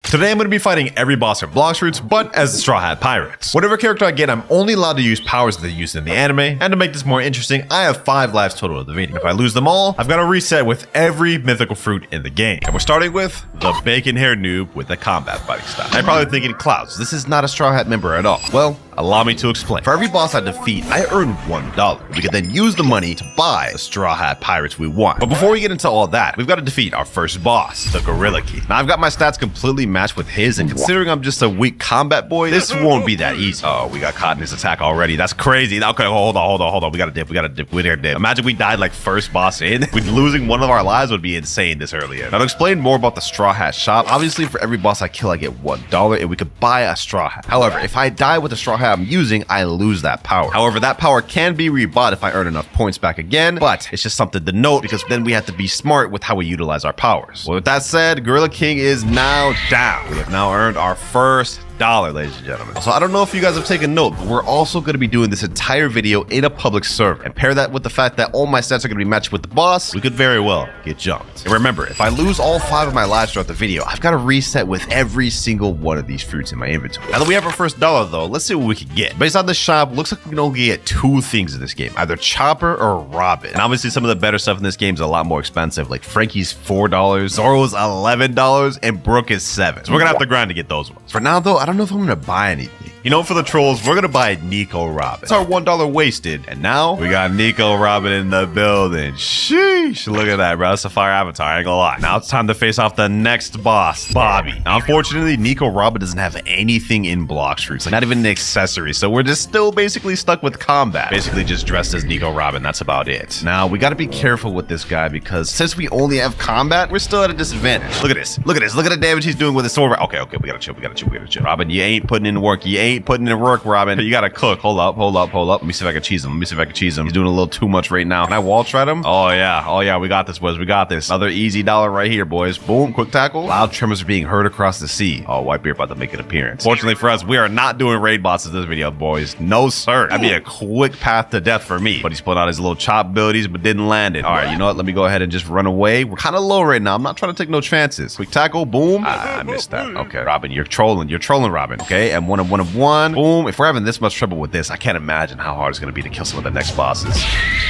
Today I'm going to be fighting every boss from Blox routes, but as the Straw Hat Pirates. Whatever character I get, I'm only allowed to use powers that they use in the anime, and to make this more interesting, I have 5 lives total of the video. If I lose them all, I've got to reset with every mythical fruit in the game. And we're starting with the bacon-haired noob with the combat fighting style. I'm probably thinking, Clouds, this is not a Straw Hat member at all. Well, allow me to explain. For every boss I defeat, I earn $1. We can then use the money to buy the Straw Hat Pirates we want. But before we get into all that, we've got to defeat our first boss, the Gorilla King. Now I've got my stats completely matched with his, and considering I'm just a weak combat boy, this won't be that easy. Oh, we got caught in his attack already. That's crazy. Okay, hold on. We gotta dip. We gotta dip. Imagine we died like first boss in. Losing one of our lives would be insane this early in. Now to explain more about the Straw Hat shop, obviously for every boss I kill, I get $1, and we could buy a Straw Hat. However, if I die with the Straw Hat I'm using, I lose that power. However, that power can be rebought if I earn enough points back again, but it's just something to note because then we have to be smart with how we utilize our powers. Well, with that said, Gorilla King is now down. We have now earned our first $1, ladies and gentlemen. So I don't know if you guys have taken note, but we're also going to be doing this entire video in a public server, and pair that with the fact that all my stats are going to be matched with the boss, we could very well get jumped. And remember, if I lose all 5 of my lives throughout the video, I've got to reset with every single one of these fruits in my inventory. Now that we have our first $1 though, let's see what we can get. Based on the shop, looks like we can only get 2 things in this game, either Chopper or Robin. And obviously some of the better stuff in this game is a lot more expensive, like Frankie's $4, Zoro's $11, and Brook is $7. So we're gonna have to grind to get those ones. For now though, I don't know if I'm gonna buy anything. You know, for the trolls, we're gonna buy Nico Robin. It's our $1 wasted, and now we got Nico Robin in the building. Sheesh, look at that, bro. That's a fire avatar, I ain't gonna lie. Now it's time to face off the next boss, Bobby. Now, unfortunately, Nico Robin doesn't have anything in Blox routes, like not even an accessory, so we're just still basically stuck with combat. Basically just dressed as Nico Robin, that's about it. Now, we gotta be careful with this guy because since we only have combat, we're still at a disadvantage. Look at this, look at the damage he's doing with his sword. Okay, we gotta chill. Robin, you ain't putting in work, ain't putting in work, Robin. You gotta cook. Hold up. Let me see if I can cheese him. He's doing a little too much right now. Can I wall shred him? Oh yeah, we got this, boys. We got this. Another easy $1 right here, boys. Boom, quick tackle. Loud tremors are being heard across the sea. Oh, Whitebeard about to make an appearance. Fortunately for us, we are not doing raid bosses this video, boys. No, sir. That'd be a quick path to death for me. But he's pulling out his little chop abilities, but didn't land it. All right, you know what? Let me go ahead and just run away. We're kind of low right now. I'm not trying to take no chances. Quick tackle. Boom. I missed that. Okay, Robin, you're trolling, Robin. Okay, and one of one. Boom. If we're having this much trouble with this, I can't imagine how hard it's going to be to kill some of the next bosses.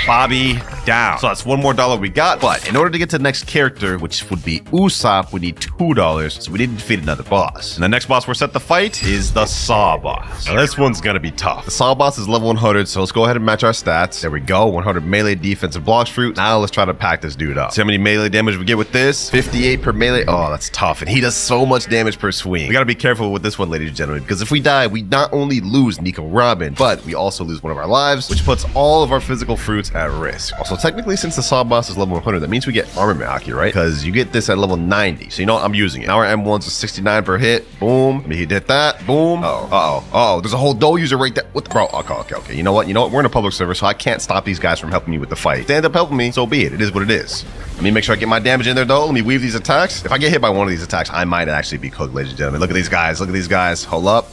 Bobby down. So that's $1 more we got, but in order to get to the next character, which would be Usopp, we need $2, so we need to defeat another boss. And the next boss we're set to fight is the Saw boss. Now this one's going to be tough. The Saw boss is level 100, so let's go ahead and match our stats. There we go, 100 melee defense and Blox fruit. Now let's try to pack this dude up. See how many melee damage we get with this? 58 per melee. Oh, that's tough, and he does so much damage per swing. We got to be careful with this one, ladies and gentlemen, because if we die, we not only lose Nico Robin, but we also lose one of our lives, which puts all of our physical fruits at risk. Also, technically, since the Saw boss is level 100, that means we get armament Aki, right? Because you get this at level 90. So you know what? I'm using it. Now our M1's are 69 per hit. Boom. He did that. Boom. Oh, there's a whole doe user right there. What the bro? Okay. You know what? We're in a public server, so I can't stop these guys from helping me with the fight. They end up helping me, so be it. It is what it is. Let me make sure I get my damage in there, though. Let me weave these attacks. If I get hit by one of these attacks, I might actually be cooked, ladies and gentlemen. Look at these guys. Hold up.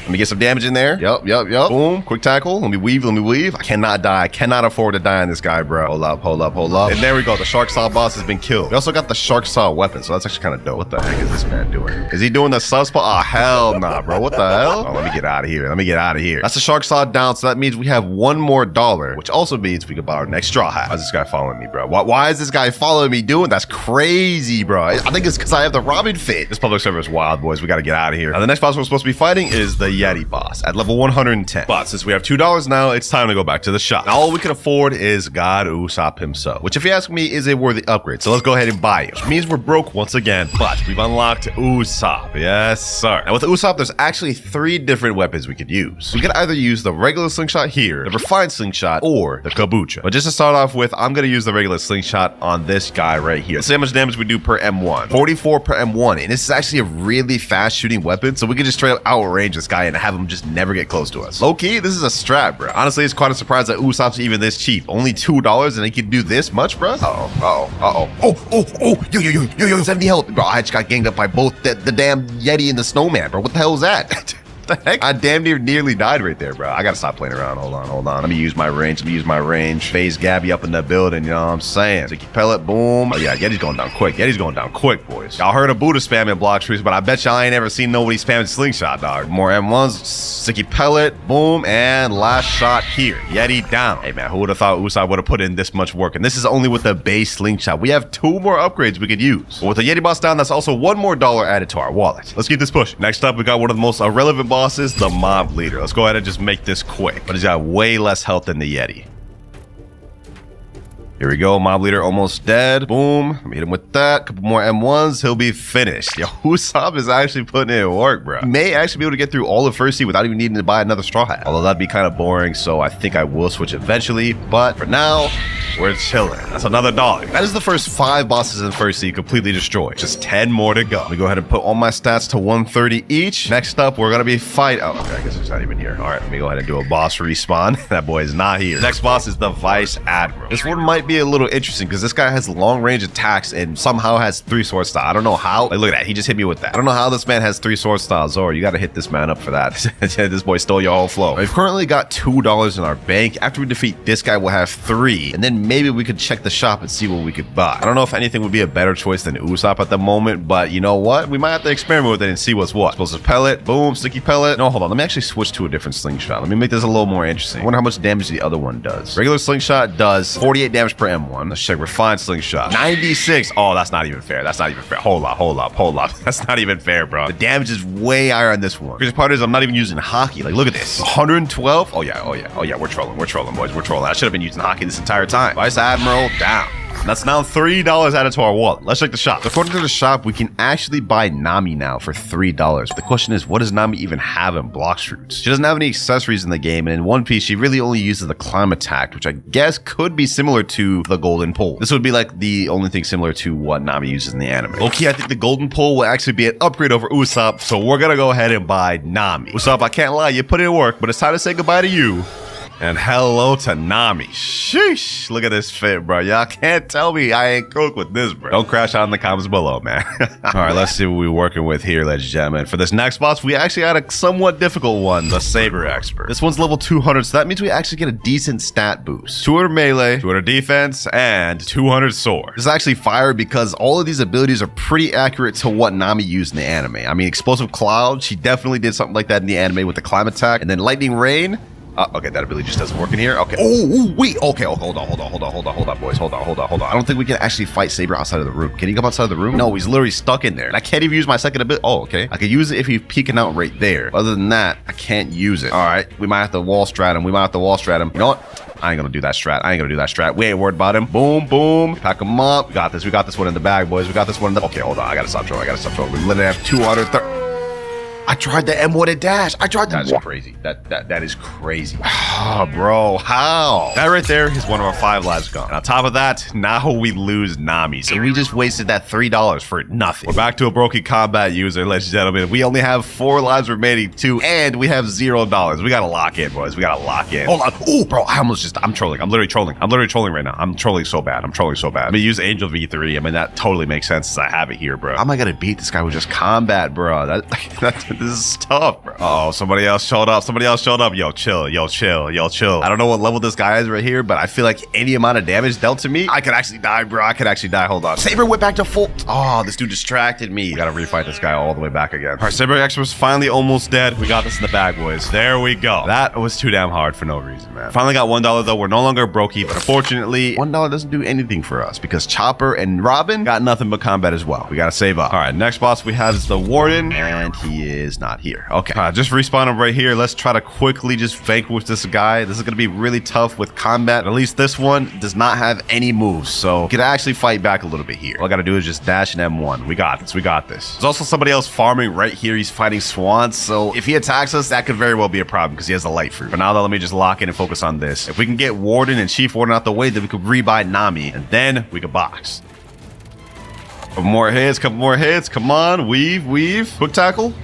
Let me get some damage in there. Yup. Boom. Quick tackle. Let me weave. I cannot die. I cannot afford to die on this guy, bro. Hold up. And there we go. The Shark Saw boss has been killed. We also got the Shark Saw weapon, so that's actually kind of dope. What the heck is this man doing? Is he doing the Suspa? Oh, hell nah, bro. What the hell? Oh, let me get out of here. That's the Shark Saw down, so that means we have $1 more, which also means we can buy our next Straw Hat. Why is this guy following me, bro? Why is this guy following me doing? That's crazy, bro. I think it's because I have the Robin fit. This public server is wild, boys. We got to get out of here. Now, the next boss we're supposed to be fighting is the Yeti boss at level 110. But since we have $2 now, it's time to go back to the shop. Now, all we can afford is God Usopp himself, which if you ask me is a worthy upgrade. So let's go ahead and buy it, which means we're broke once again, but we've unlocked Usopp. Yes, sir. Now with Usopp, there's actually 3 different weapons we could use. We could either use the regular slingshot here, the refined slingshot, or the kabucha. But just to start off with, I'm going to use the regular slingshot on this guy right here. Let's see how much damage we do per M1. 44 per M1, and this is actually a really fast shooting weapon, so we can just straight up outrange this guy and have him just never get close to us. Low key, this is a strat, bro. Honestly, it's quite a surprise that Usopp's even this cheap. Only $2 and he can do this much, bro. Yo, 70 health. Bro, I just got ganged up by both the damn Yeti and the snowman, bro. What the hell is that? the heck? I damn nearly died right there, bro. I gotta stop playing around. Hold on. Let me use my range. Phase Gabby up in the building, you know what I'm saying? Sticky pellet, boom. Oh yeah, Yeti's going down quick. Boys. Y'all heard of Buddha spamming block trees, but I bet y'all ain't ever seen nobody spamming slingshot, dog. More M1s, sticky pellet, boom, and last shot here. Yeti down. Hey man, who would have thought Usopp would have put in this much work? And this is only with the base slingshot. We have 2 more upgrades we could use. But with the Yeti boss down, that's also $1 more added to our wallet. Let's keep this pushing. Next up, we got one of the most irrelevant bosses, the mob leader. Let's go ahead and just make this quick. But he's got way less health than the Yeti. Here we go, mob leader almost dead. Boom, let me hit him with that. Couple more M1s, he'll be finished. Yo, Usopp is actually putting in work, bro. He may actually be able to get through all of First Sea without even needing to buy another straw hat. Although that'd be kind of boring, so I think I will switch eventually. But for now, we're chilling. That's another $1. That is the first 5 bosses in First Sea completely destroyed. Just 10 more to go. Let me go ahead and put all my stats to 130 each. Next up, we're gonna be oh, okay, I guess it's not even here. All right, let me go ahead and do a boss respawn. That boy is not here. Next boss is the Vice Admiral. This one might be a little interesting because this guy has long range attacks and somehow has 3 sword styles. I don't know how. Like, look at that. He just hit me with that. I don't know how this man has 3 sword styles. Zoro, you got to hit this man up for that. This boy stole your whole flow. We've currently got $2 in our bank. After we defeat this guy, we'll have 3. And then maybe we could check the shop and see what we could buy. I don't know if anything would be a better choice than Usopp at the moment, but you know what? We might have to experiment with it and see what's what. Explosive pellet. Boom. Sticky pellet. No, hold on. Let me actually switch to a different slingshot. Let me make this a little more interesting. I wonder how much damage the other one does. Regular slingshot does 48 damage per M1. Let's check refined slingshot. 96. Oh, that's not even fair. Hold up. That's not even fair, bro. The damage is way higher on this one. Crazy part is I'm not even using hockey. Like, look at this. 112. Oh yeah. We're trolling, boys. We're trolling. I should have been using hockey this entire time. Vice Admiral down. That's now $3 added to our wallet. Let's check the shop. According to the shop, we can actually buy Nami now for $3. But the question is, what does Nami even have in Blox Fruits? She doesn't have any accessories in the game, and in One Piece, she really only uses the climb attack, which I guess could be similar to the golden pole. This would be like the only thing similar to what Nami uses in the anime. Okay, I think the golden pole will actually be an upgrade over Usopp, so we're gonna go ahead and buy Nami. Usopp, I can't lie, you put in work, but it's time to say goodbye to you. And hello to Nami. Sheesh. Look at this fit, bro. Y'all can't tell me I ain't cooked with this, bro. Don't crash out in the comments below, man. All right, let's see what we're working with here, ladies and gentlemen. For this next boss, we actually had a somewhat difficult one, the Saber Expert. This one's level 200, so that means we actually get a decent stat boost. 200 melee, 200 defense, and 200 sword. This is actually fire because all of these abilities are pretty accurate to what Nami used in the anime. I mean, Explosive Cloud, she definitely did something like that in the anime with the climb attack. And then Lightning Rain, okay, that ability just doesn't work in here. Okay. Oh, wait. Okay. Oh, hold on, boys. Hold on. I don't think we can actually fight Saber outside of the room. Can he come outside of the room? No, he's literally stuck in there. And I can't even use my second ability. Oh, okay. I could use it if he's peeking out right there. Other than that, I can't use it. All right. We might have to wall strat him. You know what? I ain't gonna do that strat. We ain't worried about him. Boom, boom. Pack him up. We got this one in the bag, boys. Okay, hold on. I gotta stop trolling. We literally have 230. I tried the M1 dash. That is crazy. That is crazy. Oh, bro, how? That right there is one of our 5 lives gone. And on top of that, now we lose Nami. So we just wasted that $3 for nothing. We're back to a broken combat user, ladies and gentlemen. We only have 4 lives remaining too, and we have $0. We gotta lock in, boys. Hold on. Oh, bro, I'm trolling. I'm literally trolling right now. I'm trolling so bad. Let me use Angel V3. I mean, that totally makes sense since I have it here, bro. How am I gonna beat this guy with just combat, bro? This is tough, bro. Uh oh, somebody else showed up. Yo, chill. I don't know what level this guy is right here, but I feel like any amount of damage dealt to me, I could actually die, bro. Hold on. Saber went back to full. Oh, this dude distracted me. Gotta refight this guy all the way back again. All right, Saber Expert's finally almost dead. We got this in the bag, boys. There we go. That was too damn hard for no reason, man. Finally got $1 though. We're no longer brokey, but unfortunately, $1 doesn't do anything for us because Chopper and Robin got nothing but combat as well. We gotta save up. All right, next boss we have is the Warden, and he is not here. Okay, just respawn him right here. Let's try to quickly just vanquish this guy. This is gonna be really tough with combat. At least this one does not have any moves, so we could actually fight back a little bit here. All I gotta do is just dash and M1. We got this. There's also somebody else farming right here. He's fighting swans, so if he attacks us, that could very well be a problem because he has the light fruit. But now though, let me just lock in and focus on this. If we can get Warden and Chief Warden out the way, then we could rebuy Nami, and then we could box. Couple more hits. Come on, weave. Quick tackle.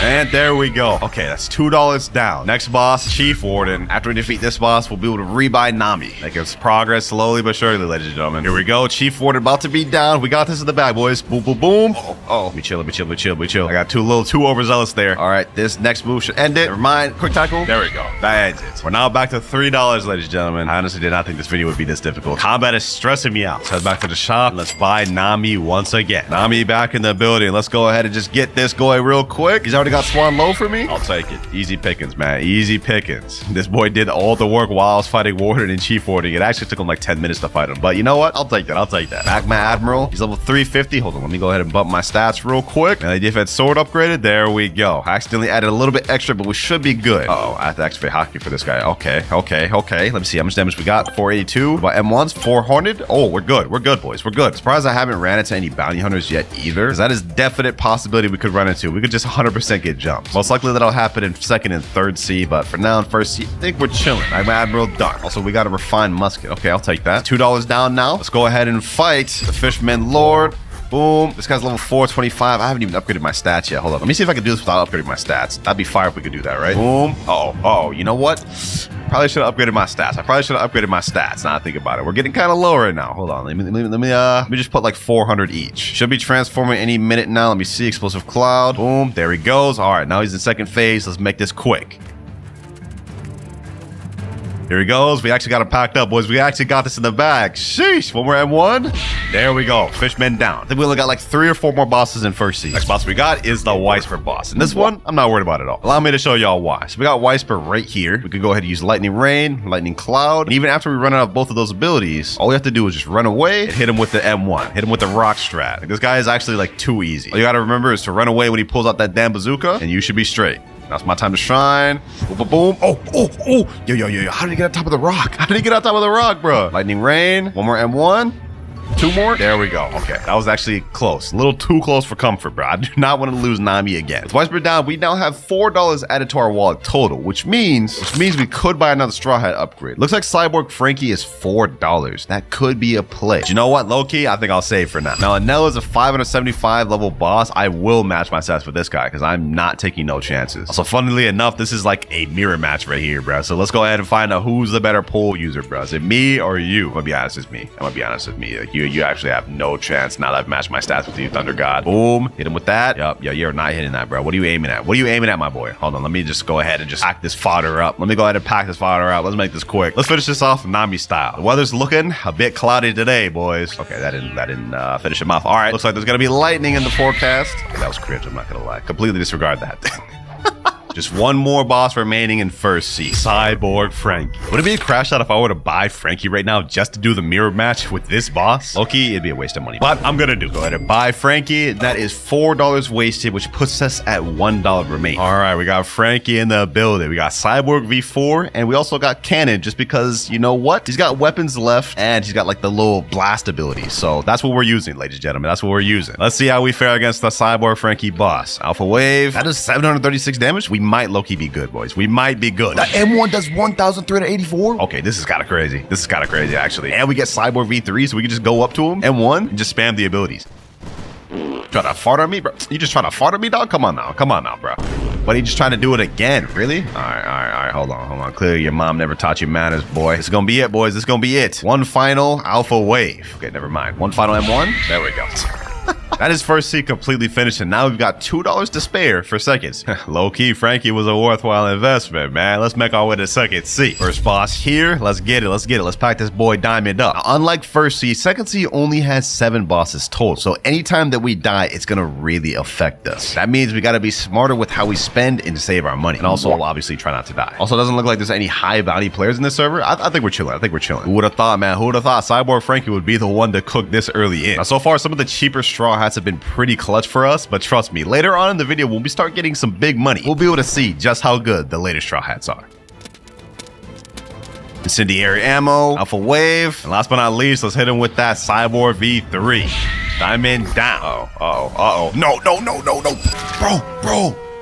And there we go. Okay, that's $2 down. Next boss, Chief Warden. After we defeat this boss, we'll be able to rebuy Nami. Like it's progress slowly but surely, ladies and gentlemen. Here we go. Chief Warden about to be down. We got this in the bag, boys. Boom, boom, boom. Oh, we chill. I got too overzealous there. All right, this next move should end it. Never mind. Quick tackle. There we go. That ends it. We're now back to $3, ladies and gentlemen. I honestly did not think this video would be this difficult. Combat is stressing me out. Let's head back to the shop. Let's buy Nami once again. Nami back in the building. Let's go ahead and just get this going real quick. He's already got Swan Low for me. I'll take it. Easy pickings, man. Easy pickings. This boy did all the work while I was fighting Warden and Chief Warden. It actually took him like 10 minutes to fight him. But you know what? I'll take that. I'll take that. Magma Admiral. He's level 350. Hold on. Let me go ahead and bump my stats real quick. And the defense sword upgraded. There we go. I accidentally added a little bit extra, but we should be good. Uh-oh. I have to activate Hockey for this guy. Okay. Let me see how much damage we got. 482. About M1s. 400. Oh, we're good. We're good, boys. We're good. Surprised I haven't ran into any bounty hunters yet either. Because that is definite possibility we could run into. We could just 100% get jumped. Most likely that'll happen in second and third C, but for now in first C, I think we're chilling. Magma Admiral done. Also, we got a refined musket. Okay, I'll take that. $2 down now. Let's go ahead and fight the Fishman Lord. Boom. This guy's level 425. I haven't even upgraded my stats yet. Hold on. Let me see if I can do this without upgrading my stats. That'd be fire if we could do that, right? Boom. Oh, you know what? Probably should have upgraded my stats. Now I think about it. We're getting kind of low right now. Hold on. Let me just put like 400 each. Should be transforming any minute now. Let me see. Explosive Cloud. Boom. There he goes. All right. Now he's in second phase. Let's make this quick. Here he goes. We actually got him packed up, boys. We actually got this in the bag. Sheesh. One more M1. There we go. Fishmen down. I think we only got like 3 or 4 more bosses in first season. Next boss we got is the Weisper boss. And this one, I'm not worried about at all. Allow me to show y'all why. So we got Weisper right here. We could go ahead and use Lightning Rain, Lightning Cloud. And even after we run out of both of those abilities, all we have to do is just run away and hit him with the M1. Hit him with the Rock Strat. Like, this guy is actually like too easy. All you got to remember is to run away when he pulls out that damn bazooka, and you should be straight. Now it's my time to shine. Boom, boom, boom. Oh. Yo. How did he get on top of the rock? Bro? Lightning Rain. One more M1. 2 more. There we go. Okay, that was actually close. A little too close for comfort, bro. I do not want to lose Nami again. With Weisper down, we now have $4 added to our wallet total, which means we could buy another Straw Hat upgrade. Looks like Cyborg Frankie is $4. That could be a play. But you know what? Low key, I think I'll save for now. Now, Anel is a 575 level boss. I will match my stats with this guy because I'm not taking no chances. Also, funnily enough, this is like a mirror match right here, bro. So let's go ahead and find out who's the better pole user, bro. Is it me or you? I'm gonna be honest, it's me. Like, you actually have no chance now that I've matched my stats with you, Thunder God. Boom. Hit him with that. Yup. Yeah, you're not hitting that, bro. What are you aiming at? My boy? Hold on. Let me just go ahead and just pack this fodder up. Let's make this quick. Let's finish this off Nami style. The weather's looking a bit cloudy today, boys. Okay, that didn't finish him off. All right. Looks like there's going to be lightning in the forecast. Okay, that was cringe. I'm not going to lie. Completely disregard that. Just one more boss remaining in first seat. Cyborg Frankie. Would it be a crash out if I were to buy Frankie right now just to do the mirror match with this boss? Low-key, it'd be a waste of money. But I'm gonna do. Go ahead and buy Frankie. That is $4 wasted, which puts us at $1 remaining. All right, we got Frankie in the building. We got Cyborg V4, and we also got Cannon just because, you know what? He's got weapons left, and he's got like the little blast ability. So that's what we're using, ladies and gentlemen. That's what we're using. Let's see how we fare against the Cyborg Frankie boss. Alpha Wave. That does 736 damage. We might low-key be good, boys. We might be good. The M1 does 1,384. Okay, this is kind of crazy. Actually. And we get Cyborg V3, so we can just go up to him, M1, and just spam the abilities. Try to fart on me, bro? You just trying to fart on me, dog? Come on now, bro. But he just trying to do it again. Really? All right. Hold on. Clearly, your mom never taught you manners, boy. This is going to be it, boys. This is going to be it. One final Alpha Wave. Okay, never mind. One final M1. There we go. That is first seat completely finished, and now we've got $2 to spare for seconds. Low-key, Frankie was a worthwhile investment, man. Let's make our way to second seat. First boss here. Let's get it. Let's pack this boy Diamond up. Now, unlike first seat, second seat only has 7 bosses total, so anytime that we die, it's gonna really affect us. That means we gotta be smarter with how we spend and save our money, and also obviously try not to die. Also, it doesn't look like there's any high bounty players in this server. I think we're chilling. Who would have thought, man? Who would have thought Cyborg Frankie would be the one to cook this early in? Now, so far, some of the cheaper straw hats have been pretty clutch for us, but trust me, later on in the video, when we start getting some big money, we'll be able to see just how good the latest straw hats are. Incendiary ammo, Alpha Wave, and last but not least, let's hit him with that Cyborg V3. Diamond down. No.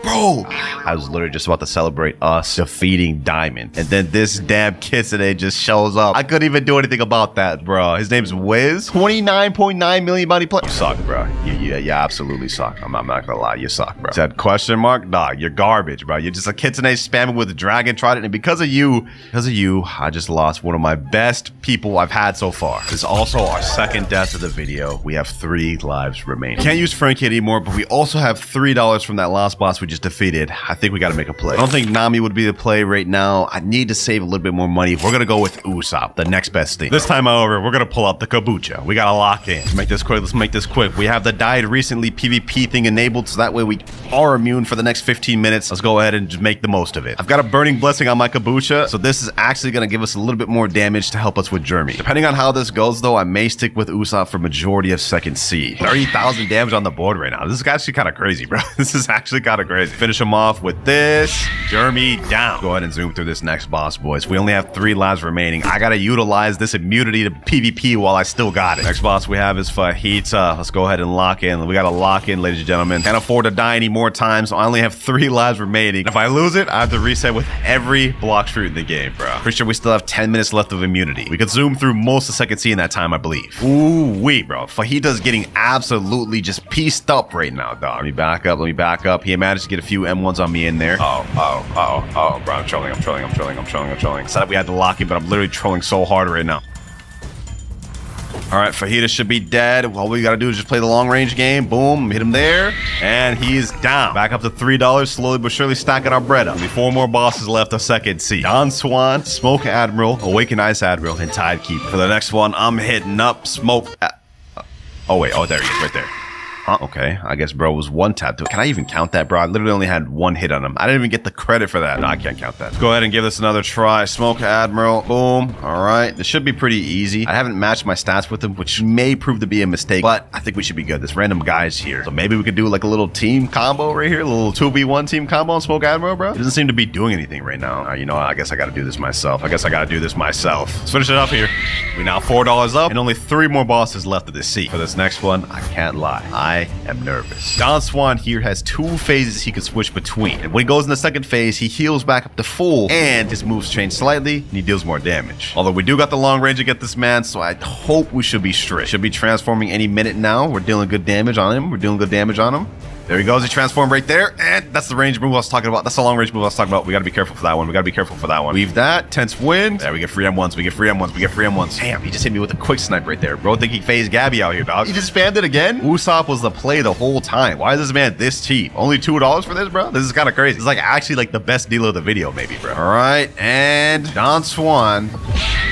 Bro, I was literally just about to celebrate us defeating Diamond, and then this damn Kitsune just shows up. I couldn't even do anything about that, bro. His name's Wiz. 29.9 million bounty player. You suck, bro. you absolutely suck. I'm not gonna lie, you suck, bro. Said question mark? Dog, you're garbage, bro. You're just a kitsune spamming with the dragon trident, and because of you, I just lost one of my best people I've had so far. This is also our second death of the video. We have 3 lives remaining. Can't use Frankie anymore, but we also have $3 from that last boss we just defeated. I think we gotta make a play. I don't think Nami would be the play right now. I need to save a little bit more money. We're gonna go with Usopp, the next best thing. This time, however, we're gonna pull out the kombucha. We gotta lock in. Let's make this quick. Let's make this quick. We have the died recently PvP thing enabled, so that way we are immune for the next 15 minutes. Let's go ahead and just make the most of it. I've got a burning blessing on my kombucha, so this is actually gonna give us a little bit more damage to help us with Jeremy. Depending on how this goes, though, I may stick with Usopp for majority of second C. 30,000 damage on the board right now. This is actually kind of crazy, bro. This is actually kind of crazy. Finish him off with this. Jeremy down. Go ahead and zoom through this next boss, boys. We only have 3 lives remaining. I gotta utilize this immunity to PvP while I still got it. Next boss we have is Fajita. Let's go ahead and lock in. We gotta lock in, ladies and gentlemen. Can't afford to die any more times, so I only have 3 lives remaining. If I lose it, I have to reset with every Blox fruit in the game, bro. Pretty sure we still have 10 minutes left of immunity. We could zoom through most of second C in that time, I believe. Ooh, wait, bro. Fajita's getting absolutely just pieced up right now, dog. Let me back up. Let me back up. He managed to get a few M1s on me in there. Oh, bro. I'm trolling. Said we had to lock him, but I'm literally trolling so hard right now. All right, Fajita should be dead. All we gotta do is just play the long range game. Boom, hit him there, and he's down. Back up to $3, slowly but surely stacking our bread up. Only 4 more bosses left of second C. Don Swan, Smoke Admiral, Awaken Ice Admiral, and Tidekeeper. For the next one, I'm hitting up Smoke. Oh wait, there he is, right there. Okay, I guess bro was one tap. Can I even count that, bro? I literally only had 1 hit on him. I didn't even get the credit for that. No, I can't count that. Let's go ahead and give this another try. Smoke Admiral. Boom. All right. This should be pretty easy. I haven't matched my stats with him, which may prove to be a mistake, but I think we should be good. This random guy's here. So maybe we could do like a little team combo right here. A little 2v1 team combo on Smoke Admiral, bro. He doesn't seem to be doing anything right now. You know what? I guess I got to do this myself. Let's finish it up here. We now $4 up and only 3 more bosses left of this seat. For this next one, I can't lie. I am nervous. Don Swan here has 2 phases he can switch between. And when he goes in the second phase, he heals back up to full and his moves change slightly and he deals more damage. Although we do got the long range to get this man, so I hope we should be straight. Should be transforming any minute now. We're dealing good damage on him. There he goes. He transformed right there. And that's the range move I was talking about. That's the long range move I was talking about. We got to be careful for that one. Weave that. Tense wind. There, we get free M1s. Damn, he just hit me with a quick snipe right there. Bro, think he phased Gabby out here, dog. He just spammed it again. Usopp was the play the whole time. Why is this man this cheap? Only $2 for this, bro? This is kind of crazy. This is like actually like the best deal of the video, maybe, bro. All right. And Don Swan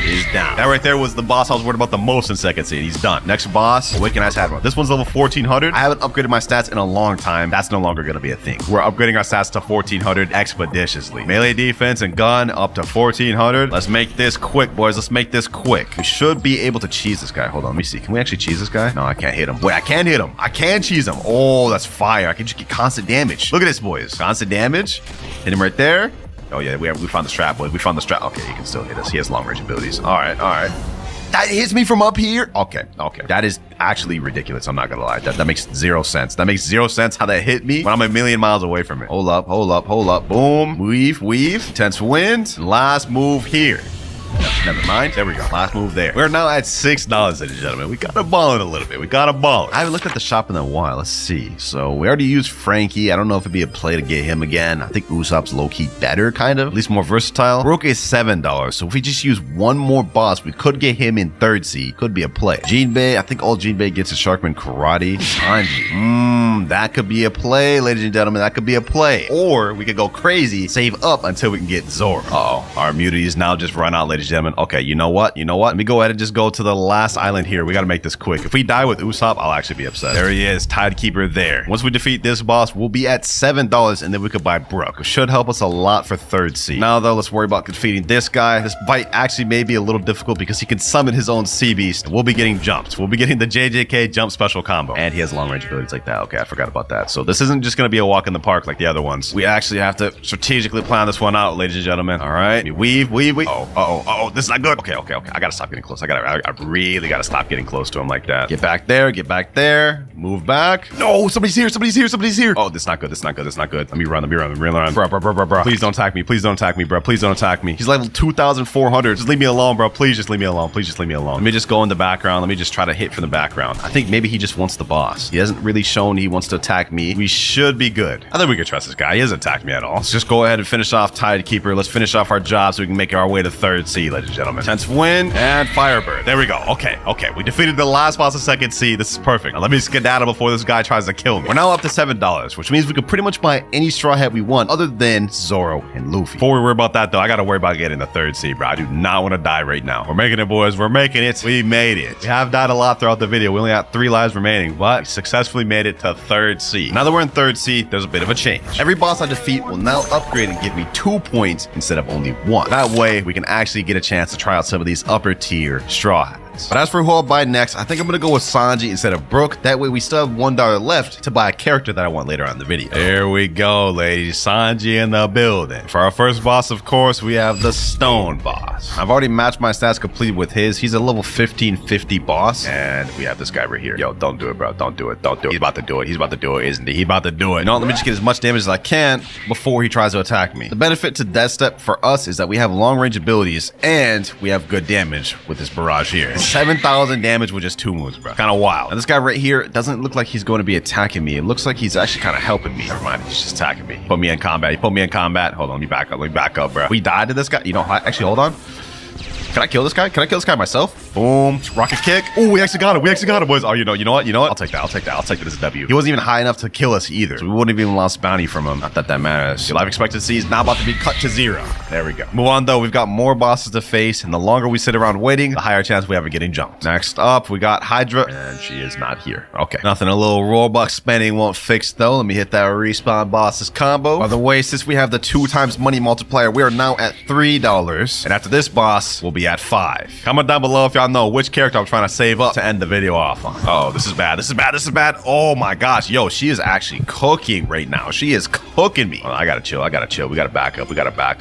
is down. That right there was the boss I was worried about the most in second seed. He's done. Next boss, Awaken Ice Admiral. This one's level 1400. I haven't upgraded my stats in a long time. That's no longer going to be a thing. We're upgrading our stats to 1400 expeditiously. Melee defense and gun up to 1400. Let's make this quick, boys. Let's make this quick. We should be able to cheese this guy. Hold on, let me see. Can we actually cheese this guy? No, I can't hit him. Wait, I can hit him. I can cheese him. Oh, that's fire. I can just get constant damage. Look at this, boys. Constant damage. Hit him right there. Oh yeah, we found the strap, boys. We found the strap. Okay, he can still hit us. He has long range abilities. All right. That hits me from up here. Okay. That is actually ridiculous. I'm not gonna lie. That makes 0 sense. That makes 0 sense how that hit me when I'm a million miles away from it. Hold up. Boom. Weave. Tense wind. Last move here. Never mind. There we go. Last move there. We're now at $6, ladies and gentlemen. We got to ball it a little bit. I haven't looked at the shop in a while. Let's see. So we already used Frankie. I don't know if it'd be a play to get him again. I think Usopp's low-key better, kind of. At least more versatile. Broke is $7. So if we just use one more boss, we could get him in third C. Could be a play. Jinbei. I think all Jinbei gets is Sharkman Karate. Sanji. That could be a play, ladies and gentlemen. That could be a play. Or we could go crazy, save up until we can get Zoro. Our immunity is now just run out, ladies and gentlemen. Okay, you know what? Let me go ahead and just go to the last island here. We got to make this quick. If we die with Usopp, I'll actually be upset. There he is, Tidekeeper there. Once we defeat this boss, we'll be at $7, and then we could buy Brook. It should help us a lot for third C. Now, though, let's worry about defeating this guy. This fight actually may be a little difficult because he can summon his own sea beast. We'll be getting jumps. We'll be getting the JJK jump special combo. And he has long range abilities like that. Okay, I forgot about that. So this isn't just going to be a walk in the park like the other ones. We actually have to strategically plan this one out, ladies and gentlemen. All right. Weave. Oh. Oh, this is not good. Okay. I gotta stop getting close. I really gotta stop getting close to him like that. Get back there. Move back. No, somebody's here. Oh, this is not good. This is not good. Let me run. Bro. Please don't attack me, bro. Please don't attack me. He's level 2,400. Just leave me alone, bro. Please just leave me alone. Let me just go in the background. Let me just try to hit from the background. I think maybe he just wants the boss. He hasn't really shown he wants to attack me. We should be good. I think we can trust this guy. He hasn't attacked me at all. Let's just go ahead and finish off Tidekeeper. Let's finish off our job so we can make our way to 3rd C, ladies and gentlemen. 10th win and Firebird. There we go. Okay. We defeated the last boss of 2nd C. This is perfect. Now let me skedaddle before this guy tries to kill me. We're now up to $7, which means we can pretty much buy any Straw Hat we want other than Zoro and Luffy. Before we worry about that though, I gotta worry about getting the 3rd C, bro. I do not want to die right now. We're making it, boys. We're making it. We made it. We have died a lot throughout the video. We only got 3 lives remaining, but we successfully made it to 3rd C. Now that we're in 3rd C, there's a bit of a change. Every boss I defeat will now upgrade and give me 2 points instead of only 1. That way, we can actually get a chance to try out some of these upper tier Straw Hats. But as for who I'll buy next, I think I'm gonna go with Sanji instead of Brook. That way we still have $1 left to buy a character that I want later on in the video. There we go, ladies. Sanji in the building. For our first boss, of course, we have the Stone boss. I've already matched my stats complete with his. He's a level 1550 boss. And we have this guy right here. Yo, don't do it, bro. Don't do it. He's about to do it, isn't he? He's about to do it. No, let me just get as much damage as I can before he tries to attack me. The benefit to Death Step for us is that we have long range abilities and we have good damage with this barrage here. 7,000 damage with just 2 moves, bro. Kind of wild. And this guy right here doesn't look like he's going to be attacking me. It looks like he's actually kind of helping me. Never mind, he's just attacking me. Put me in combat. He put me in combat. Hold on, let me back up, bro. We died to this guy. You know, actually, hold on. Can I kill this guy? Can I kill this guy myself? Boom. Rocket kick. Oh, we actually got him. Boys. Oh, you know what? I'll take that. I'll take it as a W. He wasn't even high enough to kill us either. So we wouldn't have even lost bounty from him. Not that that matters. Your life expectancy is now about to be cut to 0. There we go. Move on though. We've got more bosses to face, and the longer we sit around waiting, the higher chance we have of getting jumped. Next up, we got Hydra, and she is not here. Okay. Nothing a little Roblox spending won't fix though. Let me hit that respawn bosses combo. By the way, since we have the 2 times money multiplier, we are now at $3. And after this boss, we'll be at 5. Comment down below if y'all know which character I'm trying to save up to end the video off on. Oh, this is bad. Oh my gosh. Yo, she is actually cooking right now. She is cooking me. Oh, I gotta chill. We gotta back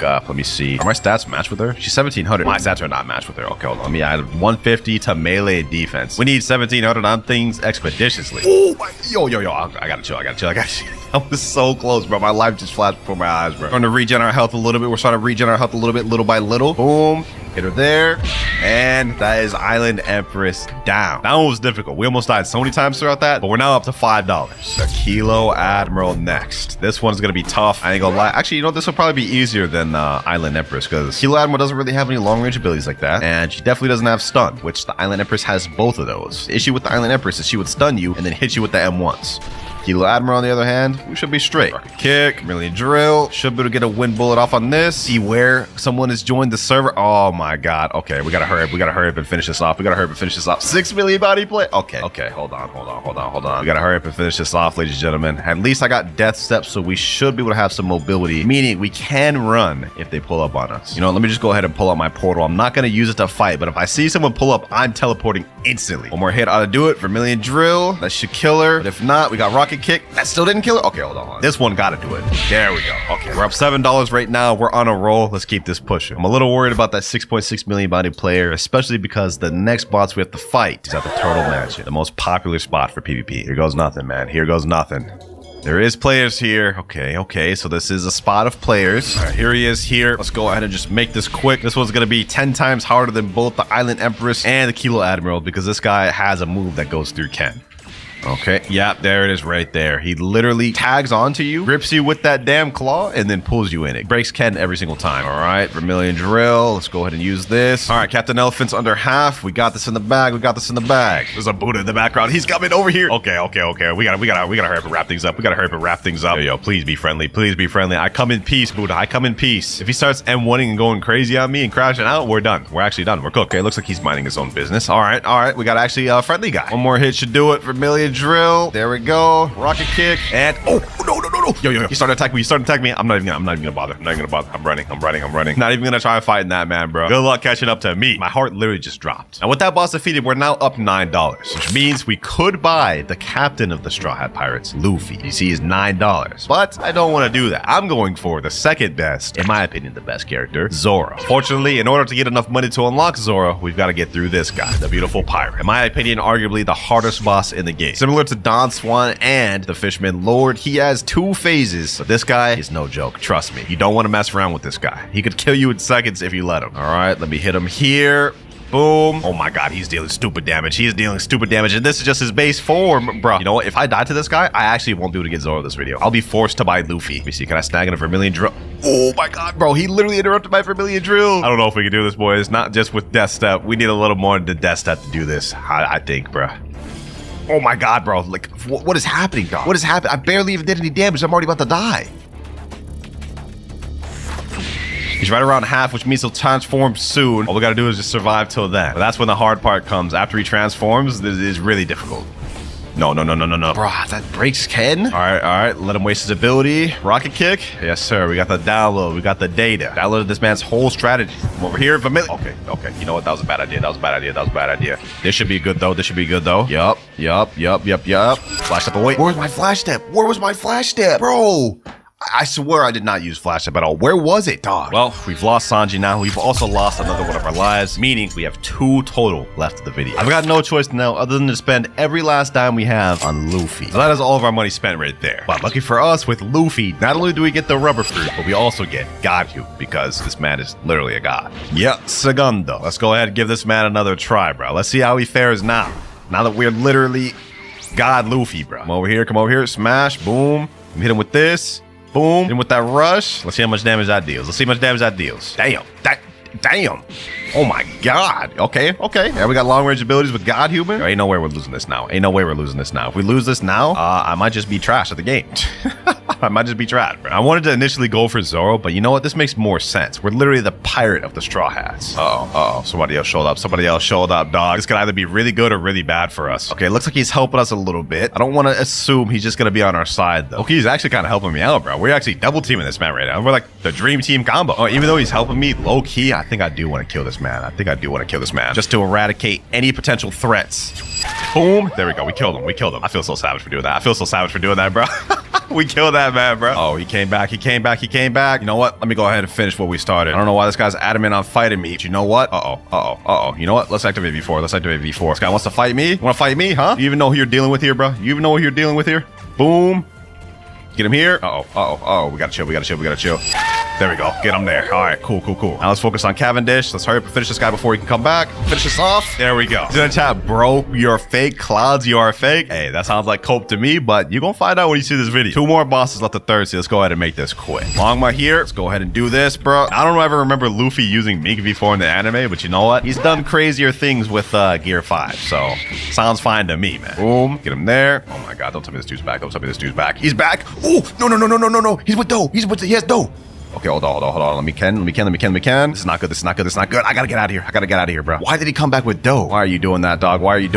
up. Let me see. Are my stats matched with her? She's 1700. My stats are not matched with her. Okay, hold on. Let me add 150 to melee defense. We need 1700 on things expeditiously. Oh my, yo. I gotta chill. I was so close, bro. My life just flashed before my eyes, bro. We're trying to regen our health a little bit. Little by little. Boom. Hit her there. And that is Island Empress down. That one was difficult. We almost died so many times throughout that, but we're now up to $5. The Kilo Admiral next. This one's gonna be tough. I ain't gonna lie. Actually, you know, this will probably be easier than Island Empress because Kilo Admiral doesn't really have any long range abilities like that. And she definitely doesn't have stun, which the Island Empress has both of those. The issue with the Island Empress is she would stun you and then hit you with the M1s. Kilo Admiral, on the other hand, we should be straight. Rocket kick, million drill. Should be able to get a wind bullet off on this. See where someone has joined the server. Oh my god. Okay, we gotta hurry up and finish this off. 6 million body play. Okay, hold on. We gotta hurry up and finish this off, ladies and gentlemen. At least I got death steps, so we should be able to have some mobility, meaning we can run if they pull up on us. You know, let me just go ahead and pull out my portal. I'm not gonna use it to fight, but if I see someone pull up, I'm teleporting instantly. One more hit ought to do it for million drill. That should kill her. But if not, we got rocket kick. That still didn't kill her. Okay, hold on. This one gotta do it. There we go. Okay, we're up $7 right now. We're on a roll. Let's keep this pushing. I'm a little worried about that 6.6 million body player, especially because the next boss we have to fight is at the Turtle Mansion, the most popular spot for PvP. Here goes nothing, man. Here goes nothing. There is players here. Okay. So this is a spot of players. All right, here he is here. Let's go ahead and just make this quick. This one's going to be 10 times harder than both the Island Empress and the Kilo Admiral because this guy has a move that goes through Ken. Okay, yeah, there it is right there. He literally tags onto you, grips you with that damn claw, and then pulls you in. It breaks Ken every single time. All right, Vermilion Drill. Let's go ahead and use this. All right, Captain Elephant's under half. We got this in the bag. There's a Buddha in the background. He's coming over here. Okay. We gotta hurry up and wrap things up. Yo, please be friendly. I come in peace, Buddha. If he starts M1ing and going crazy on me and crashing out, we're done. We're actually done. We're cooked. Okay, looks like he's minding his own business. All right. We got actually a friendly guy. One more hit should do it. Vermilion Drill. There we go. Rocket kick. And oh, no. no. Yo. He started attacking me. I'm not even gonna bother. I'm running. Not even gonna try fighting that man, bro. Good luck catching up to me. My heart literally just dropped. And with that boss defeated, we're now up $9, which means we could buy the captain of the Straw Hat Pirates, Luffy. You see, is $9. But I don't want to do that. I'm going for the second best, in my opinion, the best character, Zoro. Fortunately, in order to get enough money to unlock Zoro, we've got to get through this guy, the beautiful pirate. In my opinion, arguably the hardest boss in the game. Similar to Don Swan and the Fishman Lord, he has 2 phases, but this guy is no joke. Trust me. You don't want to mess around with this guy. He could kill you in seconds if you let him. All right, let me hit him here. Boom. Oh my god, he's dealing stupid damage. And this is just his base form, bro. You know what? If I die to this guy, I actually won't be able to get Zoro this video. I'll be forced to buy Luffy. Let me see. Can I snag in a Vermilion drill? Oh my god, bro. He literally interrupted my Vermilion drill. I don't know if we can do this, boys. Not just with Death Step. We need a little more than Death Step to do this, I think, bro. Oh my god, bro. Like, what is happening, dog? What is happening? I barely even did any damage. I'm already about to die. He's right around half, which means he'll transform soon. All we gotta do is just survive till then. But that's when the hard part comes. After he transforms, this is really difficult. No. Bruh, that breaks Ken. All right. Let him waste his ability. Rocket kick. Yes, sir. We got the download. We got the data. Downloaded this man's whole strategy. Come over here. Okay. You know what? That was a bad idea. This should be good, though. Yup. Flash step away. Where was my flash step? Bro. I swear I did not use flash step at all. Where was it, dog? Well, we've lost Sanji now. We've also lost another one of our lives, meaning we have 2 total left of the video. I've got no choice now other than to spend every last dime we have on Luffy. So that is all of our money spent right there. But lucky for us, with Luffy, not only do we get the rubber fruit, but we also get God Usopp, because this man is literally a god. Yeah, segundo. Let's go ahead and give this man another try, bro. Let's see how he fares now. Now that we're literally God Luffy, bro. Come over here. Smash. Boom. Hit him with this. Boom. And with that rush, let's see how much damage that deals. Damn. Oh my god. Okay. Yeah, we got long range abilities with God Human. Ain't no way we're losing this now. If we lose this now, I might just be trash at the game. I might just be trash, bro. I wanted to initially go for Zoro, but you know what? This makes more sense. We're literally the pirate of the Straw Hats. Uh-oh. Somebody else showed up, dog. This could either be really good or really bad for us. Okay, looks like he's helping us a little bit. I don't want to assume he's just going to be on our side, though. Okay, he's actually kind of helping me out, bro. We're actually double teaming this man right now. We're like the dream team combo. Oh, even though he's helping me low key, I think I do want to kill this man. Just to eradicate any potential threats. Boom. There we go. We killed him. I feel so savage for doing that. Bro. We killed that man, bro. Oh, he came back. You know what? Let me go ahead and finish what we started. I don't know why this guy's adamant on fighting me. But you know what? Uh-oh. You know what? Let's activate V4. This guy wants to fight me? You want to fight me, huh? You even know who you're dealing with here, bro? Boom. Get him here. Uh-oh. We gotta chill. There we go. Get him there. All right, cool. Now let's focus on Cavendish. Let's hurry up and finish this guy before he can come back. Finish this off. There we go. He's in the chat, bro. You're fake. Clouds, you are fake. Hey, that sounds like cope to me, but you're gonna find out when you see this video. 2 more bosses left the third, so let's go ahead and make this quick. Longma here. Let's go ahead and do this, bro. I don't ever remember Luffy using Mink before in the anime, but you know what? He's done crazier things with Gear 5, so sounds fine to me, man. Boom. Get him there. Oh my god, don't tell me this dude's back. He's back. Oh, no. He's with Doe. He has Doe. Okay, hold on. Let me Ken. This is not good. I gotta get out of here, bro. Why did he come back with Doe? Why are you doing that, dog? All right,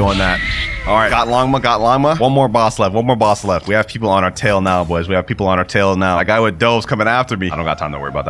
got Longma. One more boss left. We have people on our tail now, boys. That guy with Doe's coming after me. I don't got time to worry about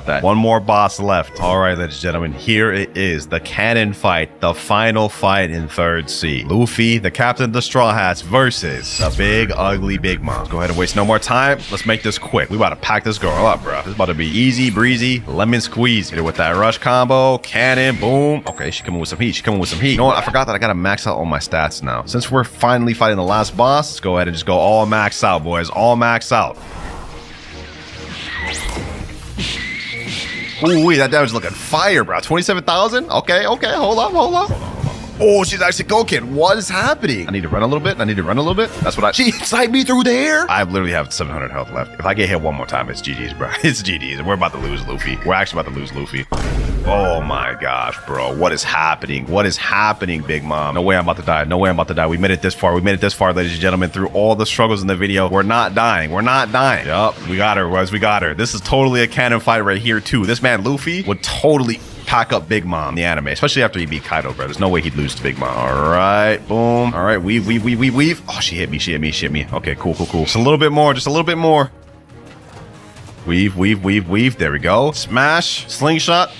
that. One more boss left. All right, ladies and gentlemen, here it is. The canon fight. The final fight in Third Sea. Luffy, the captain of the Straw Hats, versus a big, ugly Big Mom. Go ahead and waste no more time. Let's make this quick. We about to pack this girl up, bro. This is about to be easy breezy, lemon squeeze. Hit it with that rush combo, cannon, boom. Okay, she's coming with some heat. You know what? I forgot that I gotta max out all my stats now. Since we're finally fighting the last boss, let's go ahead and just go all max out, boys. All max out. Ooh, that damage is looking fire, bro. 27,000? Okay, hold up. Oh, she's actually cooking. What is happening? I need to run a little bit. That's what she sniped me through there. I literally have 700 health left. If I get hit one more time, it's GG's, bro. It's GG's. We're about to lose Luffy. Oh my gosh, bro. What is happening? Big Mom? No way I'm about to die. We made it this far, ladies and gentlemen. Through all the struggles in the video, we're not dying. Yup, we got her, This is totally a canon fight right here, too. This man, Luffy, would totally pack up Big Mom in the anime, especially after he beat Kaido, bro. There's no way he'd lose to Big Mom. All right, boom. All right, weave. Oh, she hit me. Okay, cool. Just a little bit more, Weave. There we go. Smash, slingshot.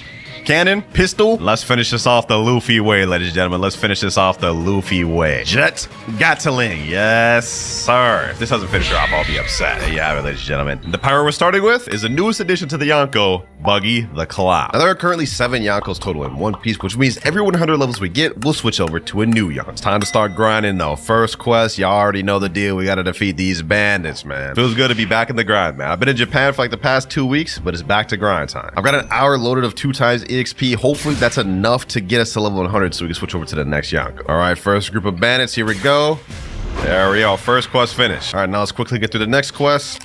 Cannon, pistol. Let's finish this off the Luffy way, ladies and gentlemen. Let's finish this off the Luffy way. Jet Gatling. Yes, sir. If this doesn't finish her off, I'll be upset. There you have it, ladies and gentlemen. The pirate we're starting with is the newest addition to the Yonko, Buggy the Cloud. Now, there are currently 7 Yonkos total in One Piece, which means every 100 levels we get, we'll switch over to a new Yonko. It's time to start grinding, though. First quest, y'all already know the deal. We gotta defeat these bandits, man. Feels good to be back in the grind, man. I've been in Japan for like the past 2 weeks, but it's back to grind time. I've got an hour loaded of 2 times EXP. Hopefully that's enough to get us to level 100 so we can switch over to the next Yonko. All right, first group of bandits, here we go. There we go, first quest finished. All right, now let's quickly get through the next quest.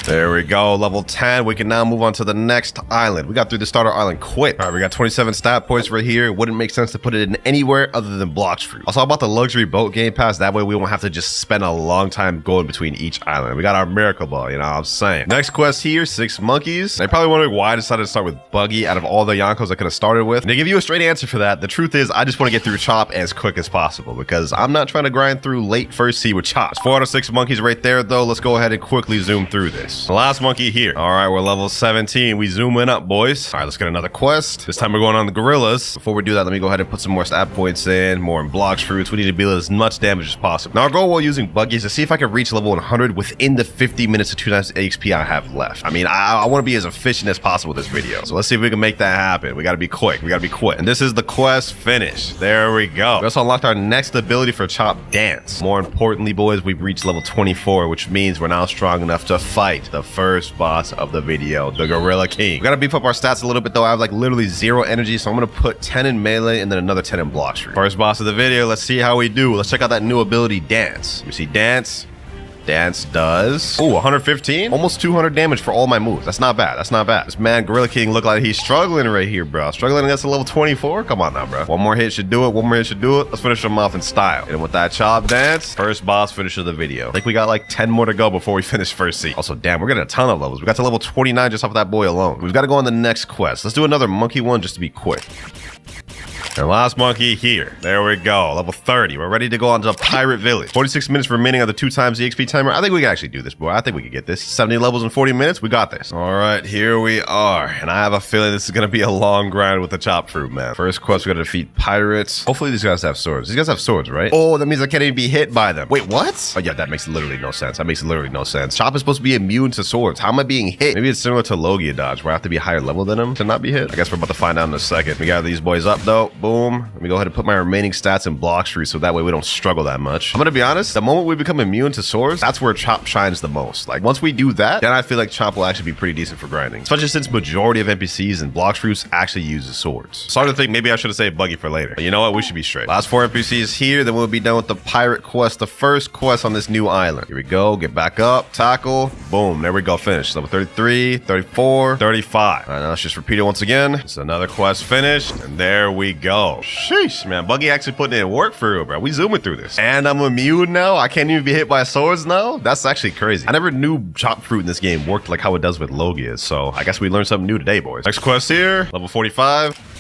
There we go, level 10. We can now move on to the next island. We got through the starter island quick. All right, we got 27 stat points right here. It wouldn't make sense to put it in anywhere other than Blox fruit. Also, about the luxury boat game pass. That way we won't have to just spend a long time going between each island. We got our miracle ball, you know what I'm saying? Next quest here, 6 monkeys. They're probably wondering why I decided to start with Buggy out of all the Yonkos I could have started with. And to give you a straight answer for that, the truth is I just want to get through Chop as quick as possible because I'm not trying to grind through late first sea with Chop. 4 out of 6 monkeys right there, though. Let's go ahead and quickly zoom through this. The last monkey here. All right, we're level 17. We zooming up, boys. All right, let's get another quest. This time we're going on the gorillas. Before we do that, let me go ahead and put some more stat points in, more in Blox fruits. We need to deal as much damage as possible. Now, our goal while using Buggy is to see if I can reach level 100 within the 50 minutes to 2 times XP I have left. I mean, I want to be as efficient as possible with this video. So let's see if we can make that happen. We got to be quick. And this is the quest finish. There we go. We also unlocked our next ability for Chop Dance. More importantly, boys, we've reached level 24, which means we're now strong enough to fight the first boss of the video, the Gorilla King. We gotta beef up our stats a little bit though. I have like literally 0 energy, so I'm gonna put 10 in melee and then another 10 in Blox fruit. First boss of the video. Let's see how we do. Let's check out that new ability, Dance. We see Dance. Dance does 115, almost 200 damage for all my moves. That's not bad. This man Gorilla King look like he's struggling right here, bro. Struggling against a level 24. Come on now, bro. One more hit should do it. Let's finish him off in style. And with that Chop Dance, first boss finish of the video. I think we got like 10 more to go before we finish first sea. Also, damn, we're getting a ton of levels. We got to level 29 just off of that boy alone. We've got to go on the next quest. Let's do another monkey one just to be quick. And last monkey here. There we go. Level 30. We're ready to go on to Pirate Village. 46 minutes remaining on the 2 times EXP timer. I think we can actually do this, boy. I think we can get this. 70 levels in 40 minutes. We got this. All right, here we are. And I have a feeling this is going to be a long grind with the Chop Fruit, man. First quest, we got to defeat pirates. Hopefully these guys have swords. These guys have swords, right? Oh, that means I can't even be hit by them. Wait, what? Oh, yeah, that makes literally no sense. Chop is supposed to be immune to swords. How am I being hit? Maybe it's similar to Logia Dodge, where I have to be higher level than him to not be hit. I guess we're about to find out in a second. We got these boys up, though. Boom. Let me go ahead and put my remaining stats in Blox fruit so that way we don't struggle that much. I'm gonna be honest, the moment we become immune to swords, that's where Chop shines the most. Like once we do that, then I feel like Chop will actually be pretty decent for grinding, especially since majority of NPCs and Blox fruits actually uses swords. Starting to think maybe I should have saved Buggy for later, but you know what, we should be straight. Last 4 NPCs here, then we'll be done with the pirate quest, the first quest on this new island. Here we go, get back up, tackle, boom, there we go, finish. Level 33, 34, 35. All right, now let's just repeat it once again. It's another quest finished, and there we go. Sheesh, man, Buggy actually putting in work for real, bro. We zooming through this. And I'm immune now. I can't even be hit by swords now. That's actually crazy. I never knew Chop Fruit in this game worked like how it does with Logia, so I guess we learned something new today, boys. Next quest here, level 45.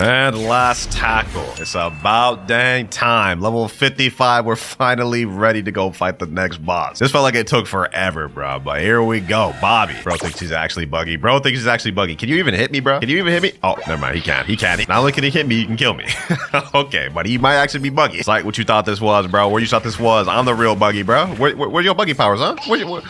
And last tackle. It's about dang time. Level 55. We're finally ready to go fight the next boss. This felt like it took forever, bro. But here we go. Bobby. Bro thinks he's actually Buggy. Can you even hit me, bro? Can you even hit me? Oh, never mind. He can't. Not only can he hit me, he can kill me. Okay, but he might actually be Buggy. It's like what you thought this was, bro. Where you thought this was. I'm the real Buggy, bro. Where's your Buggy powers, huh?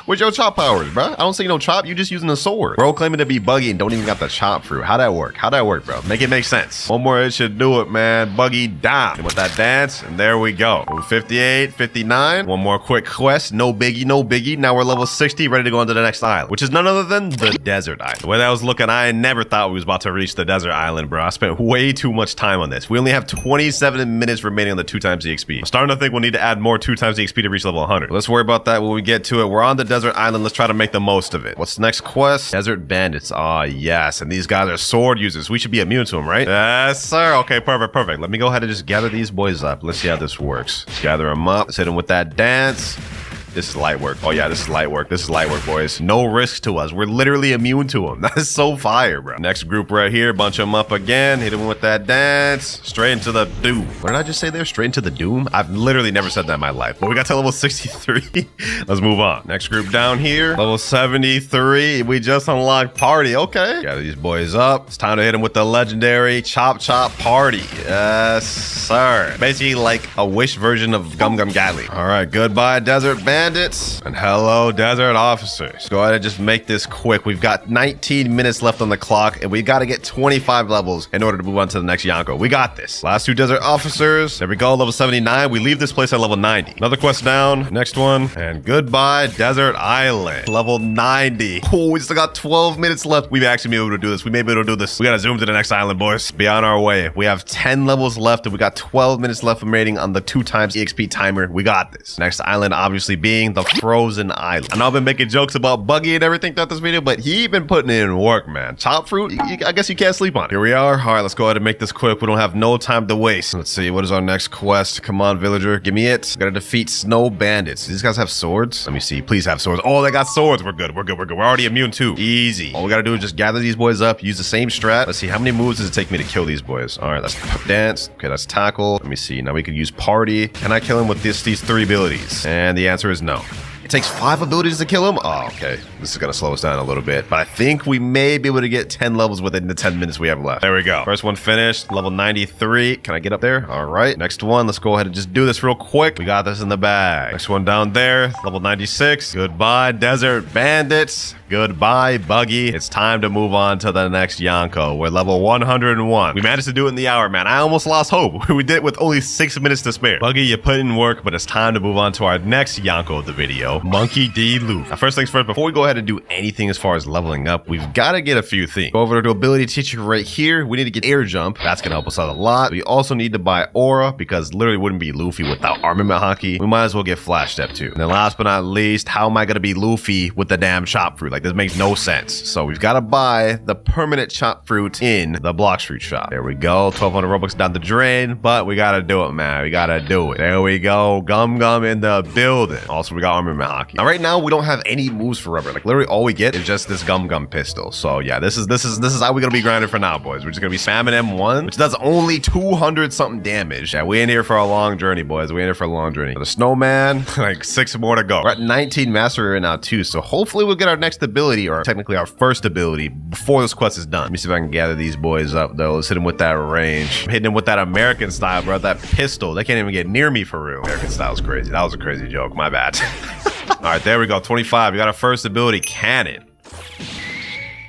Where's your Chop powers, bro? I don't see no Chop. You just using a sword. Bro claiming to be Buggy and don't even got the Chop fruit. How'd that work, bro? Make it make sense. One more hit should do it, man. Buggy down. And with that dance, and there we go. 58, 59. One more quick quest. No biggie. Now we're level 60, ready to go on to the next island, which is none other than the desert island. The way that was looking, I never thought we was about to reach the desert island, bro. I spent way too much time on this. We only have 27 minutes remaining on the 2 times EXP. I'm starting to think we'll need to add more 2 times EXP to reach level 100. Let's worry about that when we get to it. We're on the desert island. Let's try to make the most of it. What's the next quest? Desert bandits. Ah, yes. And these guys are sword users. We should be immune to them, right? Yes, sir. Okay, perfect. Let me go ahead and just gather these boys up. Let's see how this works. Let's gather them up. Let's hit them with that dance. This is light work. Oh yeah, this is light work. This is light work, boys. No risk to us. We're literally immune to them. That is so fire, bro. Next group right here. Bunch them up again. Hit them with that dance. Straight into the doom. What did I just say there? Straight into the doom? I've literally never said that in my life. But we got to level 63. Let's move on. Next group down here. Level 73. We just unlocked party. Okay. Gather these boys up. It's time to hit them with the legendary Chop Chop Party. Yes, sir. Basically like a Wish version of Gum Gum Gatling. All right. Goodbye, Desert Bandits. And hello, Desert Officers. Go ahead and just make this quick. We've got 19 minutes left on the clock, and we got to get 25 levels in order to move on to the next Yonko. We got this. Last two Desert Officers. There we go. Level 79. We leave this place at level 90. Another quest down. Next one. And goodbye, Desert Island. Level 90. Oh, we still got 12 minutes left. We may actually be able to do this. We may be able to do this. We got to zoom to the next island, boys. Be on our way. We have 10 levels left, and we got 12 minutes left remaining on the 2 times EXP timer. We got this. Next island, obviously, being the Frozen Island. I know I've been making jokes about Buggy and everything throughout this video, but he been putting in work, man. Chop fruit, I guess you can't sleep on it. Here we are. All right, let's go ahead and make this quick. We don't have no time to waste. Let's see. What is our next quest? Come on, villager. Give me it. Gotta defeat snow bandits. Do these guys have swords? Let me see. Please have swords. Oh, they got swords. We're good. We're good. We're good. We're already immune too. Easy. All we gotta do is just gather these boys up, use the same strat. Let's see. How many moves does it take me to kill these boys? All right, let's dance. Okay, that's tackle. Let me see. Now we could use party. Can I kill him with these 3 abilities? And the answer is no. It takes 5 abilities to kill him? Oh, okay. This is going to slow us down a little bit. But I think we may be able to get 10 levels within the 10 minutes we have left. There we go. First one finished. Level 93. Can I get up there? All right. Next one. Let's go ahead and just do this real quick. We got this in the bag. Next one down there. Level 96. Goodbye, Desert Bandits. Goodbye, Buggy. It's time to move on to the next Yonko. We're level 101. We managed to do it in the hour, man. I almost lost hope. We did it with only 6 minutes to spare. Buggy, you put in work, but it's time to move on to our next Yonko of the video, Monkey D. Luffy. Now, first things first, before we go ahead and do anything as far as leveling up, we've got to get a few things. Go over to ability teacher right here. We need to get air jump. That's going to help us out a lot. We also need to buy aura because literally wouldn't be Luffy without armament hockey. We might as well get flash step too. And then last but not least, how am I going to be Luffy with the damn chop fruit? Like, this makes no sense. So we've got to buy the permanent chop fruit in the Blox fruit shop. There we go. 1,200 Robux down the drain, but we got to do it, man. We got to do it. There we go. Gum Gum in the building. Also, we got armament hockey. Now, right now, we don't have any moves for rubber. Like, literally all we get is just this Gum Gum pistol. So yeah, this is how we're going to be grinding for now, boys. We're just going to be spamming M1, which does only 200 something damage. Yeah, we in here for a long journey, boys. We in here for a long journey. The snowman, like 6 more to go. We're at 19 mastery right now too. So hopefully we'll get our next ability, or technically our first ability, before this quest is done. Let me see if I can gather these boys up though. Let's hit them with that range. I'm hitting them with that American style, bro. That pistol. They can't even get near me for real. American style is crazy. That was a crazy joke. My bad. All right, there we go. 25. We got our first ability, cannon.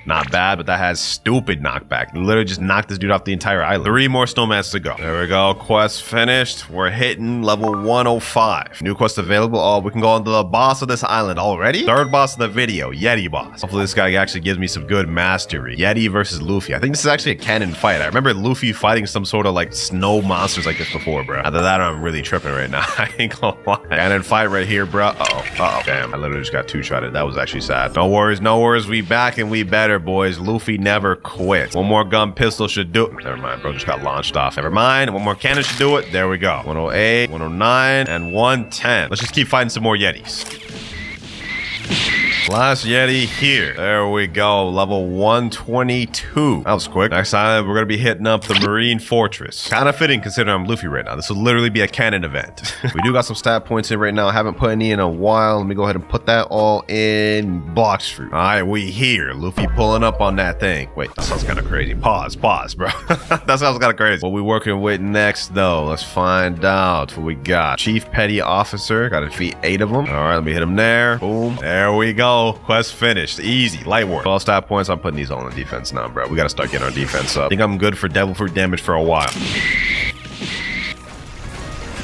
Not bad, but that has stupid knockback. Literally just knocked this dude off the entire island. 3 more snowmans to go. There we go. Quest finished. We're hitting level 105. New quest available. Oh, we can go on to the boss of this island already. 3rd boss of the video, Yeti boss. Hopefully this guy actually gives me some good mastery. Yeti versus Luffy. I think this is actually a canon fight. I remember Luffy fighting some sort of like snow monsters like this before, bro. After that, I'm really tripping right now. I ain't gonna lie. Canon fight right here, bro. Uh-oh. Damn, I literally just got 2-shotted. That was actually sad. No worries, no worries. We back and we better, boys. Luffy never quits. One more gun pistol should do it. Never mind, bro. Just got launched off. Never mind. One more cannon should do it. There we go. 108, 109, and 110. Let's just keep fighting some more Yetis. Last Yeti here. There we go. Level 122. That was quick. Next time, we're going to be hitting up the Marine Fortress. Kind of fitting considering I'm Luffy right now. This will literally be a canon event. We do got some stat points in right now. I haven't put any in a while. Let me go ahead and put that all in Blox fruit. All right, we here. Luffy pulling up on that thing. Wait, that sounds kind of crazy. Pause, bro. That sounds kind of crazy. What we working with next, though? Let's find out what we got. Chief Petty Officer. Got to defeat 8 of them. All right, let me hit him there. Boom. There we go. Quest finished. Easy. Light work. 12 stat points. I'm putting these all in defense now, bro. We got to start getting our defense up. I think I'm good for devil fruit damage for a while.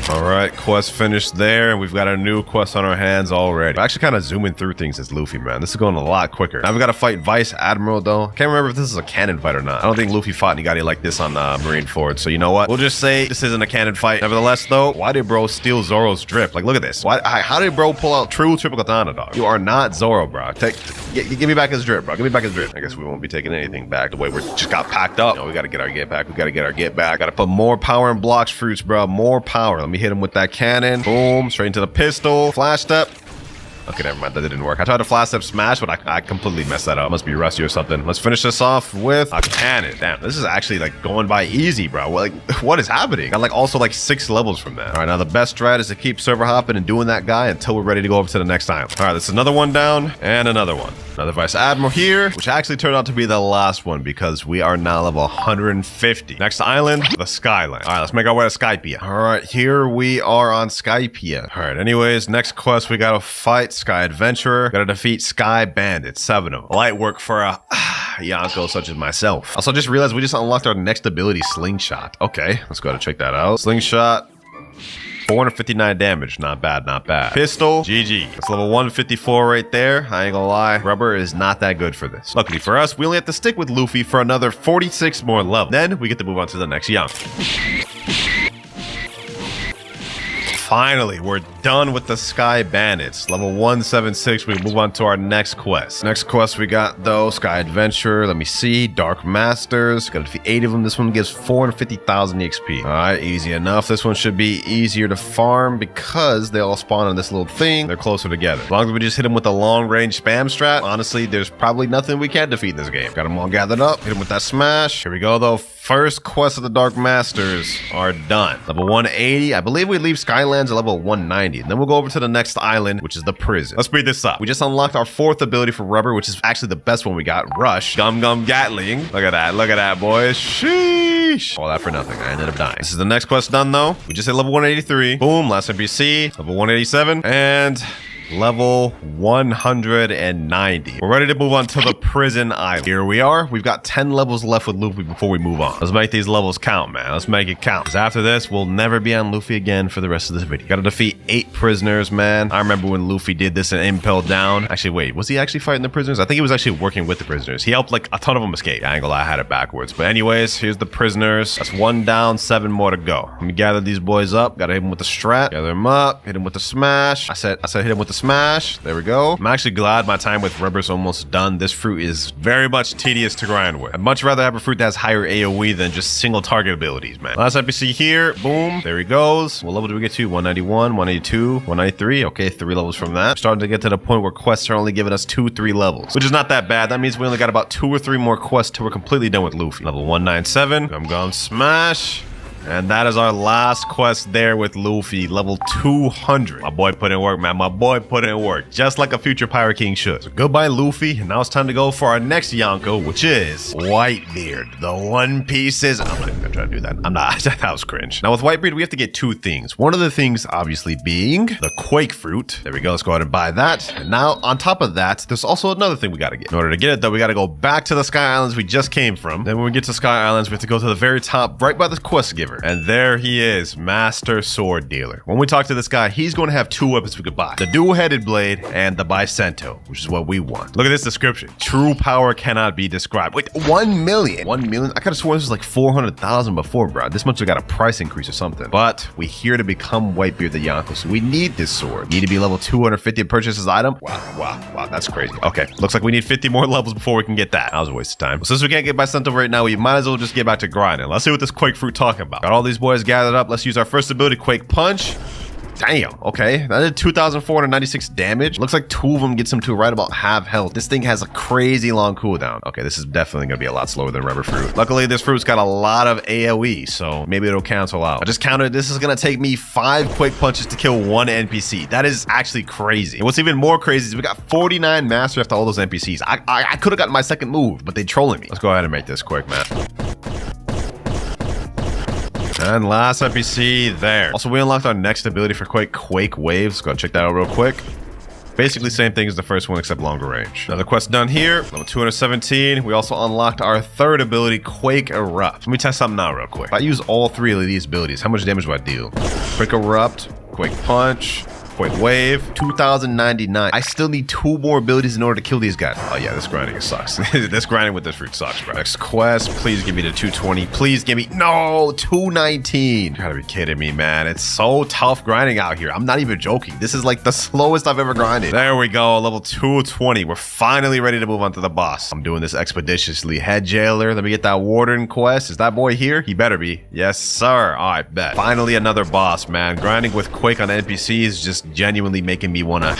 All right, quest finished there, and we've got a new quest on our hands already. We're actually kind of zooming through things as Luffy, man. This is going a lot quicker. Now we got to fight Vice Admiral, though. Can't remember if this is a canon fight or not. I don't think Luffy fought anybody like this on Marine Ford, so you know what? We'll just say this isn't a canon fight. Nevertheless, though, why did bro steal Zoro's drip? Like, look at this. How did bro pull out true triple katana, dog? You are not Zoro, bro. Give me back his drip, bro. Give me back his drip. I guess we won't be taking anything back the way we just got packed up. You know, we got to get our get back. We got to get our get back. Got to put more power in Blox fruits, bro. More power. Let me hit him with that cannon. Boom. Straight into the pistol. Flash step. Okay, never mind. That didn't work. I tried to flash step smash, but I completely messed that up. Must be rusty or something. Let's finish this off with a cannon. Damn, this is actually like going by easy, bro. Like, what is happening? Got like also like 6 levels from that. All right, now the best strat is to keep server hopping and doing that guy until we're ready to go over to the next island. All right, that's another one down and another one. Another Vice Admiral here, which actually turned out to be the last one because we are now level 150. Next island, the Skyline. All right, let's make our way to Skypia. All right, here we are on Skypia. All right, anyways, next quest, we gotta fight Sky Adventurer. Gotta defeat Sky Bandit, 7 of them. Light work for a Yonko such as myself. Also, just realized we just unlocked our next ability, Slingshot. Okay, let's go ahead and check that out. Slingshot. 459 damage. Not bad, not bad. Pistol, GG. That's level 154 right there. I ain't gonna lie. Rubber is not that good for this. Luckily for us, we only have to stick with Luffy for another 46 more levels. Then we get to move on to the next young. Finally, we're done with the Sky Bandits. Level 176, we move on to our next quest. Next quest we got, though, Sky Adventure. Let me see. Dark Masters. Gotta defeat 8 of them. This one gives 450,000 EXP. All right, easy enough. This one should be easier to farm because they all spawn on this little thing. They're closer together. As long as we just hit them with a long-range spam strat, honestly, there's probably nothing we can't defeat in this game. Got them all gathered up. Hit them with that smash. Here we go, though. First quest of the Dark Masters are done. Level 180. I believe we leave Skylands at level 190. And then we'll go over to the next island, which is the prison. Let's speed this up. We just unlocked our 4th ability for Rubber, which is actually the best one we got. Rush. Gum Gum Gatling. Look at that. Look at that, boys. Sheesh. All that for nothing. I ended up dying. This is the next quest done, though. We just hit level 183. Boom. Last NPC. Level 187. And level 190. We're ready to move on to the prison island. Here we are. We've got 10 levels left with Luffy before we move on. Let's make these levels count, man. Let's make it count. Because after this, we'll never be on Luffy again for the rest of this video. Gotta defeat 8 prisoners, man. I remember when Luffy did this in Impel Down. Actually, wait. Was he actually fighting the prisoners? I think he was actually working with the prisoners. He helped like a ton of them escape. I ain't gonna lie, I had it backwards. But anyways, here's the prisoners. That's 1 down, 7 more to go. Let me gather these boys up. Gotta hit them with the strat. Gather them up. Hit them with the smash. I said hit them with the smash. There we go. I'm actually glad my time with Rubber's almost done. This fruit is very much tedious to grind with. I'd much rather have a fruit that has higher AoE than just single target abilities, man. Last NPC here. Boom. There he goes. What level do we get to? 191, 182, 193. Okay, 3 levels from that. Starting to get to the point where quests are only giving us 2, 3 levels, which is not that bad. That means we only got about 2 or 3 more quests till we're completely done with Luffy. Level 197. Gum Gum Smash. And that is our last quest there with Luffy, level 200. My boy put in work, man. My boy put in work, just like a future Pirate King should. So goodbye, Luffy. And now it's time to go for our next Yonko, which is Whitebeard. The One Pieces. I'm not even gonna try to do that. I'm not. That was cringe. Now with Whitebeard, we have to get 2 things. One of the things, obviously, being the Quake Fruit. There we go. Let's go ahead and buy that. And now, on top of that, there's also another thing we gotta get. In order to get it, though, we gotta go back to the Sky Islands we just came from. Then when we get to Sky Islands, we have to go to the very top, right by the quest giver. And there he is, Master Sword Dealer. When we talk to this guy, he's going to have 2 weapons we could buy. The dual-headed blade and the Bicento, which is what we want. Look at this description. True power cannot be described. Wait, 1 million? 1 million? I could have sworn this was like 400,000 before, bro. This much we got a price increase or something. But we're here to become Whitebeard the Yonko, so we need this sword. Need to be level 250 to purchase this item. Wow, that's crazy. Okay, looks like we need 50 more levels before we can get that. That was a waste of time. But since we can't get Bicento right now, we might as well just get back to grinding. Let's see what this Quake Fruit talking about. Got all these boys gathered up. Let's use our first ability, Quake Punch. Damn, okay. That did 2,496 damage. Looks like 2 of them gets him to right about half health. This thing has a crazy long cooldown. Okay, this is definitely gonna be a lot slower than Rubber Fruit. Luckily, this fruit's got a lot of AoE, so maybe it'll cancel out. I just counted, this is gonna take me 5 Quake Punches to kill 1 NPC. That is actually crazy. And what's even more crazy is we got 49 Master after all those NPCs. I could have gotten my second move, but they trolling me. Let's go ahead and make this quick, man. And last NPC there. Also, we unlocked our next ability for Quake Waves. Let's go and check that out real quick. Basically same thing as the first one, except longer range. Another quest done here, level 217. We also unlocked our 3rd ability, Quake Erupt. Let me test something out real quick. If I use all 3 of these abilities, how much damage do I deal? Quake Erupt, Quake Punch, Quake Wave, 2,099. I still need 2 more abilities in order to kill these guys. Oh yeah, this grinding sucks. This grinding with this fruit sucks, bro. Next quest, please give me the 220. Please give me, no, 219. You gotta be kidding me, man. It's so tough grinding out here. I'm not even joking. This is like the slowest I've ever grinded. There we go, level 220. We're finally ready to move on to the boss. I'm doing this expeditiously. Head Jailer, let me get that Warden quest. Is that boy here? He better be. Yes, sir. All right, bet. Finally another boss, man. Grinding with Quake on NPCs is just genuinely making me wanna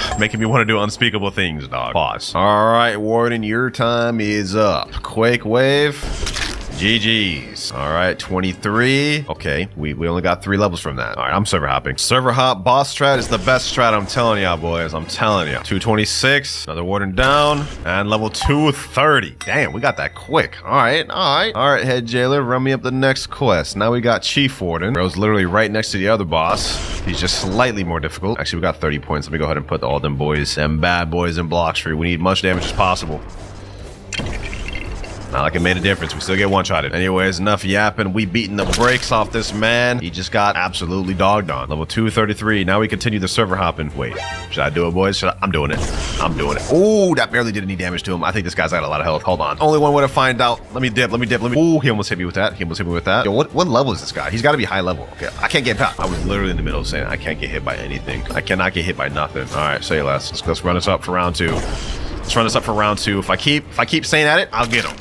do unspeakable things, dog. Pause. All right, Warden, your time is up. Quake wave. GG's. All right, 23. Okay, we only got 3 levels from that. All right, I'm server hopping. Server hop boss strat is the best strat, I'm telling y'all, boys. I'm telling you. 226, another warden down, and level 230. Damn, we got that quick. All right, head jailer, run me up the next quest. Now we got Chief Warden. Bro's literally right next to the other boss. He's just slightly more difficult. Actually, we got 30 points. Let me go ahead and put all them boys, them bad boys in Blox free. We need much damage as possible. Not like it made a difference. We still get one-shotted. Anyways, enough yapping. We beating the brakes off this man. He just got absolutely dogged on. Level 233. Now we continue the server hopping. Wait, should I do it, boys? I'm doing it. I'm doing it. Oh, that barely did any damage to him. I think this guy's got a lot of health. Hold on. Only one way to find out. Let me dip. Oh, he almost hit me with that. Yo, what level is this guy? He's got to be high level. Okay, I can't get past. I was literally in the middle of saying I can't get hit by anything. I cannot get hit by nothing. All right, say less. Let's run this up for round 2. Let's run this up for round 2. If I keep saying at it, I'll get him.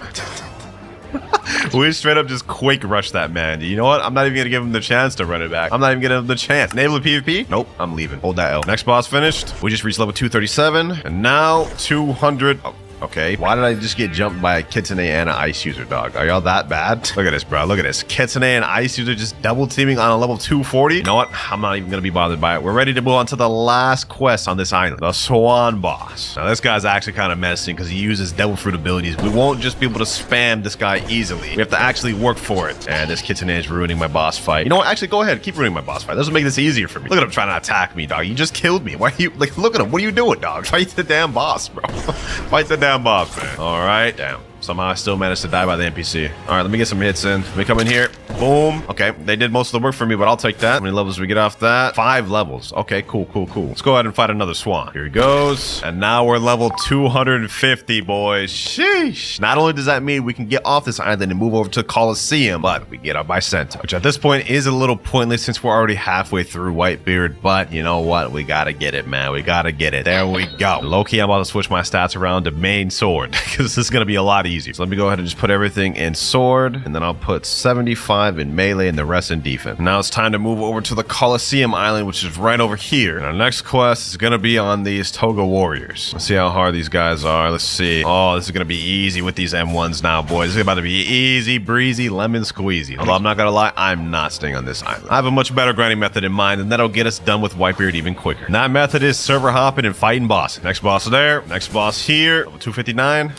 We straight up just quick rush that man. You know what? I'm not even gonna give him the chance to run it back. I'm not even gonna give him the chance. Enable PvP? Nope, I'm leaving. Hold that L. Next boss finished. We just reached level 237. And now 200. Oh, okay. Why did I just get jumped by a Kitsune and an Ice User, dog? Are y'all that bad? Look at this, bro. Look at this. Kitsune and Ice User just double teaming on a level 240. You know what? I'm not even gonna be bothered by it. We're ready to move on to the last quest on this island. The Swan Boss. Now, this guy's actually kind of menacing because he uses Devil Fruit abilities. We won't just be able to spam this guy easily. We have to actually work for it. And this Kitsune is ruining my boss fight. You know what? Actually, go ahead. Keep ruining my boss fight. This will make this easier for me. Look at him trying to attack me, dog. You just killed me. Why are you, like, look at him. What are you doing, dog? Fight the damn boss, bro. Fight the damn boss, man. All right, damn. Somehow I still managed to die by the NPC. All right, let me get some hits in. Let me come in here. Boom. Okay, they did most of the work for me, but I'll take that. How many levels do we get off that? 5 levels. Okay, cool. Let's go ahead and fight another swan. Here he goes. And now we're level 250, boys. Sheesh. Not only does that mean we can get off this island and move over to Coliseum, but we get up by Centaur, which at this point is a little pointless since we're already halfway through Whitebeard. But you know what? We gotta get it, man. We gotta get it. There we go. Low-key, I'm about to switch my stats around to main sword because this is gonna be a lot easier. So let me go ahead and just put everything in sword, and then I'll put 75 in melee and the rest in defense. Now it's time to move over to the Coliseum Island, which is right over here. And our next quest is gonna be on these Toga Warriors. Let's see how hard these guys are. Let's see. Oh, this is gonna be easy with these M1s now, boys. This is about to be easy breezy, lemon squeezy. Although I'm not gonna lie, I'm not staying on this island. I have a much better grinding method in mind, and that'll get us done with Whitebeard even quicker. And that method is server hopping and fighting bosses. Next boss there, next boss here, level 259.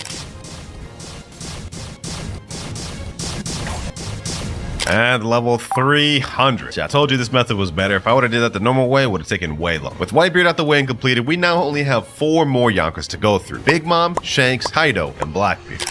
And level 300. Yeah, I told you this method was better. If I would have did that the normal way, it would have taken way long. With Whitebeard out the way and completed, we now only have 4 more Yonkers to go through. Big Mom, Shanks, Kaido, and Blackbeard.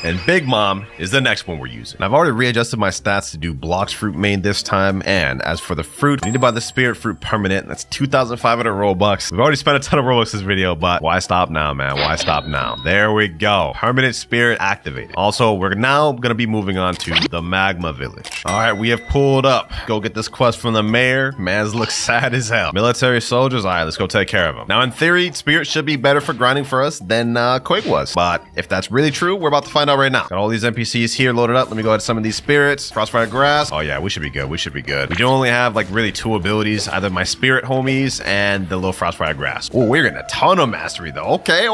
And Big Mom is the next one we're using. And I've already readjusted my stats to do Blox fruit main this time. And as for the fruit, I need to buy the Spirit Fruit permanent. That's 2,500 Robux. We've already spent a ton of Robux this video, but why stop now, man? Why stop now? There we go. Permanent Spirit activated. Also, we're now going to be moving on to the Magma Village. All right, we have pulled up. Go get this quest from the mayor. Man's looks sad as hell. Military soldiers. All right, let's go take care of them. Now, in theory, Spirit should be better for grinding for us than Quake was. But if that's really true, we're about to find out right now. Got all these NPCs here loaded up. Let me go ahead and summon these spirits. Crossfire Grass. Oh yeah, we should be good. We should be good. We do only have like really 2 abilities, either my spirit homies and the little Frostfire Grass. Oh, we're getting a ton of mastery though. Okay.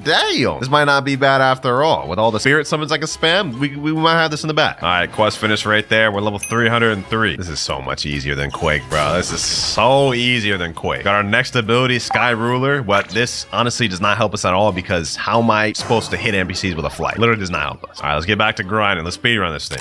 Damn. This might not be bad after all. With all the spirit summons I can spam, we might have this in the back. All right, quest finished right there. We're level 303. This is so much easier than Quake, bro. This is so easier than Quake. Got our next ability, Sky Ruler, but this honestly does not help us at all because how am I supposed to hit NPCs with a flight? Literally does not help us. All right, let's get back to grinding. Let's speedrun this thing.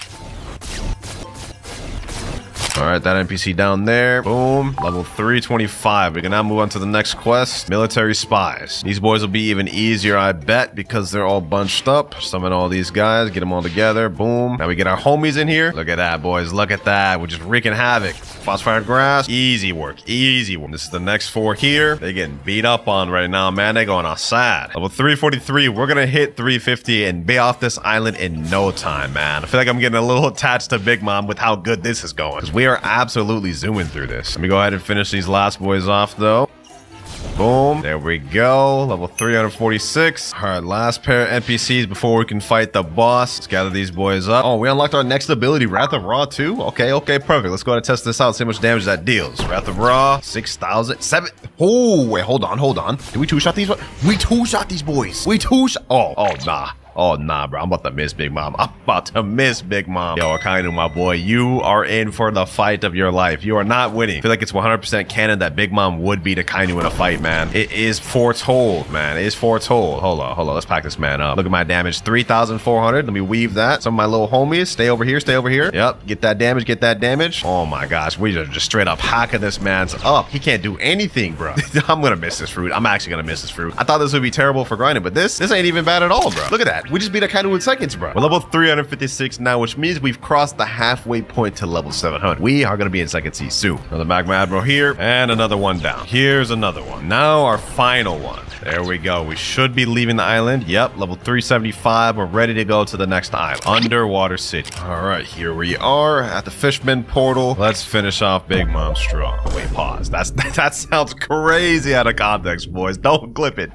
All right, that NPC down there. Boom. Level 325. We can now move on to the next quest. Military Spies. These boys will be even easier, I bet, because they're all bunched up. Summon all these guys. Get them all together. Boom. Now we get our homies in here. Look at that, boys. Look at that. We're just wreaking havoc. Frostfire Grass. Easy work. Easy work. This is the next 4 here. They're getting beat up on right now, man. They're going outside. Level 343. We're going to hit 350 and be off this island in no time, man. I feel like I'm getting a little attached to Big Mom with how good this is going. Because we are absolutely zooming through this. Let me go ahead and finish these last boys off, though. Boom. There we go. Level 346. All right, last pair of NPCs before we can fight the boss. Let's gather these boys up. Oh, we unlocked our next ability, Wrath of Ra too. Okay, perfect. Let's go ahead and test this out, see how much damage that deals. Wrath of Ra, 6,000, 7. Oh, wait, hold on. Did we two-shot these? We two-shot these boys. We two-shot. Oh, nah. Oh, nah, bro. I'm about to miss Big Mom. Yo, Akainu, my boy, you are in for the fight of your life. You are not winning. I feel like it's 100% canon that Big Mom would beat Akainu in a fight, man. It is foretold, man. It is foretold. Hold on. Let's pack this man up. Look at my damage. 3,400. Let me weave that. Some of my little homies. Stay over here. Yep. Get that damage. Oh, my gosh. We are just straight up hacking this man's up. He can't do anything, bro. I'm going to miss this fruit. I'm actually going to miss this fruit. I thought this would be terrible for grinding, but this ain't even bad at all, bro. Look at that. We just beat Akainu in seconds, bro. We're level 356 now, which means we've crossed the halfway point to level 700. We are going to be in second sea soon. Another Magma Admiral here, and another one down. Here's another one. Now our final one. There we go. We should be leaving the island. Yep, level 375. We're ready to go to the next island. Underwater City. All right, here we are at the Fishman portal. Let's finish off Big Mom strong. Wait, pause. That sounds crazy out of context, boys. Don't clip it.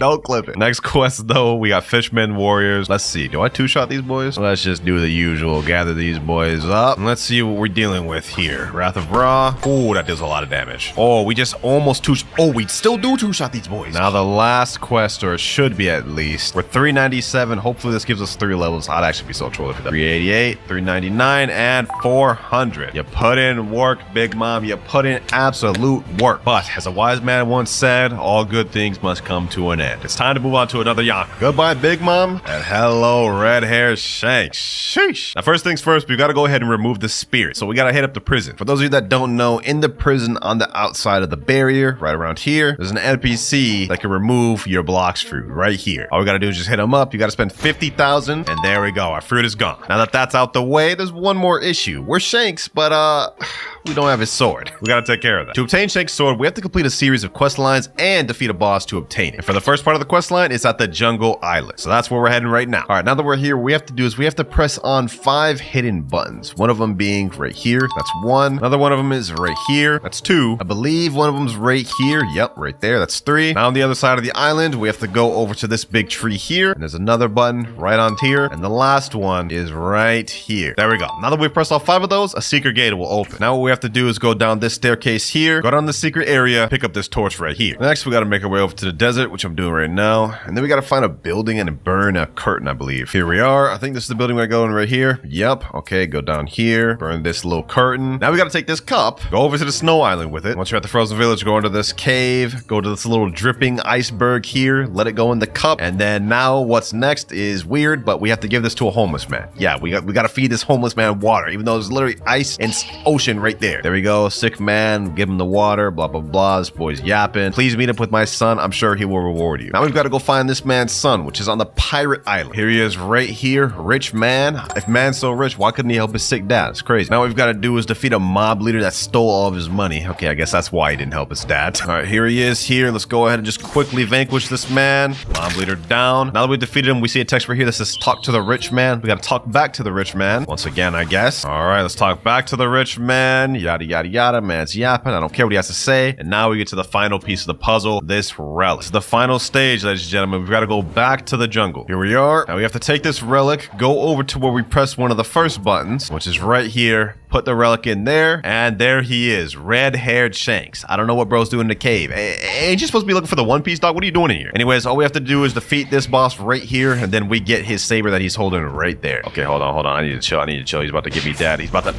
Next quest, though, we got Fishman Warriors. Let's see. Do I two-shot these boys? Let's just do the usual. Gather these boys up. And let's see what we're dealing with here. Wrath of Ra. Oh, that does a lot of damage. Oh, we just almost Oh, we still do two-shot these boys. Now the last quest, or it should be at least. We're 397. Hopefully this gives us 3 levels. I'd actually be so trolled if it does. 388, 399, and 400. You put in work, Big Mom. You put in absolute work. But as a wise man once said, all good things must come to an end. It's time to move on to another Yonka. Goodbye, Big Mom, and hello, red-haired Shanks. Sheesh. Now, first things first, we gotta go ahead and remove the spirit. So we gotta hit up the prison. For those of you that don't know, in the prison on the outside of the barrier, right around here, there's an NPC that can remove your Blox fruit right here. All we gotta do is just hit him up. You gotta spend 50,000, and there we go. Our fruit is gone. Now that that's out the way, there's one more issue. We're Shanks, but we don't have his sword. We gotta take care of that. To obtain Shank's sword, we have to complete a series of quest lines and defeat a boss to obtain it. And for the first part of the quest line, it's at the Jungle Island. So that's where we're heading right now. All right, now that we're here, what we have to do is we have to press on 5 hidden buttons. One of them being right here. That's 1. Another one of them is right here. That's 2. I believe one of them's right here. Yep, right there. That's 3. Now on the other side of the island, we have to go over to this big tree here. And there's another button right on here. And the last one is right here. There we go. Now that we've pressed all 5 of those, a secret gate will open. Now what we have to do is go down this staircase here, go down the secret area, pick up this torch right here. Next, we got to make our way over to the desert, which I'm doing right now. And then we got to find a building and burn a curtain, I believe. Here we are. I think this is the building we're going right here. Yep. Okay, go down here, burn this little curtain. Now we got to take this cup, go over to the snow island with it. Once you're at the frozen village, go into this cave, go to this little dripping iceberg here, let it go in the cup. And then now what's next is weird, but we have to give this to a homeless man. Yeah, we got to feed this homeless man water, even though there's literally ice and ocean right there. There we go. Sick man, give him the water, blah, blah, blah. This boy's yapping. Please meet up with my son. I'm sure he will reward you. Now we've got to go find this man's son, which is on the pirate island. Here he is right here. Rich man. If man's so rich, why couldn't he help his sick dad? It's crazy. Now what we've got to do is defeat a mob leader that stole all of his money. Okay, I guess that's why he didn't help his dad. All right, here he is here. Let's go ahead and just quickly vanquish this man. Mob leader down. Now that we defeated him, we see a text right here that says talk to the rich man. We got to talk back to the rich man once again, I guess. All right, let's talk back to the rich man. Yada, yada, yada. Man's yapping. I don't care what he has to say. And now we get to the final piece of the puzzle, this relic. This is the final stage, ladies and gentlemen. We've got to go back to the jungle. Here we are. Now we have to take this relic, go over to where we press one of the first buttons, which is right here. Put the relic in there, and there he is, red-haired Shanks. I don't know what bro's doing in the cave. Ain't you supposed to be looking for the One Piece, dog? What are you doing in here? Anyways, all we have to do is defeat this boss right here, and then we get his saber that he's holding right there. Okay, hold on. I need to chill. He's about to give me that. He's about to...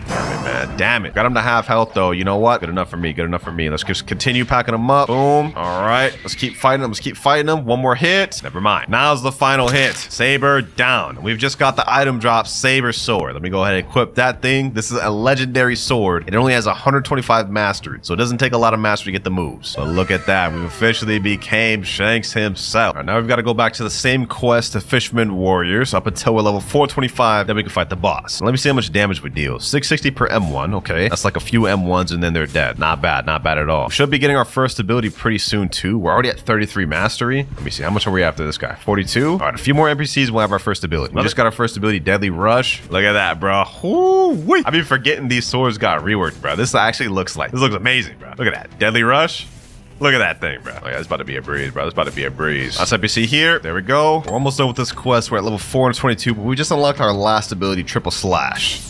Damn it, man. Damn it. Got him to half health, though. You know what? Good enough for me. Let's just continue packing him up. Boom. All right. Let's keep fighting him. One more hit. Never mind. Now's the final hit. Saber down. We've just got the item drop, Saber Sword. Let me go ahead and equip that thing. This is a legendary sword. It only has 125 mastery, so it doesn't take a lot of mastery to get the moves. But look at that. We've officially became Shanks himself. All right, now we've got to go back to the same quest to Fisherman Warriors up until we're level 425. Then we can fight the boss. Let me see how much damage we deal. 660 per M1. Okay, that's like a few M1s and then they're dead. Not bad at all. We should be getting our first ability pretty soon too. We're already at 33 mastery. Let me see, how much are we after this guy? 42. All right, a few more NPCs, we'll have our first ability. We just got our first ability, Deadly Rush. Look at that, bro. Ooh-wee. I've been forgetting these swords got reworked, bro. This actually looks amazing, bro. Look at that, Deadly Rush. Look at that thing, bro. Oh, yeah, it's about to be a breeze, bro. It's about to be a breeze. Last NPC here. There we go. We're almost done with this quest. We're at level 422, but we just unlocked our last ability, Triple Slash.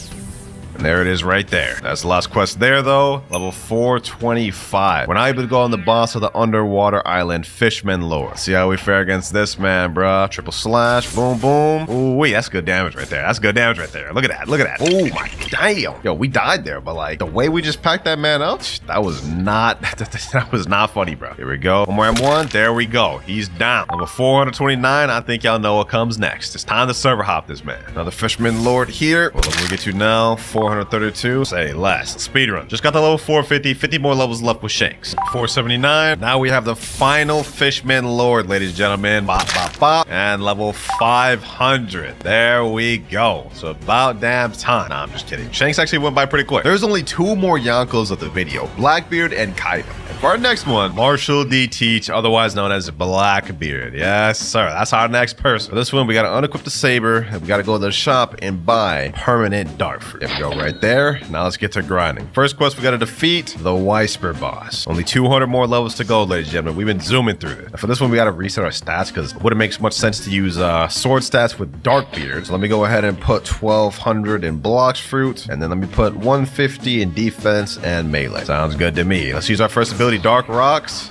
And there it is right there. That's the last quest there, though. Level 425. We're not able to go on the boss of the underwater island, Fishman Lord. See how we fare against this man, bruh. Triple Slash. Boom, boom. Ooh, wait, that's good damage right there. That's good damage right there. Look at that. Look at that. Oh, my damn. Yo, we died there, but like the way we just packed that man out, that was not, that was not funny, bro. Here we go. One more M1. There we go. He's down. Level 429. I think y'all know what comes next. It's time to server hop this man. Another Fishman Lord here. What level we get to now? 432. Say less. Speedrun. Just got the level 450. 50 more levels left with Shanks. 479. Now we have the final Fishman Lord, ladies and gentlemen. Bop, bop, bop. And level 500. There we go. So about damn time. Nah, I'm just kidding. Shanks actually went by pretty quick. There's only 2 more Yonkos of the video. Blackbeard and Kaido. And for our next one, Marshall D. Teach, otherwise known as Blackbeard. Yes, sir. That's our next person. For this one, we got to unequip the saber. And we got to go to the shop and buy permanent dark fruit. There we go. Right there. Now let's get to grinding. First quest, we got to defeat the Whisper boss. Only 200 more levels to go, ladies and gentlemen. We've been zooming through it. For this one, we got to reset our stats because it wouldn't make much sense to use sword stats with Darkbeard. So let me go ahead and put 1200 in Blox fruit, and then let me put 150 in defense and melee. Sounds good to me. Let's use our first ability, Dark Rocks.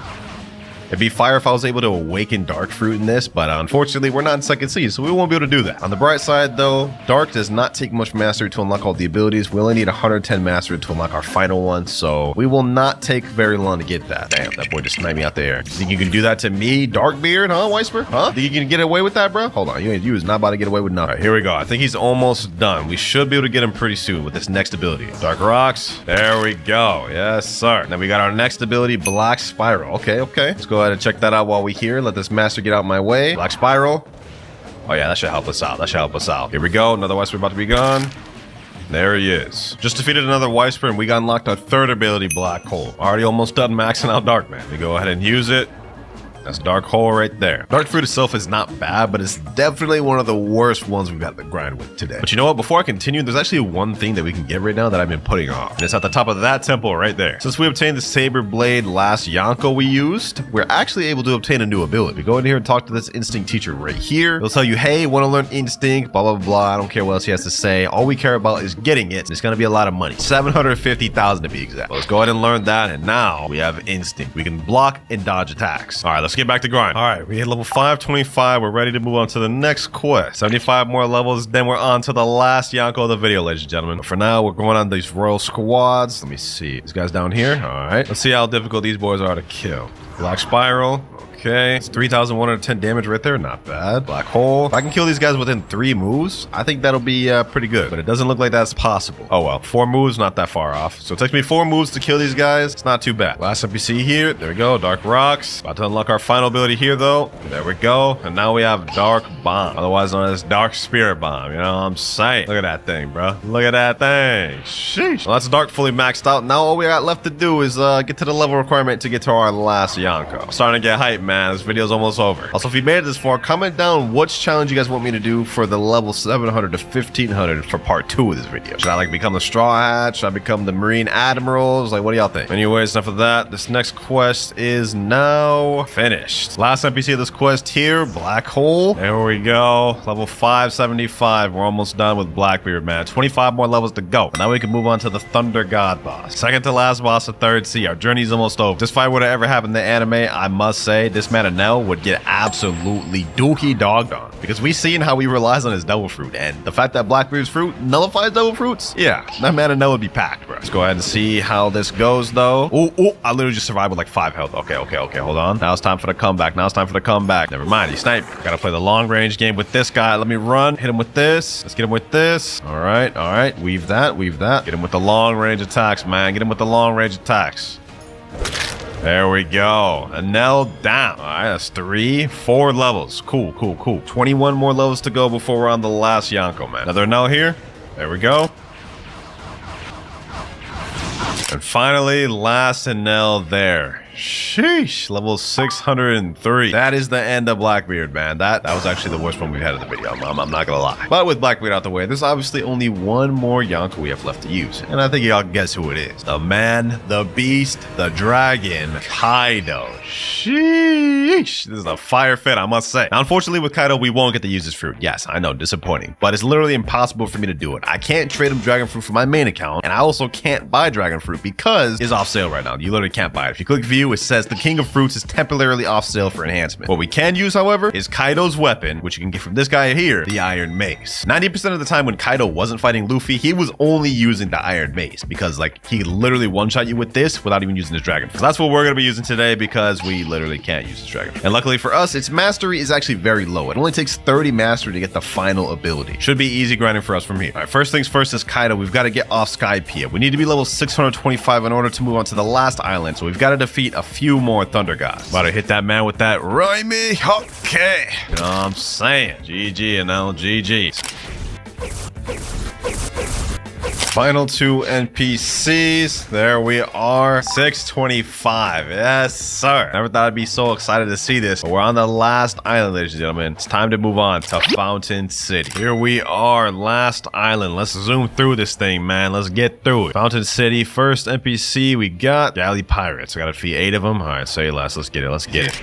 It'd be fire if I was able to awaken Dark Fruit in this, but unfortunately, we're not in second season, so we won't be able to do that. On the bright side, though, Dark does not take much mastery to unlock all the abilities. We only need 110 mastery to unlock our final one, so we will not take very long to get that. Damn, that boy just sniped me out there. You think you can do that to me, Darkbeard, huh, Whisper? Huh? Think you can get away with that, bro? Hold on, you is not about to get away with nothing. All right, here we go. I think he's almost done. We should be able to get him pretty soon with this next ability. Dark Rocks. There we go. Yes, sir. Then we got our next ability, Black Spiral. Okay. Let's go ahead and check that out while we here. Let this master get out my way. Black Spiral. Oh yeah, that should help us out. Here we go. Another Whisper about to be gone. There he is. Just defeated another Whisper and we got unlocked our third ability, Black Hole. Already almost done maxing out Dark Man. We go ahead and use it. That's Dark Hole right there. Dark Fruit itself is not bad, but it's definitely one of the worst ones we've got to grind with today. But you know what? Before I continue, there's actually one thing that we can get right now that I've been putting off. And it's at the top of that temple right there. Since we obtained the Saber Blade last Yonko we used, we're actually able to obtain a new ability. We go in here and talk to this Instinct teacher right here. He'll tell you, hey, want to learn Instinct, blah, blah, blah. I don't care what else he has to say. All we care about is getting it. And it's going to be a lot of money. 750,000 to be exact. Let's go ahead and learn that. And now we have Instinct. We can block and dodge attacks. All right, let's get back to grind. All right, we hit level 525. We're ready to move on to the next quest. 75 more levels, then we're on to the last Yonko of the video, ladies and gentlemen. But for now, we're going on these royal squads. Let me see. These guys down here. All right. Let's see how difficult these boys are to kill. Black Spiral. Okay, it's 3,110 damage right there. Not bad. Black Hole. If I can kill these guys within 3 moves, I think that'll be pretty good. But it doesn't look like that's possible. Oh well, 4 moves, not that far off. So it takes me 4 moves to kill these guys. It's not too bad. Last NPC here. There we go. Dark Rocks. About to unlock our final ability here, though. There we go. And now we have Dark Bomb, otherwise known as Dark Spirit Bomb. You know what I'm saying? Look at that thing, bro. Look at that thing. Sheesh. Well, that's Dark fully maxed out. Now all we got left to do is get to the level requirement to get to our last Yonko. I'm starting to get hyped, man. This video's almost over. Also, if you made it this far, comment down which challenge you guys want me to do for the level 700 to 1500 for part 2 of this video. Should I like become the Straw Hat? Should I become the Marine Admirals? Like, what do y'all think? Anyways, enough of that. This next quest is now finished. Last NPC of this quest here, Black Hole. There we go. Level 575. We're almost done with Blackbeard, man. 25 more levels to go. Now we can move on to the Thunder God boss. Second to last boss of 3rd Sea. Our journey's almost over. This fight would have ever happened in the anime, I must say, this man Nell would get absolutely dookie dogged on because we seen how he relies on his devil fruit, and the fact that Blackbeard's fruit nullifies devil fruits, yeah, that man Nell would be packed, bro. Let's go ahead and see how this goes, though. Oh, I literally just survived with like 5 health. Okay, hold on. Now it's time for the comeback. Never mind, he sniped me. Gotta play the long range game with this guy. Let me run, hit him with this. Let's get him with this. All right. Weave that. Get him with the long range attacks, man. Get him with the long range attacks. There we go. A Nell down. All right, that's 4 levels. Cool. 21 more levels to go before we're on the last Yonko, man. Another Nell here. There we go. And finally, last Nell there. Sheesh, level 603. That is the end of Blackbeard, man. That was actually the worst one we've had in the video. I'm not gonna lie. But with Blackbeard out the way, there's obviously only one more Yonko we have left to use. And I think y'all can guess who it is. The man, the beast, the dragon, Kaido. Sheesh. This is a fire fit, I must say. Now, unfortunately, with Kaido, we won't get to use his fruit. Yes, I know, disappointing. But it's literally impossible for me to do it. I can't trade him dragon fruit for my main account. And I also can't buy dragon fruit because it's off sale right now. You literally can't buy it. If you click view, it says the king of fruits is temporarily off sale for enhancement. What we can use, however, is Kaido's weapon, which you can get from this guy here, the Iron Mace. 90% of the time when Kaido wasn't fighting Luffy, he was only using the Iron Mace because like he literally one-shot you with this without even using his dragon. So that's what we're gonna be using today because we literally can't use his dragon. And luckily for us, its mastery is actually very low. It only takes 30 mastery to get the final ability. Should be easy grinding for us from here. All right, first things first is Kaido. We've got to get off Skypiea. We need to be level 625 in order to move on to the last island. So we've got to defeat a few more Thunder Gods. About to hit that man with that Raimi. Okay. You know what I'm saying? GG and now GG's. Final two NPCs. There we are. 625. Yes, sir. Never thought I'd be so excited to see this. But we're on the last island, ladies and gentlemen. It's time to move on to Fountain City. Here we are. Last island. Let's zoom through this thing, man. Let's get through it. Fountain City. First NPC we got. Galley Pirates. I got to defeat 8 of them. All right, say less. Let's get it. Let's get it.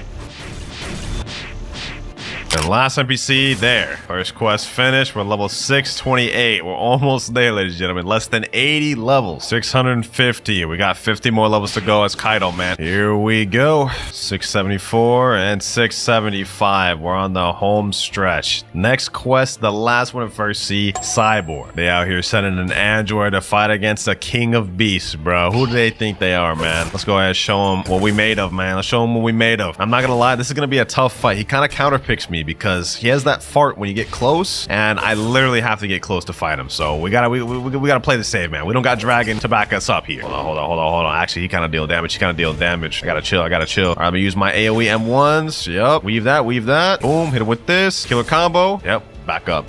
And last NPC there. First quest finished. We're level 628. We're almost there, ladies and gentlemen. Less than 80 levels. 650. We got 50 more levels to go as Kaido, man. Here we go. 674 and 675. We're on the home stretch. Next quest, the last one in First Sea, Cyborg. They out here sending an android to fight against the king of beasts, bro. Who do they think they are, man? Let's go ahead and show them what we made of, man. Let's show them what we made of. I'm not gonna lie, this is gonna be a tough fight. He kind of counterpicks me because he has that fart when you get close, and I literally have to get close to fight him. So we gotta play the save, man. We don't got dragon to back us up here. Hold on. Actually, he kind of deal damage. I gotta chill. All right, I'm gonna use my AoE M1s. Yep. Weave that. Boom. Hit him with this. Killer combo. Yep. Back up.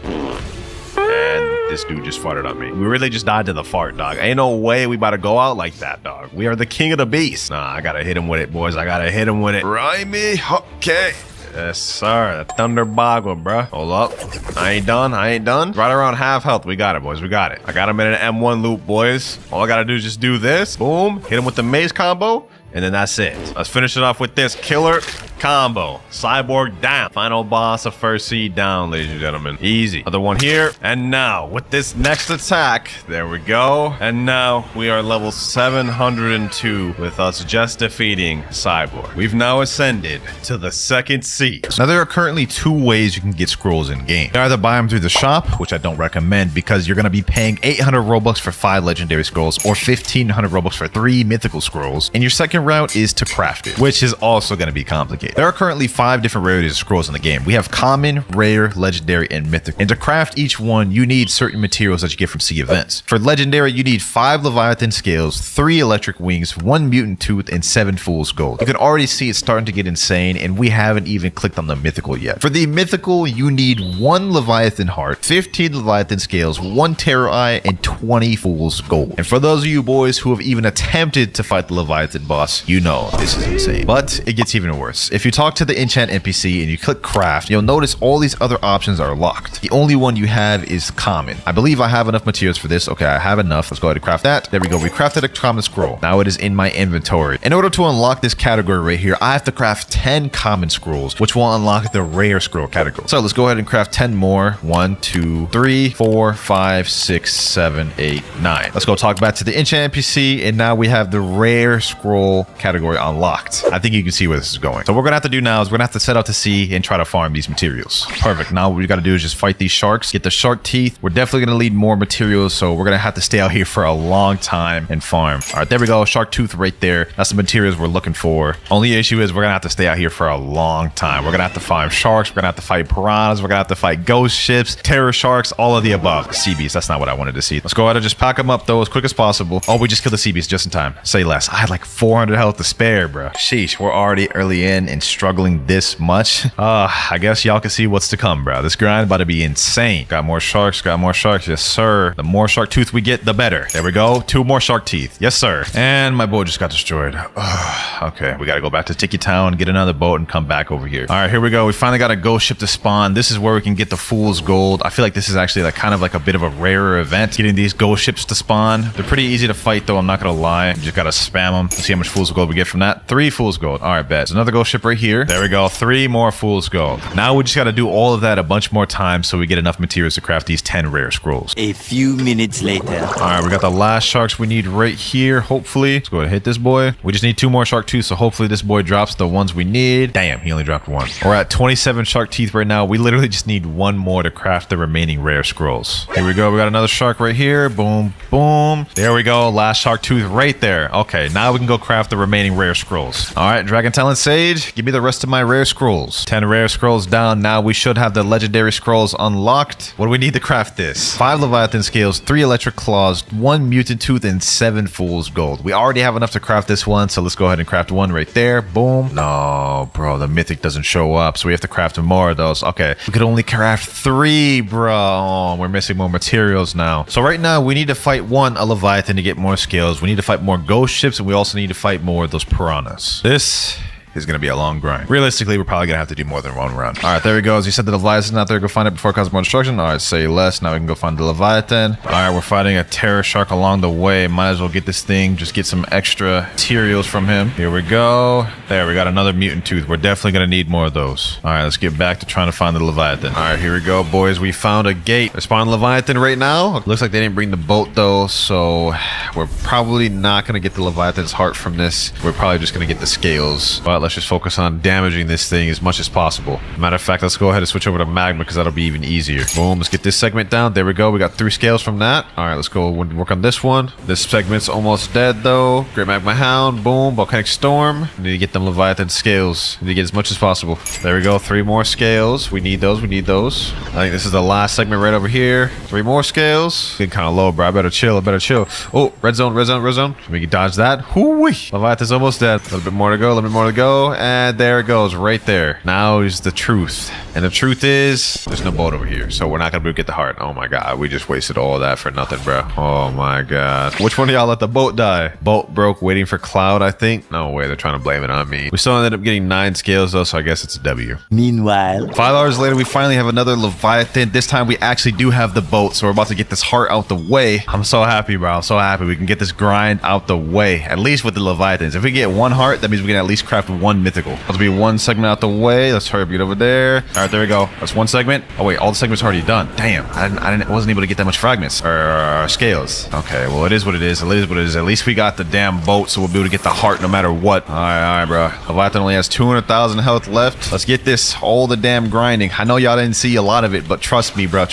And this dude just farted on me. We really just died to the fart, dog. Ain't no way we about to go out like that, dog. We are the king of the beast. Nah, I gotta hit him with it, boys. I gotta hit him with it. Raimi. Okay. Yes, sir. The Thunder Bagua, bruh. Hold up. I ain't done. Right around half health. We got it, boys. We got it. I got him in an M1 loop, boys. All I gotta do is just do this. Boom. Hit him with the maze combo. And then that's it. Let's finish it off with this killer combo. Cyborg down. Final boss of First Sea down, ladies and gentlemen. Easy. Other one here. And now, with this next attack, there we go. And now, we are level 702 with us just defeating Cyborg. We've now ascended to the second sea. Now, there are currently 2 ways you can get scrolls in-game. You either buy them through the shop, which I don't recommend because you're going to be paying 800 Robux for 5 legendary scrolls or 1,500 Robux for 3 mythical scrolls. And your second route is to craft it, which is also going to be complicated. There are currently 5 different rarities of scrolls in the game. We have common, rare, legendary, and mythical. And to craft each one, you need certain materials that you get from sea events. For legendary, you need 5 Leviathan scales, 3 electric wings, 1 mutant tooth, and 7 fool's gold. You can already see it's starting to get insane, and we haven't even clicked on the mythical yet. For the mythical, you need 1 Leviathan heart, 15 Leviathan scales, 1 terror eye, and 20 fool's gold. And for those of you boys who have even attempted to fight the Leviathan boss, you know this is insane. But it gets even worse. If you talk to the enchant NPC and you click craft, you'll notice all these other options are locked. The only one you have is common. I believe I have enough materials for this. Okay, I have enough. Let's go ahead and craft that. There we go. We crafted a common scroll. Now it is in my inventory. In order to unlock this category right here, I have to craft 10 common scrolls, which will unlock the rare scroll category. So let's go ahead and craft 10 more. 1, 2, 3, 4, 5, 6, 7, 8, 9. Let's go talk back to the enchant NPC, and now we have the rare scroll category unlocked. I think you can see where this is going. So what we're gonna have to do now is we're gonna have to set out to sea and try to farm these materials. Perfect. Now what we gotta do is just fight these sharks, get the shark teeth. We're definitely gonna need more materials, so we're gonna have to stay out here for a long time and farm. All right, there we go. Shark tooth right there. That's the materials we're looking for. Only issue is we're gonna have to stay out here for a long time. We're gonna have to farm sharks. We're gonna have to fight piranhas. We're gonna have to fight ghost ships, terror sharks, all of the above. Sea beasts. That's not what I wanted to see. Let's go ahead and just pack them up though as quick as possible. Oh, we just killed the sea beast just in time. Say less. I had like 400 health to spare, bro. Sheesh, we're already early in and struggling this much, I guess y'all can see what's to come, bro. This grind about to be insane. Got more sharks, yes sir. The more shark tooth we get, the better. There we go, 2 more shark teeth, yes sir. And my boat just got destroyed. Okay, we gotta go back to Tiki Town, get another boat, and come back over here. All right, here we go. We finally got a ghost ship to spawn. This is where we can get the fool's gold. I feel like this is actually like kind of like a bit of a rarer event, getting these ghost ships to spawn. They're pretty easy to fight though, I'm not gonna lie. You just gotta spam them. Let's see how much fool's gold we get from that. 3 fool's gold. All right, bet. There's another ghost ship right here. There we go, 3 more fool's gold. Now we just gotta do all of that a bunch more times so we get enough materials to craft these 10 rare scrolls. A few minutes later. All right, we got the last sharks we need right here, hopefully. Let's go ahead and hit this boy. We just need 2 more shark tooth, so hopefully this boy drops the ones we need. Damn, he only dropped 1. We're at 27 shark teeth right now. We literally just need 1 more to craft the remaining rare scrolls. Here we go. We got another shark right here. Boom, boom. There we go. Last shark tooth right there. Okay, now we can go craft the remaining rare scrolls. All right, Dragon Talent Sage, give me the rest of my rare scrolls. 10 rare scrolls down. Now we should have the legendary scrolls unlocked. What do we need to craft this? 5 Leviathan scales, 3 electric claws, 1 mutant tooth, and 7 fool's gold. We already have enough to craft this one, so let's go ahead and craft 1 right there. Boom. No, bro, the mythic doesn't show up, so we have to craft more of those. Okay, we could only craft 3, bro. Oh, we're missing more materials now. So right now we need to fight a Leviathan to get more scales. We need to fight more ghost ships, and we also need to fight more of those piranhas. This is going to be a long grind. Realistically, we're probably going to have to do more than 1 round. All right, there we go. As you said, the Leviathan's not there. Go find it before it causes more destruction. All right, say less. Now we can go find the Leviathan. All right, we're fighting a terror shark along the way. Might as well get this thing. Just get some extra materials from him. Here we go. There, we got another mutant tooth. We're definitely going to need more of those. All right, let's get back to trying to find the Leviathan. All right, here we go, boys. We found a gate. They're spawning Leviathan right now. Looks like they didn't bring the boat, though, so we're probably not going to get the Leviathan's heart from this. We're probably just going to get the scales. But let's just focus on damaging this thing as much as possible. Matter of fact, let's go ahead and switch over to magma because that'll be even easier. Boom, let's get this segment down. There we go. We got 3 scales from that. All right, let's go work on this one. This segment's almost dead though. Great magma hound. Boom, volcanic storm. We need to get them Leviathan scales. We need to get as much as possible. There we go. 3 more scales. We need those. We need those. I think this is the last segment right over here. 3 more scales. Getting kind of low, bro. I better chill. Oh, red zone. We can dodge that. Hoo-wee. Leviathan's almost dead. A little bit more to go. And there it goes right there. Now is the truth. And the truth is there's no boat over here. So we're not going to be able to get the heart. Oh my God. We just wasted all that for nothing, bro. Oh my God. Which one of y'all let the boat die? Boat broke waiting for Cloud, I think. No way. They're trying to blame it on me. We still ended up getting 9 scales though. So I guess it's a W. Meanwhile, 5 hours later, we finally have another Leviathan. This time we actually do have the boat. So we're about to get this heart out the way. I'm so happy, bro. I'm so happy we can get this grind out the way. At least with the Leviathans. If we get 1 heart, that means we can at least craft 1 mythical. Let's be 1 segment out the way. Let's hurry up, get over there. All right, there we go. That's 1 segment. Oh wait, all the segments are already done. Damn, I wasn't able to get that much fragments or scales. Okay, well it is what it is. At least we got the damn boat, so we'll be able to get the heart no matter what. All right, bro. Leviathan only has 200,000 health left. Let's get this all the damn grinding. I know y'all didn't see a lot of it, but trust me, bro.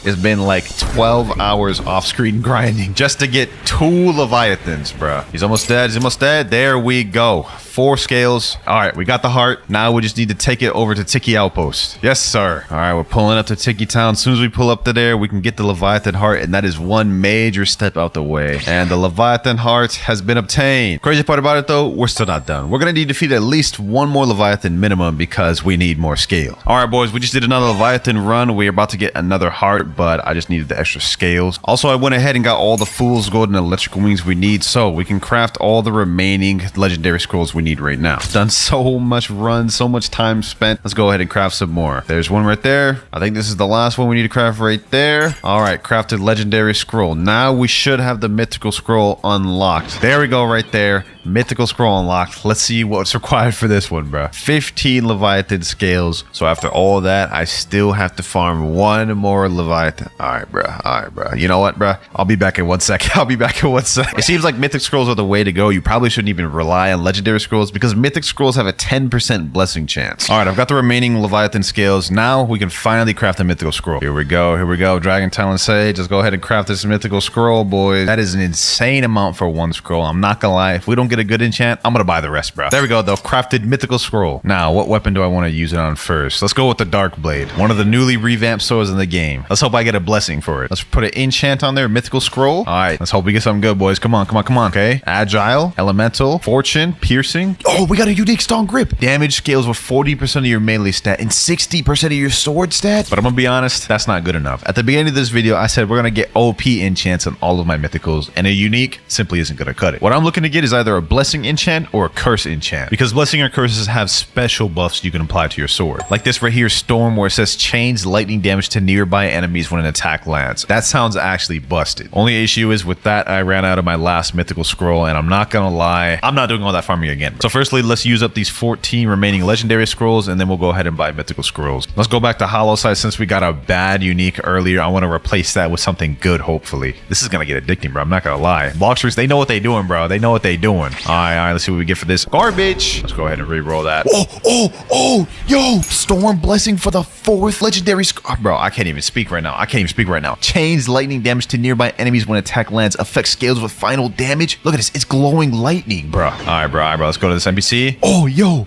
It's been like 12 hours off-screen grinding just to get 2 Leviathans, bro. He's almost dead. There we go. 4 scales. All right, we got the heart. Now we just need to take it over to Tiki Outpost. Yes, sir. All right, we're pulling up to Tiki Town. As soon as we pull up to there, we can get the Leviathan heart, and that is 1 major step out the way. And the Leviathan heart has been obtained. Crazy part about it, though, we're still not done. We're going to need to defeat at least 1 more Leviathan minimum because we need more scale. All right, boys, we just did another Leviathan run. We're about to get another heart, but I just needed the extra scales. Also, I went ahead and got all the Fool's Gold and Electrical Wings we need, so we can craft all the remaining legendary scrolls we need right now. Done so much run, so much time spent. Let's go ahead and craft some more. There's 1 right there. I think this is the last one we need to craft right there. All right, crafted legendary scroll. Now we should have the mythical scroll unlocked. There we go right there. Mythical scroll unlocked. Let's see what's required for this one, bro. 15 Leviathan scales. So after all that, I still have to farm 1 more Leviathan. All right, bro. You know what, bro? I'll be back in 1 second. It seems like mythic scrolls are the way to go. You probably shouldn't even rely on legendary scrolls because mythic scrolls have a 10% blessing chance. All right, I've got the remaining Leviathan scales. Now we can finally craft a mythical scroll. Here we go. Dragon Talent Sage. Just go ahead and craft this mythical scroll, boys. That is an insane amount for 1 scroll. I'm not gonna lie. If we don't get get a good enchant, I'm gonna buy the rest, bro. There we go, though. Crafted mythical scroll. Now, what weapon do I want to use it on first? Let's go with the dark blade, one of the newly revamped swords in the game. Let's hope I get a blessing for it. Let's put an enchant on there, mythical scroll. All right, let's hope we get something good, boys. Come on, come on, come on. Okay, agile, elemental, fortune, piercing. Oh, we got a unique strong grip. Damage scales with 40% of your melee stat and 60% of your sword stat. But I'm gonna be honest, that's not good enough. At the beginning of this video, I said we're gonna get OP enchants on all of my mythicals, and a unique simply isn't gonna cut it. What I'm looking to get is either a blessing enchant or a curse enchant, because blessing or curses have special buffs you can apply to your sword. Like this right here, storm, where it says chains lightning damage to nearby enemies when an attack lands. That sounds actually busted. Only issue is with that, I ran out of my last mythical scroll, and I'm not gonna lie, I'm not doing all that farming again. So firstly, let's use up these 14 remaining legendary scrolls, and then we'll go ahead and buy mythical scrolls. Let's go back to hollow side. Since we got a bad unique earlier, I want to replace that with something good, hopefully. This is gonna get addicting, bro. I'm not gonna lie. Bloxers, they know what they doing, bro. They know what they doing. All right, let's see what we get for this garbage. Let's go ahead and re-roll that. Oh, yo, storm blessing for the 4th legendary bro, I can't even speak right now. Chains lightning damage to nearby enemies when attack lands. Effect scales with final damage. Look at this. It's glowing lightning, bro. All right, bro. Let's go to this NPC. Oh, yo.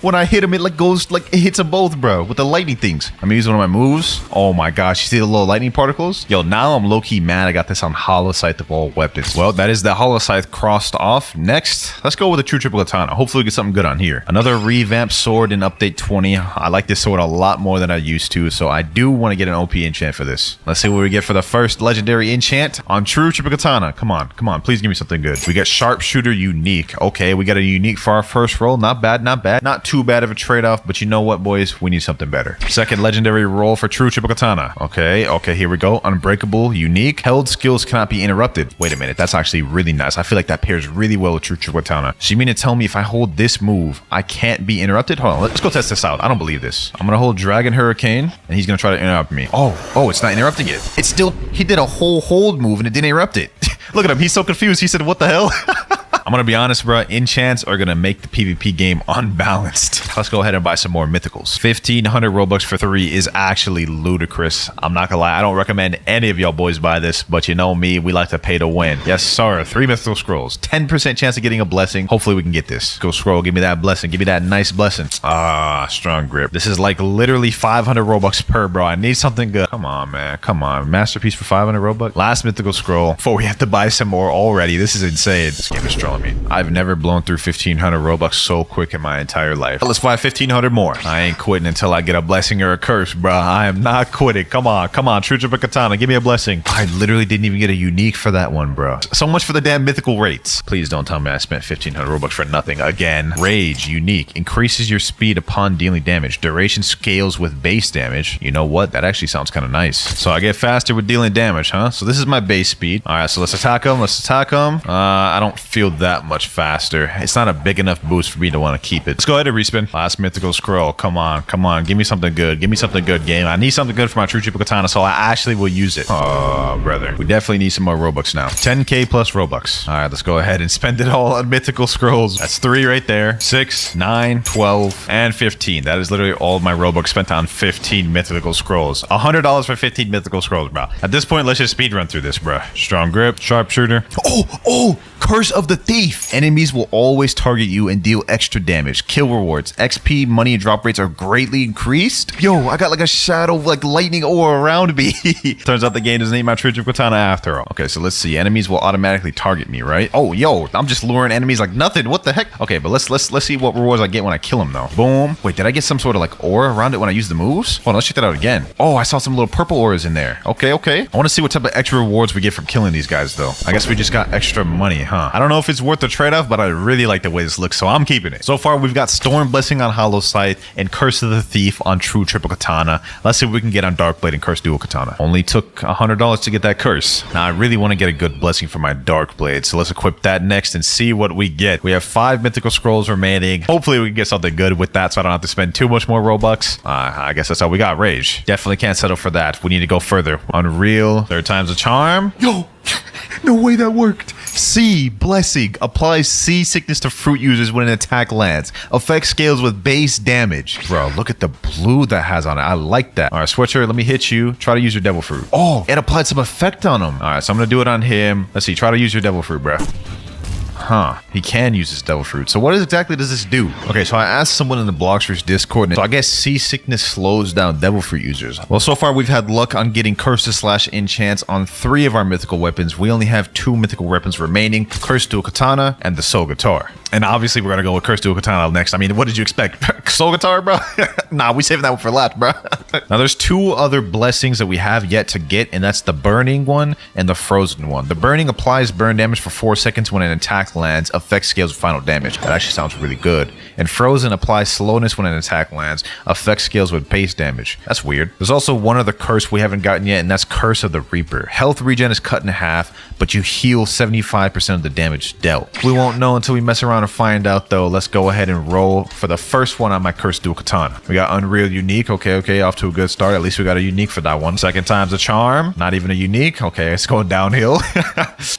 When I hit him, it like goes, like it hits them both, bro, with the lightning things. I'm gonna use one of my moves. Oh my gosh. You see the little lightning particles? Yo, now I'm low-key mad I got this on hollow scythe of all weapons. Well, that is the hollow scythe crossed off. Next, let's go with a true triple katana. Hopefully we get something good on here. Another revamped sword in update 20. I like this sword a lot more than I used to, so I do want to get an OP enchant for this. Let's see what we get for the first legendary enchant on true triple katana. Come on, please give me something good. We get sharpshooter unique. Okay, we got a unique for our first roll. Not bad. Not too bad of a trade-off, but you know what, boys? We need something better. Second legendary roll for true triple katana. Okay, here we go. Unbreakable unique. Held skills cannot be interrupted. Wait a minute, that's actually really nice. I feel like that pairs really well with true triple katana. So you mean to tell me if I hold this move, I can't be interrupted? Hold on, let's go test this out. I don't believe this. I'm gonna hold Dragon Hurricane, and he's gonna try to interrupt me. Oh, it's not interrupting it. It's still, he did a whole hold move and it didn't interrupt it. Look at him, he's so confused. He said, what the hell? I'm gonna be honest, bro. Enchants are gonna make the PvP game unbalanced. Let's go ahead and buy some more mythicals. 1,500 Robux for 3 is actually ludicrous. I'm not gonna lie. I don't recommend any of y'all boys buy this, but you know me, we like to pay to win. Yes, sir. 3 mythical scrolls. 10% chance of getting a blessing. Hopefully we can get this. Go scroll. Give me that blessing. Give me that nice blessing. Ah, strong grip. This is like literally 500 Robux per, bro. I need something good. Come on, man. Come on. Masterpiece for 500 Robux. Last mythical scroll before we have to buy some more already. This is insane. This game is strong. I've never blown through 1,500 Robux so quick in my entire life. Let's buy 1,500 more. I ain't quitting until I get a blessing or a curse, bro. I am not quitting. Come on. True triple katana. Give me a blessing. I literally didn't even get a unique for that one, bro. So much for the damn mythical rates. Please don't tell me I spent 1,500 Robux for nothing again. Rage unique. Increases your speed upon dealing damage. Duration scales with base damage. You know what? That actually sounds kind of nice. So I get faster with dealing damage, huh? So this is my base speed. All right, so let's attack him. I don't feel that much faster. It's not a big enough boost for me to want to keep it. Let's go ahead and respin. Last mythical scroll. Come on. Give me something good. Give me something good, game. I need something good for my true triple katana, so I actually will use it. Oh, brother. We definitely need some more Robux now. 10k plus Robux. All right, let's go ahead and spend it all on mythical scrolls. That's 3 right there. 6, 9, 12, and 15. That is literally all my Robux spent on 15 mythical scrolls. $100 for 15 mythical scrolls, bro. At this point, let's just speed run through this, bro. Strong grip, sharpshooter. Oh, Curse of the Thief. Enemies will always target you and deal extra damage. Kill rewards, XP, money, and drop rates are greatly increased. Yo, I got like a shadow, like lightning aura around me. Turns out the game doesn't need my true triple katana after all. Okay, so let's see. Enemies will automatically target me, right? Oh, yo, I'm just luring enemies like nothing. What the heck? Okay, but let's see what rewards I get when I kill them, though. Boom. Wait, did I get some sort of like aura around it when I use the moves? Hold on, let's check that out again. Oh, I saw some little purple auras in there. Okay. I want to see what type of extra rewards we get from killing these guys, though. I guess we just got extra money, huh? I don't know if it's worth the trade-off, but I really like the way this looks, so I'm keeping it. So far, we've got Storm Blessing on Hollow Scythe and Curse of the Thief on True Triple Katana. Let's see if we can get on Dark Blade and Curse Dual Katana. Only took $100 to get that curse. Now, I really want to get a good blessing for my Dark Blade, so let's equip that next and see what we get. We have 5 mythical scrolls remaining. Hopefully, we can get something good with that, so I don't have to spend too much more Robux. I guess that's all we got. Rage. Definitely can't settle for that. We need to go further. Unreal. 3rd time's a charm. Yo, no way that worked. C Blessing applies sea sickness to fruit users when an attack lands. Effect scales with base damage. Bro, look at the blue that has on it. I like that. All right, Switcher, let me hit you. Try to use your devil fruit. Oh, it applied some effect on him. All right, so I'm gonna do it on him. Let's see. Try to use your devil fruit, bro. Huh. He can use his devil fruit. So what exactly does this do? Okay, so I asked someone in the Blox Discord. So I guess seasickness slows down devil fruit users. Well, so far we've had luck on getting curses / enchants on 3 of our mythical weapons. We only have 2 mythical weapons remaining. Curse Dual Katana and the Soul Guitar. And obviously we're gonna go with Curse Dual Katana next. I mean, what did you expect? Soul Guitar, bro? Nah, we saving that one for last, bro. Now there's 2 other blessings that we have yet to get, and that's the burning one and the frozen one. The burning applies burn damage for 4 seconds when an attack lands, affects scales with final damage. That actually sounds really good. And frozen applies slowness when an attack lands, affects scales with base damage. That's weird. There's also one other curse we haven't gotten yet, and that's Curse of the Reaper. Health regen is cut in half, but you heal 75% of the damage dealt. We won't know until we mess around and find out though. Let's go ahead and roll for the first one on my Curse Dual Katana. We got Unreal Unique. Okay, off to a good start. At least we got a unique for that one. Second time's a charm. Not even a unique. Okay, it's going downhill.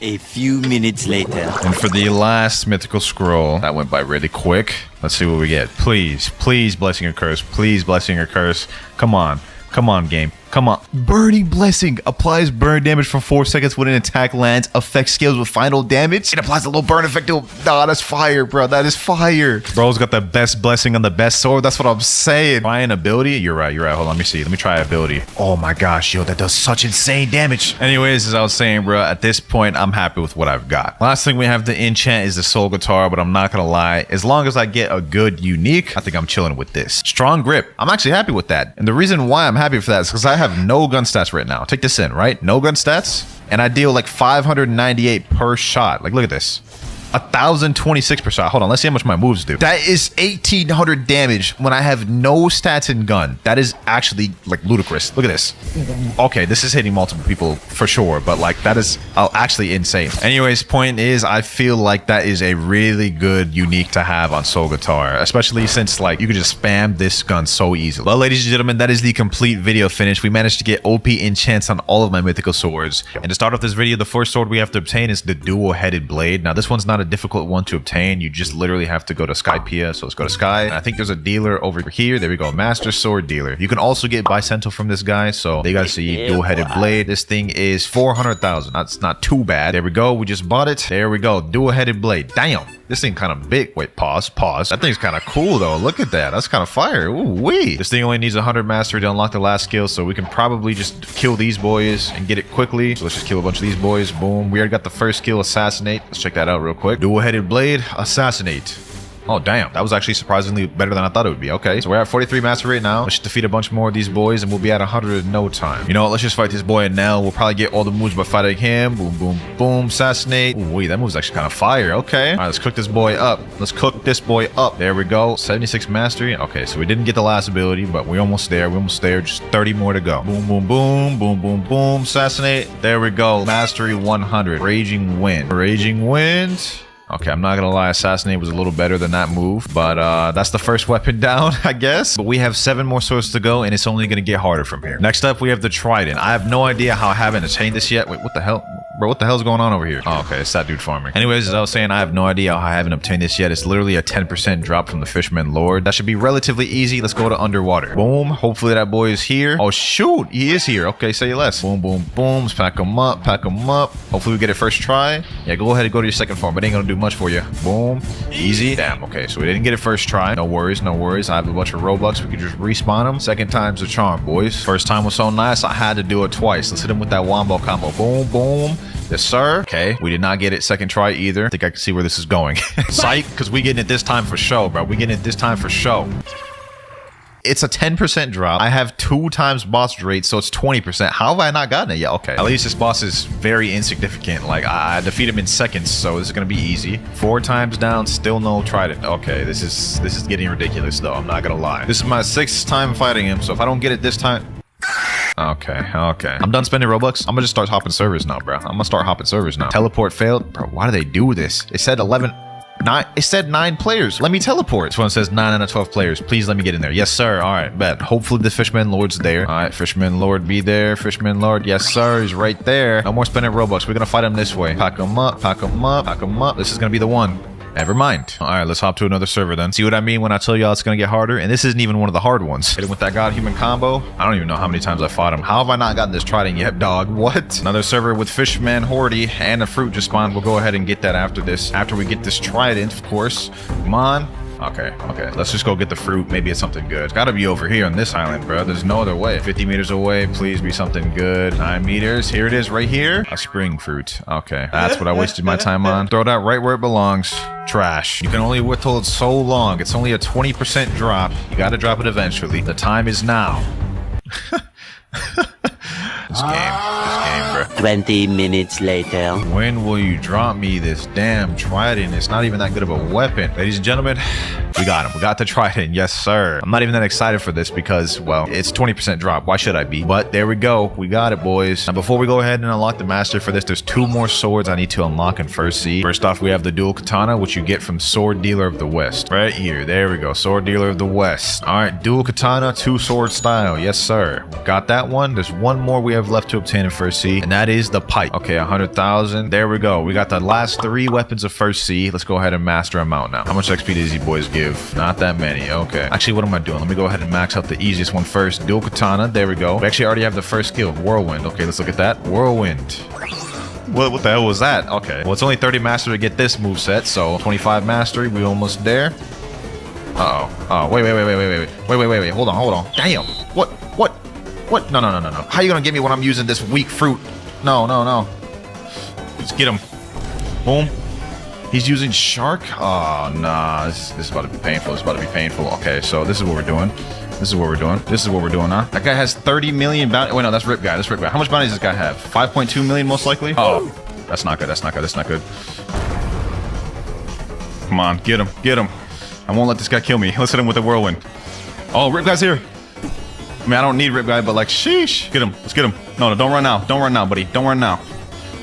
A few minutes later. And for the last mythical scroll, that went by really quick. Let's see what we get. Please, please blessing or curse. Please blessing or curse. Come on. Come on, game. Come on. Burning Blessing applies burn damage for 4 seconds when an attack lands, affects scales with final damage. It applies a little burn effect to him. Nah, that's fire, bro. That is fire. Bro's got the best blessing on the best sword. That's what I'm saying. Try an ability. You're right. Hold on, let me see. Let me try ability. Oh my gosh, yo, that does such insane damage. Anyways, as I was saying, bro, at this point, I'm happy with what I've got. Last thing we have to enchant is the Soul Guitar, but I'm not gonna lie. As long as I get a good unique, I think I'm chilling with this. Strong Grip. I'm actually happy with that. And the reason why I'm happy for that is because I have no gun stats right now. Take this in, right? No gun stats. And I deal like 598 per shot. Like, look at this. 1,026 per shot. Hold on, let's see how much my moves do. That is 1,800 damage when I have no stats in gun. That is actually like ludicrous. Look at this. Okay, this is hitting multiple people for sure, but like that is actually insane. Anyways, point is, I feel like that is a really good unique to have on Soul Guitar, especially since like you can just spam this gun so easily. Well, ladies and gentlemen, that is the complete video finish. We managed to get OP enchants on all of my mythical swords. And to start off this video, the first sword we have to obtain is the dual-headed blade. Now, this one's not a difficult one to obtain. You just literally have to go to Skypea. So let's go to Sky. And I think there's a dealer over here. There we go. Master Sword Dealer. You can also get Bicentennial from this guy. So they gotta see dual-headed blade. This thing is 400,000. That's not too bad. There we go. We just bought it. There we go. Dual-headed blade. Damn. This thing kind of big. Wait, pause. That thing's kind of cool though. Look at that. That's kind of fire. Ooh wee. This thing only needs 100 mastery to unlock the last skill, so we can probably just kill these boys and get it quickly. So let's just kill a bunch of these boys. Boom. We already got the first skill, Assassinate. Let's check that out real quick. Dual-headed blade, Assassinate. Oh, damn. That was actually surprisingly better than I thought it would be. Okay, so we're at 43 master right now. Let's just defeat a bunch more of these boys, and we'll be at 100 in no time. You know what? Let's just fight this boy and Nell. We'll probably get all the moves by fighting him. Boom, boom, boom. Assassinate. Ooh, wait, that move's actually kind of fire. Okay. All right, let's cook this boy up. Let's cook this boy up. There we go. 76 mastery. Okay, so we didn't get the last ability, but we're almost there. We're almost there. Just 30 more to go. Boom, boom, boom. Boom, boom, boom. Assassinate. There we go. Mastery 100. Raging Wind. Raging Wind. Okay, I'm not gonna lie, Assassinate was a little better than that move, but that's the first weapon down, I guess. But we have 7 more swords to go, and it's only gonna get harder from here. Next up, we have the Trident. I have no idea how I haven't attained this yet. Wait, what the hell? Bro, what the hell's going on over here? Oh, okay, it's that dude farming. Anyways, as I was saying, I have no idea how I haven't obtained this yet. It's literally a 10% drop from the Fisherman Lord. That should be relatively easy. Let's go to Underwater. Boom. Hopefully that boy is here. Oh, shoot. He is here. Okay, say less. Boom, boom, boom. Let's pack him up. Pack him up. Hopefully we get it first try. Yeah, go ahead and go to your second farm. It ain't gonna do much for you. Boom. Easy. Damn. Okay, so we didn't get it first try. No worries. No worries. I have a bunch of Roblox. We can just respawn them. Second time's a charm, boys. First time was so nice, I had to do it twice. Let's hit him with that wombo combo. Boom, boom. Yes, sir. Okay, we did not get it second try either. I think I can see where this is going. Psych, because we getting it this time for show, bro. We getting it this time for show. It's a 10% drop. I have 2 times boss rate, so it's 20%. How have I not gotten it yet? Okay, at least this boss is very insignificant. Like, I defeat him in seconds, so this is gonna be easy. 4 times down, still no Trident. Okay, this is getting ridiculous though. I'm not gonna lie. This is my 6th time fighting him, so if I don't get it this time. Okay. I'm done spending Robux. I'm gonna just start hopping servers now, bro. I'm gonna start hopping servers now. Teleport failed. Bro, why do they do this? It said 9. It said 9 players. Let me teleport. This one says 9 out of 12 players. Please let me get in there. Yes, sir. All right, bet. Hopefully the Fisherman Lord's there. All right, Fisherman Lord be there. Fisherman Lord. Yes, sir. He's right there. No more spending Robux. We're gonna fight him this way. Pack him up. Pack him up. Pack him up. This is gonna be the one. Never mind. All right, let's hop to another server then. See what I mean when I tell y'all it's gonna get harder? And this isn't even one of the hard ones. Hit him with that God human combo. I don't even know how many times I fought him. How have I not gotten this trident yet, dog? What? Another server with Fishman Hordy and a fruit just spawned. We'll go ahead and get that after this. After we get this trident, of course. Come on. Okay. Let's just go get the fruit. Maybe it's something good. It's gotta be over here on this island, bro. There's no other way. 50 meters away. Please be something good. 9 meters. Here it is right here. A spring fruit. Okay. That's what I wasted my time on. Throw that right where it belongs. Trash. You can only withhold so long. It's only a 20% drop. You gotta drop it eventually. The time is now. This game, bro. 20 minutes later. When will you drop me this damn trident? It's not even that good of a weapon. Ladies and gentlemen, we got him. We got the trident. Yes, sir. I'm not even that excited for this because, well, it's 20% drop. Why should I be? But there we go. We got it, boys. Now, before we go ahead and unlock the master for this, there's 2 more swords I need to unlock in first sea. First off, we have the dual katana, which you get from Sword Dealer of the West. Right here. There we go. Sword Dealer of the West. All right. Dual katana, 2 sword style. Yes, sir. Got that one. There's one more we have left to obtain in first sea, and that is the pipe. Okay, 100,000. There we go. We got the last 3 weapons of first sea. Let's go ahead and master them out now. How much XP does these boys give? Not that many. Okay. Actually, what am I doing? Let me go ahead and max out the easiest one first. Dual katana. There we go. We actually already have the first skill, whirlwind. Okay, let's look at that. Whirlwind. What the hell was that? Okay. Well, it's only 30 mastery to get this move set, so 25 mastery. We almost there. Oh, wait. Hold on. Damn. What? No. How you gonna get me when I'm using this weak fruit? No. Let's get him. Boom. He's using shark? Oh, nah. This is about to be painful. Okay, so this is what we're doing. Huh? That guy has 30 million bounty. Wait, no, that's Rip Guy. How much bounty does this guy have? 5.2 million, most likely? Oh, that's not good. Come on, get him. I won't let this guy kill me. Let's hit him with a whirlwind. Oh, Rip Guy's here. I mean, I don't need Rip Guy, but like, sheesh. Get him. Let's get him. No, don't run now. Don't run now, buddy. Don't run now.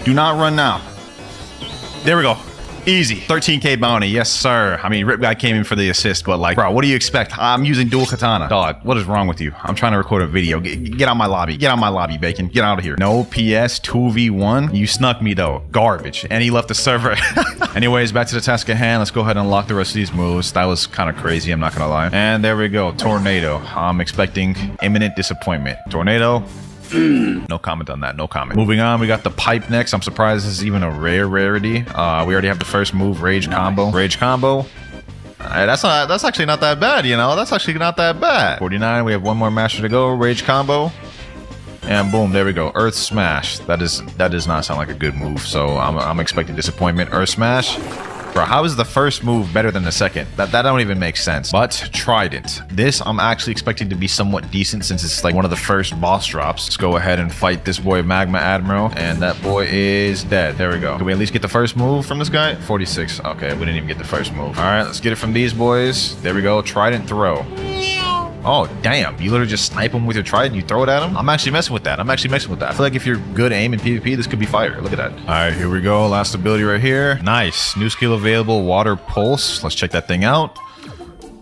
Do not run now. There we go. Easy. 13k bounty. Yes, sir. I mean, Rip Guy came in for the assist, but like, bro, what do you expect? I'm using dual katana. Dog, what is wrong with you? I'm trying to record a video. Get out my lobby. Get out my lobby, Bacon. Get out of here. No PS 2v1. You snuck me, though. Garbage. And he left the server. Anyways, back to the task at hand. Let's go ahead and unlock the rest of these moves. That was kind of crazy. I'm not going to lie. And there we go. Tornado. I'm expecting imminent disappointment. Tornado. No comment on that. No comment. Moving on, we got the pipe next. I'm surprised this is even a rarity. We already have the first move, rage combo. That's actually not that bad, you know. That's actually not that bad. 49. We have 1 more master to go. Rage combo. And boom, there we go. Earth smash. That does not sound like a good move. So I'm expecting disappointment. Earth smash. Bro, how is the first move better than the second? That don't even make sense. But trident. This I'm actually expecting to be somewhat decent since it's like one of the first boss drops. Let's go ahead and fight this boy Magma Admiral. And that boy is dead. There we go. Can we at least get the first move from this guy? 46. Okay, we didn't even get the first move. All right, let's get it from these boys. There we go. Trident throw. Oh, damn. You literally just snipe him with your trident, you throw it at him? I'm actually messing with that. I feel like if you're good aim in PvP, this could be fire. Look at that. All right, here we go. Last ability right here. Nice. New skill available, Water Pulse. Let's check that thing out.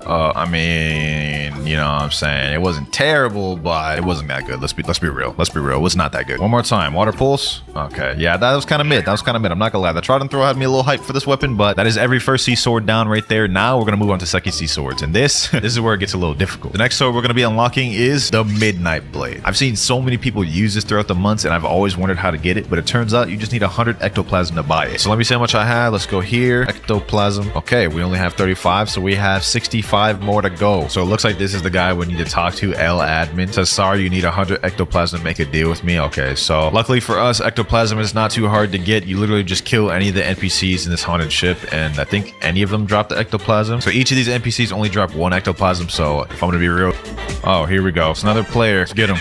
I mean, you know what I'm saying? It wasn't terrible, but it wasn't that good. Let's be real. It was not that good. One more time. Water Pulse. Okay. Yeah, that was kind of mid. I'm not gonna lie. The Trident Throw had me a little hyped for this weapon, but that is every first sea sword down right there. Now we're gonna move on to second sea swords, and this is where it gets a little difficult. The next sword we're gonna be unlocking is the Midnight Blade. I've seen so many people use this throughout the months, and I've always wondered how to get it, but it turns out you just need 100 ectoplasm to buy it. So let me see how much I have. Let's go here. Ectoplasm. Okay, we only have 35, so we have 65 more to go. So it looks like this is the guy we need to talk to. L admin says, sorry, you need 100 ectoplasm to make a deal with me. Okay, so luckily for us, ectoplasm is not too hard to get. You literally just kill any of the NPCs in this haunted ship, and I think any of them drop the ectoplasm. So each of these NPCs only drop 1 ectoplasm. So if I'm gonna be real, oh, here we go. It's another player. Let's get him.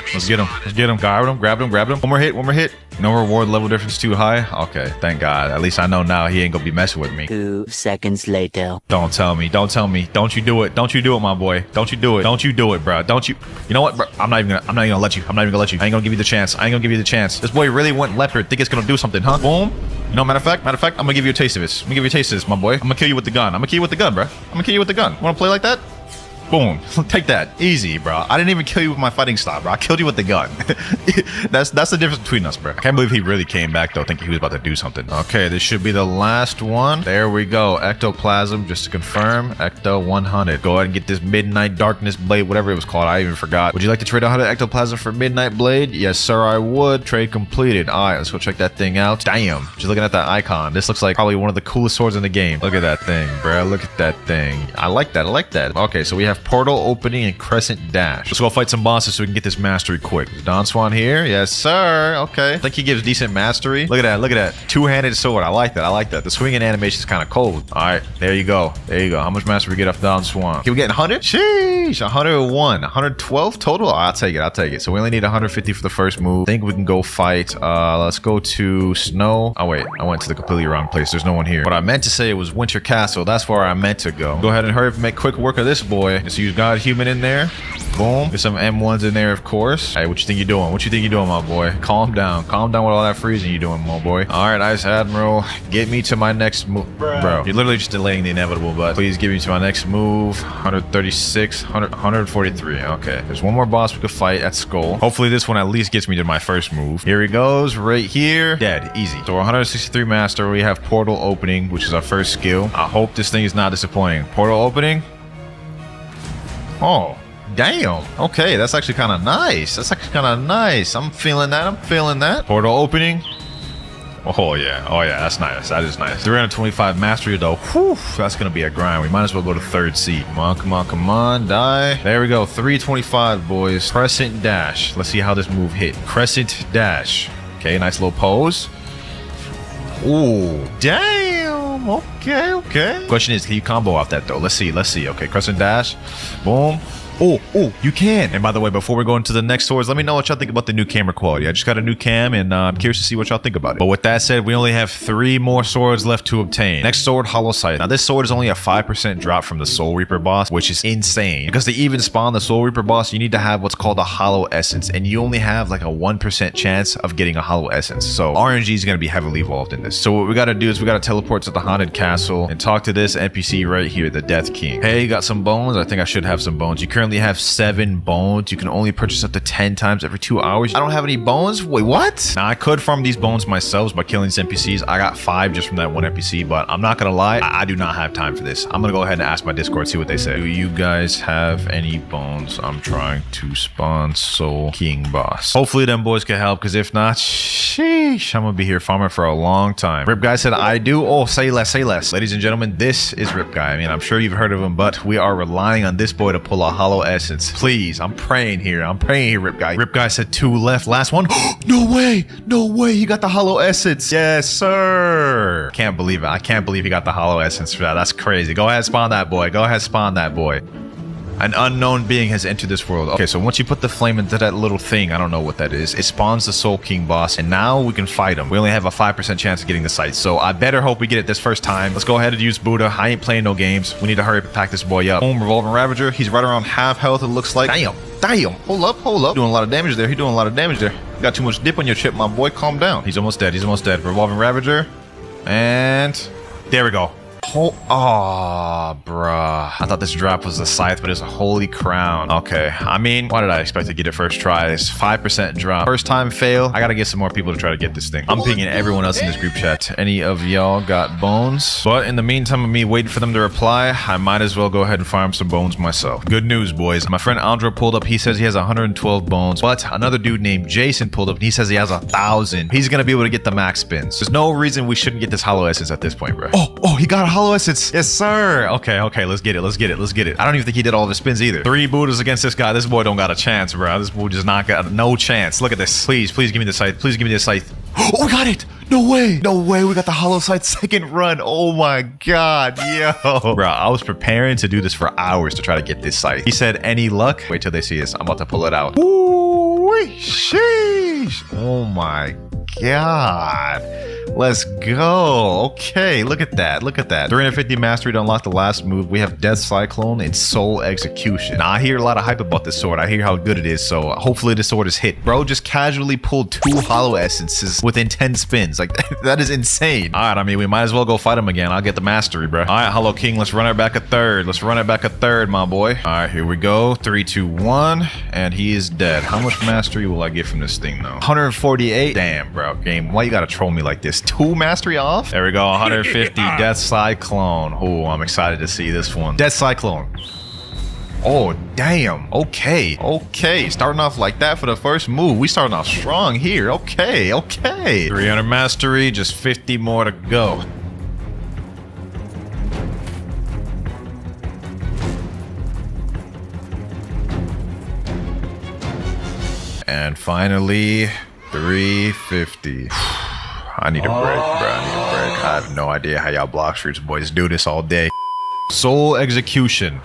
Grab him. One more hit. No reward, level difference too high. Okay, thank God. At least I know now he ain't gonna be messing with me. 2 seconds later. Don't tell me. Don't you do it, my boy. Don't you do it, bro. Don't you. You know what, bro? I'm not even gonna let you. I ain't gonna give you the chance. This boy really went leopard. Think it's gonna do something, huh? Boom. You know, matter of fact, I'm gonna give you a taste of this. My boy. I'm gonna kill you with the gun. Bro. Wanna play like that? Boom. Take that. Easy, bro. I didn't even kill you with my fighting style, bro. I killed you with the gun. That's the difference between us, bro. I can't believe he really came back, though, thinking he was about to do something. Okay, this should be the last one. There we go. Ectoplasm, just to confirm. Ecto 100. Go ahead and get this Midnight Darkness Blade, whatever it was called. I even forgot. Would you like to trade 100 Ectoplasm for Midnight Blade? Yes, sir, I would. Trade completed. All right, let's go check that thing out. Damn. Just looking at that icon. This looks like probably one of the coolest swords in the game. Look at that thing, bro. Look at that thing. I like that. I like that. Okay, so we have portal opening and crescent dash. Let's go fight some bosses so we can get this mastery quick. Is Don Swan here? Yes, sir. Okay. I think he gives decent mastery. Look at that. Look at that. Two-handed sword. I like that. I like that. The swinging animation is kind of cold. All right. There you go. There you go. How much mastery we get off Don Swan? Can we get 100? Sheesh. 101. 112 total? Oh, I'll take it. I'll take it. So we only need 150 for the first move. I think we can go fight. Let's go to Snow. Oh, wait. I went to the completely wrong place. There's no one here. But I meant to say it was Winter Castle. That's where I meant to go. Go ahead and hurry up and make quick work of this boy. Let's use God Human in there. Boom. There's some M1s in there, of course. Hey, what you think you're doing? What you think you're doing, my boy? Calm down. Calm down with all that freezing you're doing, my boy. All right, Ice Admiral. Get me to my next move. Bro, you're literally just delaying the inevitable, but please get me to my next move. 136, 143. Okay. There's one more boss we could fight at Skull. Hopefully this one at least gets me to my first move. Here he goes. Right here. Dead. Easy. So 163 master. We have portal opening, which is our first skill. I hope this thing is not disappointing. Portal opening. Oh, damn. Okay, that's actually kind of nice. That's actually kind of nice. I'm feeling that. I'm feeling that. Portal opening. Oh, yeah. Oh, yeah. That's nice. That is nice. 325 mastery, though. Whew, that's going to be a grind. We might as well go to third seat. Come on, come on, come on. Die. There we go. 325, boys. Crescent dash. Let's see how this move hit. Crescent dash. Okay, nice little pose. Ooh, damn. Okay, okay. Question is, can you combo off that, though? Let's see. Let's see. Okay, crescent dash. Boom. Oh, you can. And by the way, before we go into the next swords, let me know what y'all think about the new camera quality. I just got a new cam, and I'm curious to see what y'all think about it. But with that said, we only have 3 more swords left to obtain. Next sword, Hollow Sight. Now, this sword is only a 5% drop from the Soul Reaper boss, which is insane. Because to even spawn the Soul Reaper boss, you need to have what's called a Hollow Essence, and you only have like a 1% chance of getting a Hollow Essence. So RNG is going to be heavily involved in this. So what we got to do is we got to teleport to the Haunted Castle and talk to this NPC right here, the Death King. Hey, you got some bones? I think I should have some bones. You currently have 7 bones. You can only purchase up to 10 times every 2 hours. I don't have any bones? Wait, what? Now, I could farm these bones myself by killing these NPCs. I got 5 just from that one NPC, but I'm not gonna lie, I do not have time for this. I'm gonna go ahead and ask my Discord, see what they say. Do you guys have any bones? I'm trying to spawn Soul King boss. Hopefully them boys can help, because if not, sheesh, I'm gonna be here farming for a long time. Rip Guy said, I do. Oh, say less, say less. Ladies and gentlemen, this is Rip Guy. I mean, I'm sure you've heard of him, but we are relying on this boy to pull a Hollow Essence. Please, I'm praying here. I'm praying here, Rip Guy. Rip Guy said 2 left. Last one. No way. No way. He got the Hollow Essence. Yes, sir. Can't believe it. I can't believe he got the Hollow Essence for that. That's crazy. Go ahead, spawn that boy. Go ahead, spawn that boy. An unknown being has entered this world. Okay, so once you put the flame into that little thing, I don't know what that is, it spawns the Soul King boss, and now we can fight him. We only have a 5% chance of getting the sight, so I better hope we get it this first time. Let's go ahead and use Buddha. I ain't playing no games. We need to hurry up and pack this boy up. Boom, Revolving Ravager. He's right around half health, it looks like. Damn. Damn. Hold up, hold up. Doing a lot of damage there. He's doing a lot of damage there. You got too much dip on your chip, my boy. Calm down. He's almost dead. He's almost dead. Revolving Ravager. And there we go. Oh, bruh. I thought this drop was a scythe, but it's a holy crown. Okay. I mean, why did I expect to get it first try? It's 5% drop. First time fail. I gotta get some more people to try to get this thing. I'm pinging everyone else in this group chat. Any of y'all got bones? But in the meantime of me waiting for them to reply, I might as well go ahead and farm some bones myself. Good news, boys. My friend Andro pulled up. He says he has 112 bones. But another dude named Jason pulled up and he says he has 1,000. He's gonna be able to get the max spins. There's no reason we shouldn't get this Hollow Essence at this point, bro. Oh, he got a Hollow Essence. Yes, sir. Okay, let's get it. Let's get it. Let's get it. I don't even think he did all the spins either. 3 Buddhas against this guy. This boy don't got a chance, bro. This boy just not got no chance. Look at this. Please give me the scythe. Please give me the scythe. Oh, we got it. No way. No way. We got the Hollow Sight second run. Oh my God. Yo. Bro, I was preparing to do this for hours to try to get this scythe. He said, any luck? Wait till they see this. I'm about to pull it out. Ooh, sheesh. Oh my God. Let's go. Okay, look at that. Look at that. 350 mastery to unlock the last move. We have Death Cyclone and Soul Execution. Now, I hear a lot of hype about this sword. I hear how good it is, so hopefully this sword is hit. Bro just casually pulled 2 hollow essences within 10 spins. Like, that is insane. All right, I mean, we might as well go fight him again. I'll get the mastery, bro. All right, Hollow King, let's run it back a third. Let's run it back a third, my boy. All right, here we go. 3, 2, 1, and he is dead. How much mastery will I get from this thing, though? 148. Damn, bro. Game, why you gotta troll me like this? 2 mastery off? There we go. 150. Death Cyclone. Oh, I'm excited to see this one. Death Cyclone. Oh, damn. Okay. Okay. Starting off like that for the first move. We starting off strong here. Okay. Okay. 300 mastery. Just 50 more to go. And finally, 350. I need a break, bro. I need a break. I have no idea how y'all Blox Fruits boys do this all day. Soul Execution.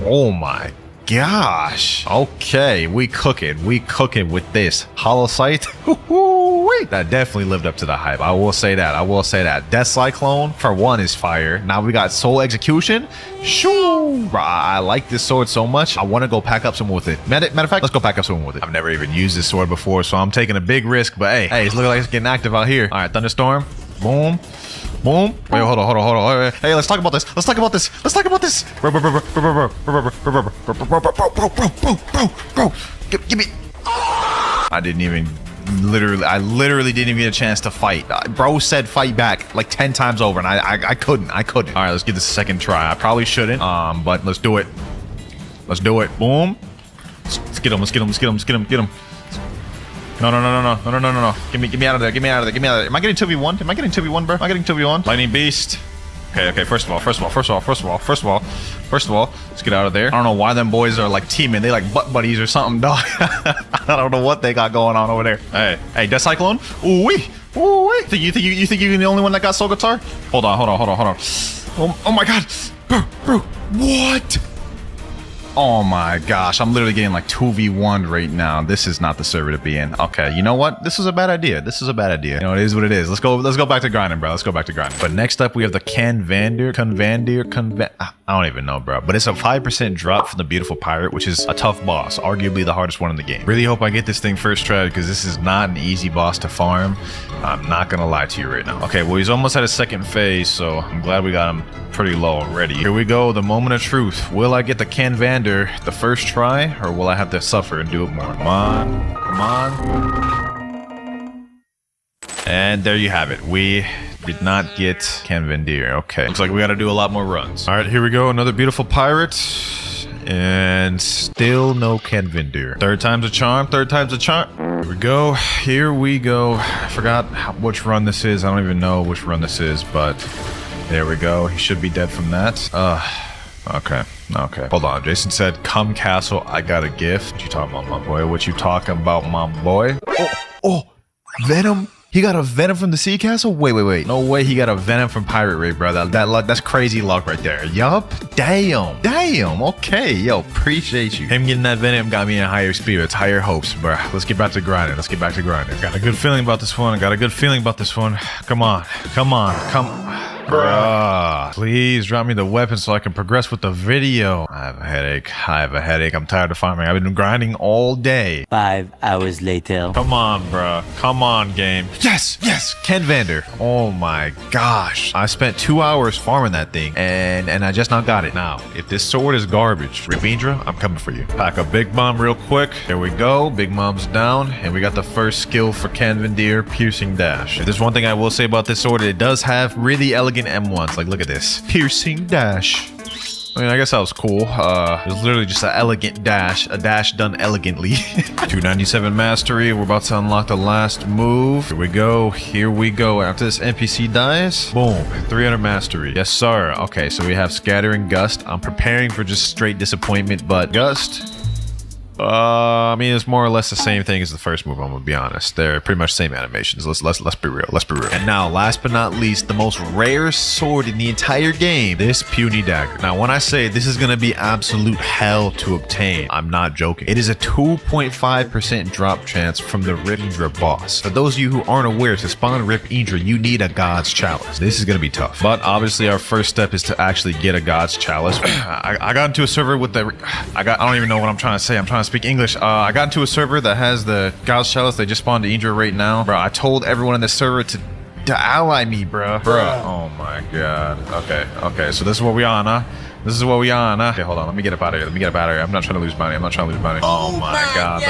Oh my gosh. Okay, we cooking. We cooking with this. Hollow Sight. That definitely lived up to the hype. I will say that. I will say that. Death Cyclone, for one, is fire. Now we got Soul Execution. Shoo! Bro, I like this sword so much. I want to go pack up someone with it. Matter of fact, let's go pack up someone with it. I've never even used this sword before, so I'm taking a big risk. But hey, it's looking like it's getting active out here. All right, Thunderstorm. Boom. Boom. Wait, hold on. Hey, let's talk about this. Let's talk about this. Bro. Give me. I literally didn't even get a chance to fight. Bro said fight back like 10 times over, and I couldn't. All right, let's give this a second try. I probably shouldn't, but let's do it. Let's do it. Boom. Let's get him. No. Get me out of there. Am I getting 2v1? Bro? Am I getting 2v1? Lightning Beast. Okay. First of all, let's get out of there. I don't know why them boys are like teaming. They like butt buddies or something, dog. I don't know what they got going on over there. Hey, Death Cyclone. Ooh-wee. You think you're the only one that got Soul Guitar? Hold on. Oh my god. Bro. What? Oh my gosh, I'm literally getting like 2v1 right now. This is not the server to be in. Okay, you know what? This is a bad idea. You know, it is what it is. Let's go back to grinding, bro. But next up, we have the Convander. I don't even know, bro. But it's a 5% drop from the Beautiful Pirate, which is a tough boss. Arguably the hardest one in the game. Really hope I get this thing first try, because this is not an easy boss to farm. I'm not gonna lie to you right now. Okay, well, he's almost at his second phase, so I'm glad we got him pretty low already. Here we go, the moment of truth. Will I get the Convander the first try, or will I have to suffer and do it more? Come on. And there you have it. We did not get Convander. Okay, looks like we got to do a lot more runs. All right, here we go. Another Beautiful Pirate, and still no Convander. Third time's a charm. Here we go. I forgot which run this is. I don't even know which run this is, but there we go. He should be dead from that. Okay. Hold on. Jason said, come castle, I got a gift. What you talking about, my boy? Oh, Venom? He got a Venom from the Sea Castle? Wait. No way he got a Venom from Pirate Raid, bro. That's crazy luck right there. Yup. Damn. Okay. Yo, appreciate you. Him getting that Venom got me in higher spirits, higher hopes, bro. Let's get back to grinding. Got a good feeling about this one. Come on. Bruh, please drop me the weapon so I can progress with the video. I have a headache. I'm tired of farming. I've been grinding all day. 5 hours later. Come on, bruh. Come on, game. Yes. Convander. Oh my gosh. I spent 2 hours farming that thing, and I just now got it. Now, if this sword is garbage, Rabindra, I'm coming for you. Pack a Big Bomb real quick. There we go. Big Bomb's down, and we got the first skill for Convander, Piercing Dash. If there's one thing I will say about this sword, it does have really elegant M1s. Like, look at this. Piercing Dash. I mean, I guess that was cool. It was literally just an elegant dash. A dash done elegantly. 297 mastery. We're about to unlock the last move. Here we go. After this NPC dies, boom, 300 mastery. Yes, sir. Okay, so we have Scatter and Gust. I'm preparing for just straight disappointment, but Gust. I mean, it's more or less the same thing as the first move. I'm gonna be honest. They're pretty much same animations. Let's be real. Let's be real. And now, last but not least, the most rare sword in the entire game. This puny dagger. Now, when I say this is gonna be absolute hell to obtain, I'm not joking. It is a 2.5% drop chance from the Rip Indra boss. For those of you who aren't aware, to spawn Rip Indra, you need a God's Chalice. This is gonna be tough. But obviously, our first step is to actually get a God's Chalice. I got into a server with the. I don't even know what I'm trying to say. I'm trying to speak English. I got into a server that has the God's Chalice. They just spawned Indra right now. Bro, I told everyone in this server to ally me, bro. Oh my god. Okay. So this is what we on, huh? This is what we on, huh? Okay, hold on. Let me get up out of here. I'm not trying to lose money. Oh my god,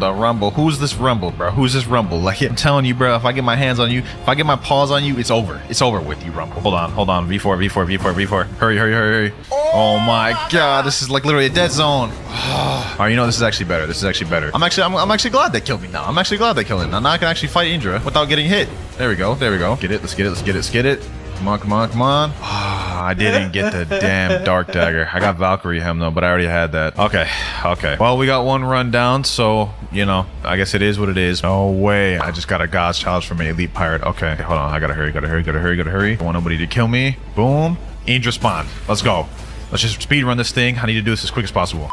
the rumble. Who's this rumble, bro? Who's this rumble? Like, I'm telling you, bro, if I get my hands on you, if I get my paws on you, it's over. It's over with you, rumble. Hold on. V4. Hurry. Oh my god, this is like literally a dead zone. Alright, you know, this is actually better. I'm actually glad they killed me now. Now I can actually fight Indra without getting hit. There we go. Get it. Let's get it. Come on. I didn't get the damn dark dagger. I got Valkyrie Hem though, but I already had that. Okay. Well, we got one run down, so, you know, I guess it is what it is. No way. I just got a God's Challenge from an elite pirate. Okay, hold on. I gotta hurry. Don't want nobody to kill me. Boom. Indra spawn. Let's go. Let's just speed run this thing. I need to do this as quick as possible.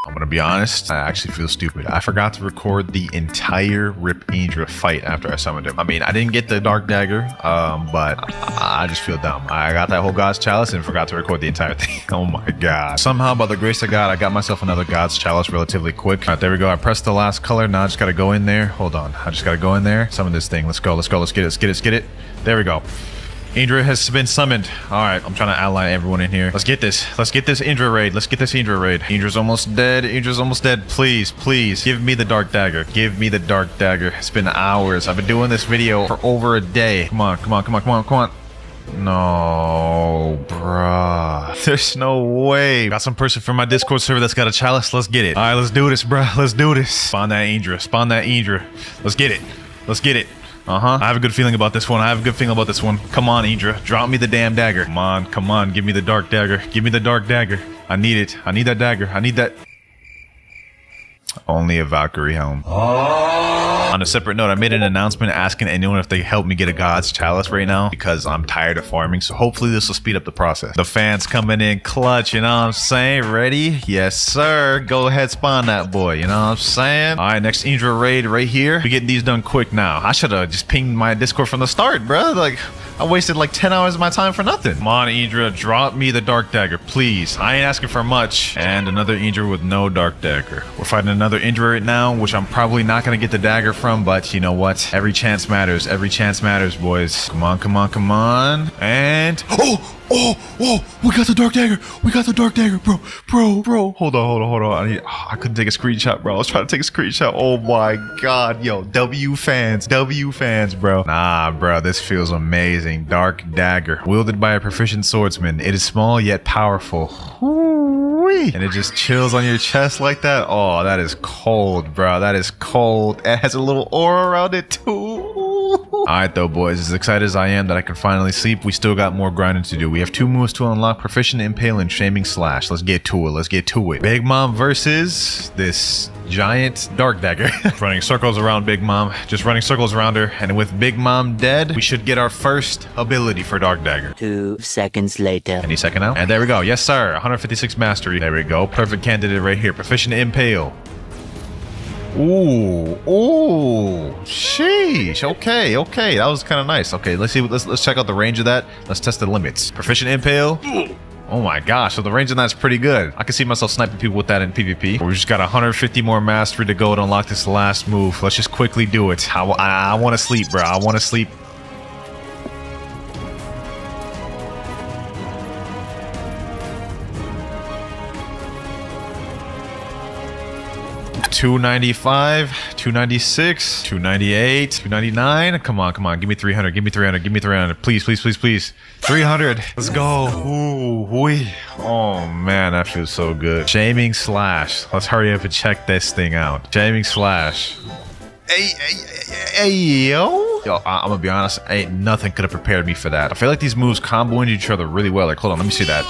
I'm gonna be honest, I actually feel stupid. I forgot to record the entire Rip Indra fight after I summoned him. I mean, I didn't get the Dark Dagger, but I just feel dumb. I got that whole God's Chalice and forgot to record the entire thing. Oh my god. Somehow, by the grace of God, I got myself another God's Chalice relatively quick. All right, there we go. I pressed the last color. Now I just gotta go in there. Hold on. I just gotta go in there. Summon this thing. Let's go. Let's get it. There we go. Indra has been summoned. All right, I'm trying to ally everyone in here. Let's get this Indra raid. Indra's almost dead. Please give me the dark dagger. It's been hours. I've been doing this video for over a day. Come on. No, bruh. There's no way. Got some person from my Discord server that's got a chalice. Let's get it. All right, let's do this, bruh. Spawn that Indra. Let's get it. I have a good feeling about this one. Come on, Indra. Drop me the damn dagger. Come on. Give me the dark dagger. I need it. I need that dagger. Only a Valkyrie helm. On a separate note, I made an announcement asking anyone if they help me get a God's Chalice right now because I'm tired of farming, so hopefully this will speed up the process. The fans coming in clutch, you know what I'm saying? Ready? Yes, sir. Go ahead, spawn that boy, you know what I'm saying? All right, next Indra raid right here. We getting these done quick now. I should have just pinged my Discord from the start, bro. Like, I wasted like 10 hours of my time for nothing. Come on, Indra, drop me the dark dagger, please. I ain't asking for much. And another Indra with no dark dagger. We're fighting another Indra right now, which I'm probably not gonna get the dagger from, but you know what? Every chance matters, boys. Come on. And oh, we got the dark dagger. Bro. Hold on. I couldn't take a screenshot, bro. I was trying to take a screenshot. Oh my god, yo, W fans, bro. Nah, bro, this feels amazing. Dark dagger, wielded by a proficient swordsman. It is small yet powerful. And it just chills on your chest like that. Oh, that is cold, bro. It has a little aura around it too. Alright though, boys, as excited as I am that I can finally sleep, we still got more grinding to do. We have 2 moves to unlock: Proficient Impale and Shaming Slash. Let's get to it. Big Mom versus this giant dark dagger. Running circles around Big Mom, just running circles around her, and with Big Mom dead, we should get our first ability for dark dagger. 2 seconds later. Any second now. And there we go. Yes, sir. 156 mastery. There we go. Perfect candidate right here. Proficient Impale. Ooh, sheesh. Okay, that was kind of nice. Okay, let's check out the range of that. Let's test the limits. Proficient Impale. Oh my gosh, so the range on that's pretty good. I can see myself sniping people with that in PvP. We just got 150 more mastery to go to unlock this last move. Let's just quickly do it. I want to sleep, bro. 295, 296, 298, 299. Come on. Give me 300. Please. 300. Let's go. Ooh, wee. Oh man, that feels so good. Shaming Slash. Let's hurry up and check this thing out. Shaming Slash. Hey, yo. I'm gonna be honest. Nothing could have prepared me for that. I feel like these moves combo into each other really well. Like, hold on, let me see that.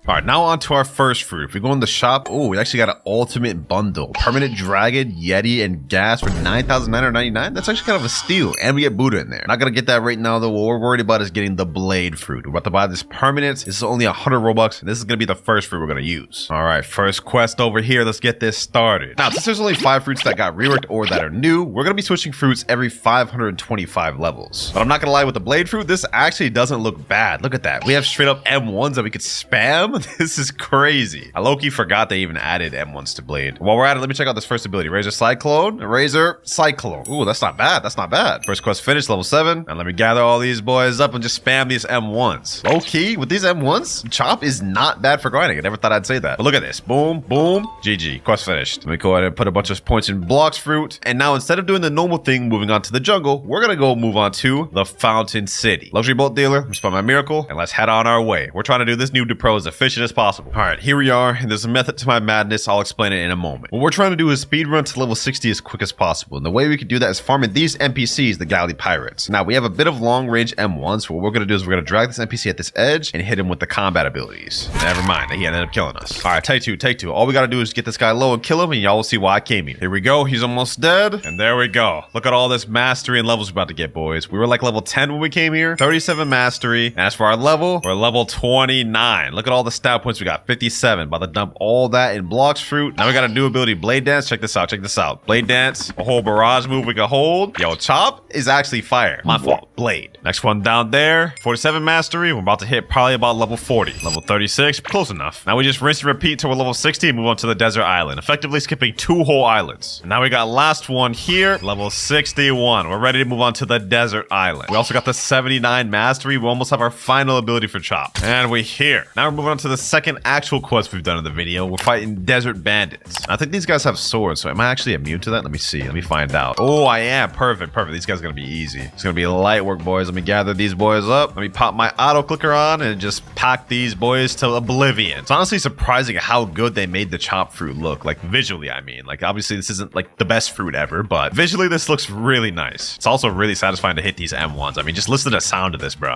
All right, now on to our first fruit. If we go in the shop, oh, we actually got an ultimate bundle. Permanent Dragon, Yeti, and Gas for 9,999. That's actually kind of a steal. And we get Buddha in there. Not gonna get that right now, though. What we're worried about is getting the Blade fruit. We're about to buy this permanent. This is only 100 Robux, and this is gonna be the first fruit we're gonna use. All right, first quest over here. Let's get this started. Now, since there's only 5 fruits that got reworked or that are new, we're gonna be switching fruits every 525 levels. But I'm not gonna lie, with the Blade fruit, this actually doesn't look bad. Look at that. We have straight up M1s that we could spam. This is crazy. I low-key forgot they even added M1s to Blade. While we're at it, let me check out this first ability. Razor Cyclone, Razor Cyclone. Ooh, that's not bad. That's not bad. First quest finished, level 7. And let me gather all these boys up and just spam these M1s. Low-key, with these M1s, Chop is not bad for grinding. I never thought I'd say that. But look at this. Boom, boom, GG. Quest finished. Let me go ahead and put a bunch of points in Blox fruit. And now instead of doing the normal thing, moving on to the jungle, we're gonna go move on to the Fountain City. Luxury bolt dealer, respond my miracle, and let's head on our way. We're trying to do this noob to pro as efficient as possible. All right, here we are, and there's a method to my madness. I'll explain it in a moment. What we're trying to do is speedrun to level 60 as quick as possible, and the way we could do that is farming these NPCs, the Galley Pirates. Now, we have a bit of long-range M1, so what we're gonna do is we're gonna drag this NPC at this edge and hit him with the combat abilities. Never mind, he ended up killing us. All right, take two. All we gotta do is get this guy low and kill him, and y'all will see why I came here. Here we go, he's almost dead, and there we go. Look at all this mastery and levels we're about to get, boys. We were like level 10 when we came here, 37 mastery, and as for our level, we're level 29. Look at all the stat points we got, 57. About to dump all that in Blox fruit. Now we got a new ability, Blade Dance. Check this out. Blade Dance, a whole barrage move we can hold. Yo, Chop is actually fire. My fault, Blade. Next one down there, 47 mastery. We're about to hit probably about level 40. Level 36, close enough. Now we just rinse and repeat till we're level 60 and move on to the desert island, effectively skipping 2 whole islands. And now we got last one here, level 61. We're ready to move on to the desert island. We also got the 79 mastery. We almost have our final ability for Chop. And we're here. Now we're moving on to the second actual quest we've done in the video. We're fighting desert bandits. I think these guys have swords, so am I actually immune to that? Let me see. Let me find out. Oh, I am. Perfect. These guys are gonna be easy. It's gonna be light work, boys. Let me gather these boys up. Let me pop my auto clicker on and just pack these boys to oblivion. It's honestly surprising how good they made the Chop fruit look. Like visually, I mean. Like obviously this isn't like the best fruit ever, but visually this looks really nice. It's also really satisfying to hit these M1s. I mean, just listen to the sound of this, bro.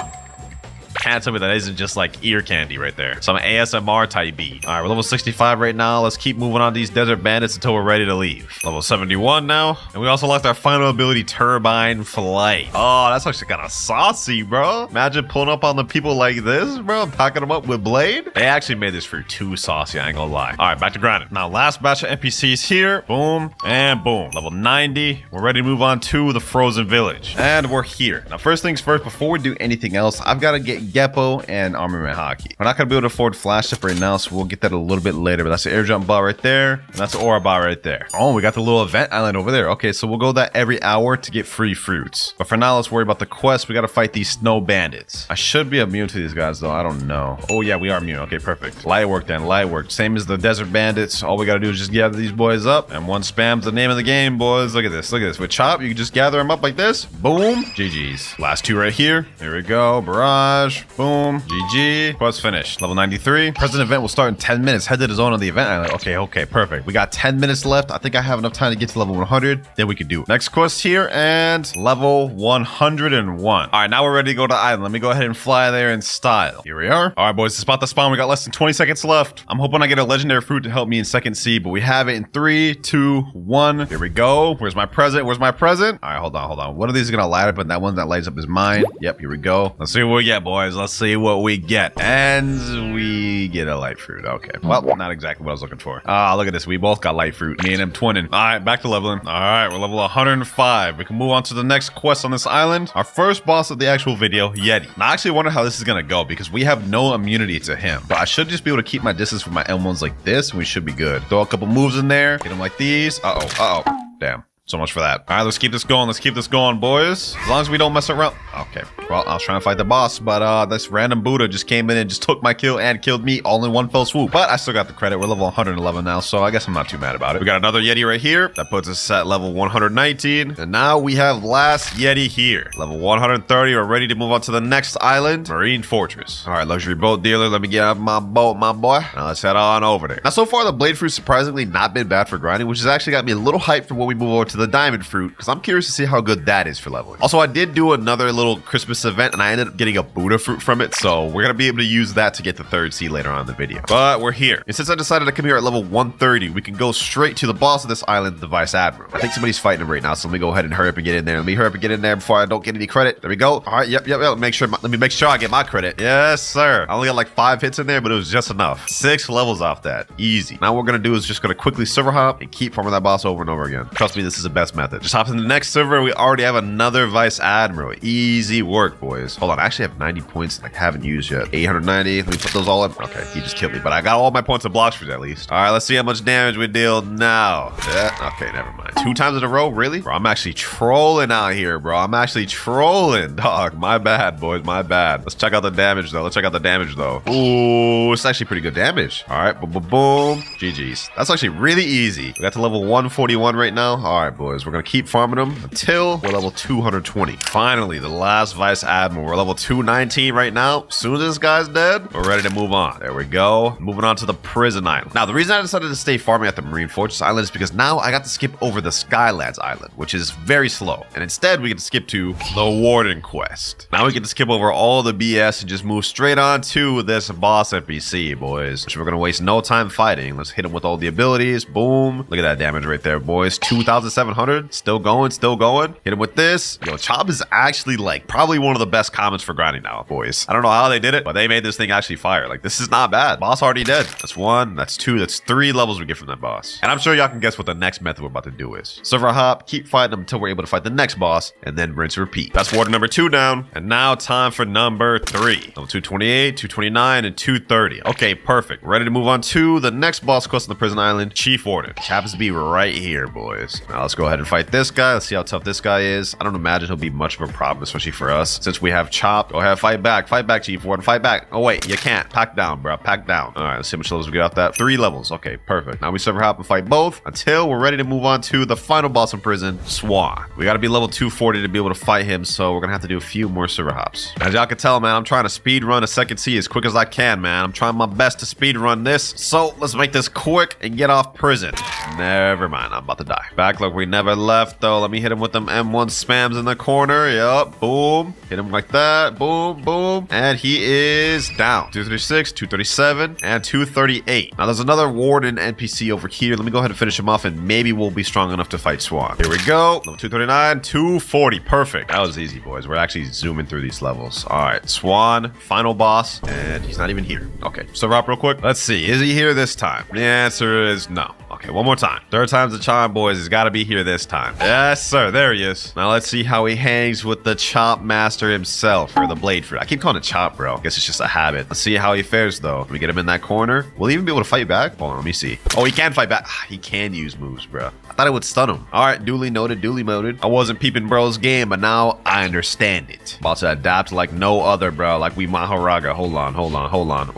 Can't tell me that isn't just like ear candy right there. Some ASMR type beat. All right, we're level 65 right now. Let's keep moving on these desert bandits until we're ready to leave. Level 71 now. And we also lost our final ability, Turbine Flight. Oh, that's actually kind of saucy, bro. Imagine pulling up on the people like this, bro. Packing them up with Blade. They actually made this fruit too saucy, I ain't gonna lie. All right, back to grinding. Now, last batch of NPCs here. Boom and boom. Level 90. We're ready to move on to the Frozen Village. And we're here. Now, first things first, before we do anything else, I've got to get Geppo and Armament Hockey. We're not going to be able to afford Flash Step right now, so we'll get that a little bit later. But that's the air jump bot right there, and that's the aura bot right there. Oh, we got the little event island over there. Okay, so we'll go that every hour to get free fruits. But for now, let's worry about the quest. We got to fight these snow bandits. I should be immune to these guys, though. I don't know. Oh, yeah, we are immune. Okay, perfect. Light work then. Light work. Same as the desert bandits. All we got to do is just gather these boys up, and one spam's the name of the game, boys. Look at this. Look at this. With Chop, you can just gather them up like this. Boom. GG's. Last two right here. Here we go. Barrage. Boom. GG. Quest finished. Level 93. Present event will start in 10 minutes. Head to the zone on the event island. Okay, perfect. We got 10 minutes left. I think I have enough time to get to level 100. Then we can do it. Next quest here and level 101. All right, now we're ready to go to the island. Let me go ahead and fly there in style. Here we are. All right, boys, it's about to spawn. We got less than 20 seconds left. I'm hoping I get a legendary fruit to help me in second seed, but we have it in 3, 2, 1. Here we go. Where's my present? Where's my present? All right, hold on. One of these is gonna light up, and that one that lights up is mine. Yep, here we go. Let's see what we get, boys. Let's see what we get. And we get a light fruit. Okay. Well, not exactly what I was looking for. Ah, look at this. We both got light fruit. Me and him twinning. All right, back to leveling. All right, we're level 105. We can move on to the next quest on this island. Our first boss of the actual video, Yeti. Now, I actually wonder how this is gonna go because we have no immunity to him. But I should just be able to keep my distance with my M1s like this, and we should be good. Throw a couple moves in there. Hit him like these. Uh-oh. Damn. So much for that. All right, let's keep this going. Let's keep this going, boys. As long as we don't mess around. Okay. Well, I was trying to fight the boss, but this random Buddha just came in and just took my kill and killed me all in one fell swoop. But I still got the credit. We're level 111 now, so I guess I'm not too mad about it. We got another Yeti right here. That puts us at level 119. And now we have last Yeti here. Level 130. We're ready to move on to the next island, Marine Fortress. All right, luxury boat dealer. Let me get out of my boat, my boy. Now let's head on over there. Now, so far, the Blade Fruit's surprisingly not been bad for grinding, which has actually got me a little hyped for when we move over to the diamond fruit because I'm curious to see how good that is for leveling. Also, I did do another little Christmas event and I ended up getting a Buddha fruit from it. So we're going to be able to use that to get the third seed later on in the video. But we're here. And since I decided to come here at level 130, we can go straight to the boss of this island, the Vice Admiral. I think somebody's fighting him right now. So let me go ahead and hurry up and get in there. Let me hurry up and get in there before I don't get any credit. There we go. All right. Yep. Let me make sure I get my credit. Yes, sir. I only got like 5 hits in there, but it was just enough. 6 levels off that. Easy. Now what we're going to do is just going to quickly server hop and keep farming that boss over and over again. Trust me, this is the best method. Just hop in the next server. We already have another Vice Admiral. Easy work, boys. Hold on. I actually have 90 points I haven't used yet. 890. Let me put those all in. Okay, he just killed me, but I got all my points of Blox at least. All right, let's see how much damage we deal now. Yeah, okay, never mind. 2 times in a row? Really? Bro, I'm actually trolling out here, bro. I'm actually trolling, dog. My bad, boys. My bad. Let's check out the damage, though. Ooh, it's actually pretty good damage. All right, boom, boom, boom. GG's. That's actually really easy. We got to level 141 right now. All right, boys. We're going to keep farming them until we're level 220. Finally, the last Vice Admiral. We're level 219 right now. As soon as this guy's dead, we're ready to move on. There we go. Moving on to the prison island. Now, the reason I decided to stay farming at the Marine Fortress Island is because now I got to skip over the Skylands Island, which is very slow. And instead, we get to skip to the Warden Quest. Now we get to skip over all the BS and just move straight on to this boss NPC, boys. Which we're going to waste no time fighting. Let's hit him with all the abilities. Boom. Look at that damage right there, boys. 2,700. Still going. Hit him with this. Yo, Chop is actually like probably one of the best comments for grinding now, boys. I don't know how they did it, but they made this thing actually fire. Like, this is not bad. Boss already dead. That's 1. That's 2. That's 3 levels we get from that boss. And I'm sure y'all can guess what the next method we're about to do is. Server hop, keep fighting them until we're able to fight the next boss, and then rinse and repeat. That's warden number 2 down. And now time for number 3. Level 228, 229, and 230. Okay, perfect. Ready to move on to the next boss quest on the prison island, Chief Warden. Which happens to be right here, boys. Now let's go ahead and fight this guy. Let's see how tough this guy is. I don't imagine he'll be much of a problem, especially for us. Since we have Chop, go ahead, fight back. Fight back, Chief Warden. Fight back. Oh, wait, you can't. Pack down, bro. Pack down. All right, let's see how much levels we get off that. 3 levels. Okay, perfect. Now we server hop and fight both until we're ready to move on to the final boss in prison, Swan. We got to be level 240 to be able to fight him, so we're going to have to do a few more server hops. As y'all can tell, man, I'm trying to speed run a second C as quick as I can, man. I'm trying my best to speed run this, so let's make this quick and get off prison. Never mind, I'm about to die. Back like we never left, though. Let me hit him with them M1 spams in the corner. Yup, boom. Hit him like that. Boom, boom. And he is down. 236, 237, and 238. Now, there's another warden NPC over here. Let me go ahead and finish him off, and maybe we'll be strong enough to fight Swan. Here we go. Level 239, 240. Perfect. That was easy, boys. We're actually zooming through these levels. All right, Swan, final boss, and he's not even here. Okay, server up real quick. Let's see. Is he here this time? The answer is no. Okay, one more time. 3rd time's the charm, boys. He's got to be here this time. Yes, sir. There he is. Now let's see how he hangs with the Chop Master himself, or the Blade Fruit. I keep calling it Chop, bro. I guess it's just a habit. Let's see how he fares, though. Can we get him in that corner? Will he even be able to fight back? Hold on, let me see. Oh, he can fight back. He can use moves, bro. I thought it would stun him. All right, duly noted, duly noted. I wasn't peeping bro's game, but now I understand it. About to adapt like no other, bro. Like we Maharaga. Hold on.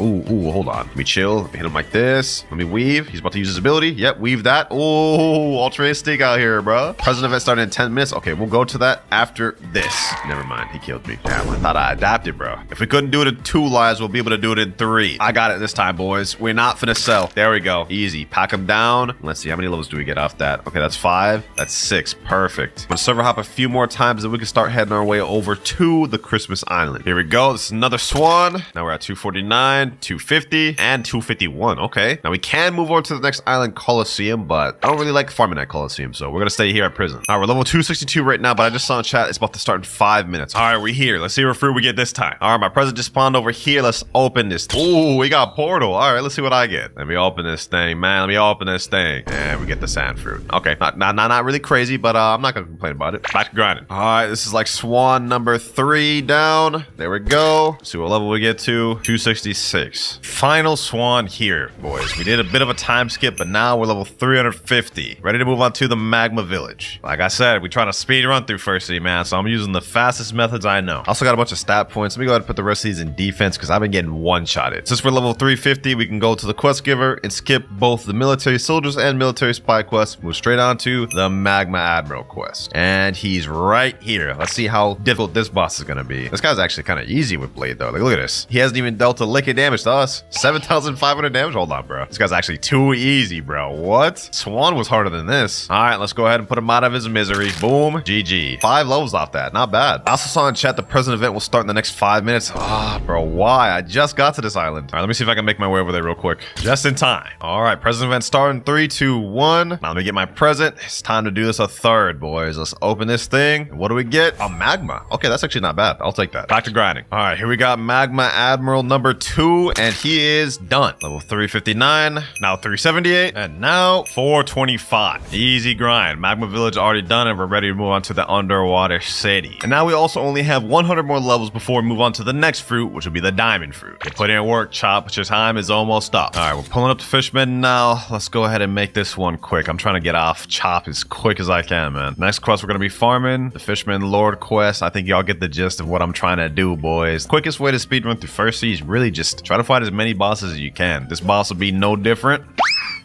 Ooh, hold on. Let me chill. Let me hit him like this. Let me weave. He's about to use his ability. Yep, weave that. Oh, altruistic out here, bro. Present event started in 10 minutes. Okay, we'll go to that after this. Never mind, he killed me. Damn, I thought I adapted, bro. If we couldn't do it in 2 lives, we'll be able to do it in 3. I got it this time, boys. We're not finna sell. There we go. Easy. Pack him down. Let's see, how many levels do we get off that? Okay, that's 5. That's 6. Perfect. I'm gonna server hop a few more times, and we can start heading our way over to the Christmas Island. Here we go. This is another Swan. Now we're at 249, 250, and 251. Okay. Now we can move over to the next island, Coliseum, but I don't really like farming at Coliseum, so we're gonna stay here at prison. All right, we're level 262 right now, but I just saw in chat it's about to start in 5 minutes. All right, we're here. Let's see what fruit we get this time. All right, my present just spawned over here. Let's open this. Ooh, we got portal. All right, let's see what I get. Let me open this thing, man. Let me open this thing. And we get the sand fruit. Okay, not really crazy, but I'm not gonna complain about it. Back to grinding. All right, this is like Swan number 3 down. There we go. Let's see what level we get to. 266. Final Swan here, boys. We did a bit of a time skip, but now we're level 350. Ready to move on to the Magma Village. Like I said, we trying to speed run through First City, man, so I'm using the fastest methods I know. Also got a bunch of stat points. Let me go ahead and put the rest of these in defense because I've been getting one-shotted. Since we're level 350, we can go to the quest giver and skip both the military soldiers and military spy quests. Move straight on to the Magma Admiral quest. And he's right here. Let's see how difficult this boss is going to be. This guy's actually kind of easy with Blade, though. Like, look at this. He hasn't even dealt a lick of damage to us. 7,500 damage? Hold on, bro. This guy's actually too easy, bro. What? Swan was harder than this. All right, Let's go ahead and put him out of his misery. Boom. GG. 5 levels off that. Not bad. I also saw in chat the present event will start in the next 5 minutes. Ah, bro, why? I just got to this island. All right, let me see if I can make my way over there real quick. Just in time. All right, present event starting 3, 2, 1. Now let me get my present. It's time to do this a third, boys. Let's open this thing. What do we get? A magma. Okay, that's actually not bad. I'll take that. Back to grinding. All right, here we got magma admiral number 2, and he is done. Level 359, now 378, and now 425. Easy grind. Magma village already done, and we're ready to move on to the underwater city. And now we also only have 100 more levels before we move on to the next fruit, which will be the diamond fruit. You put in work, Chop, but your time is almost up. All right, we're pulling up the fishman now. Let's go ahead and make this one quick. I'm trying to get off Chop as quick as I can, man. Next quest, we're going to be farming the Fishman Lord quest. I think y'all get the gist of what I'm trying to do, boys. Quickest way to speedrun through First Sea is really just try to fight as many bosses as you can. This boss will be no different.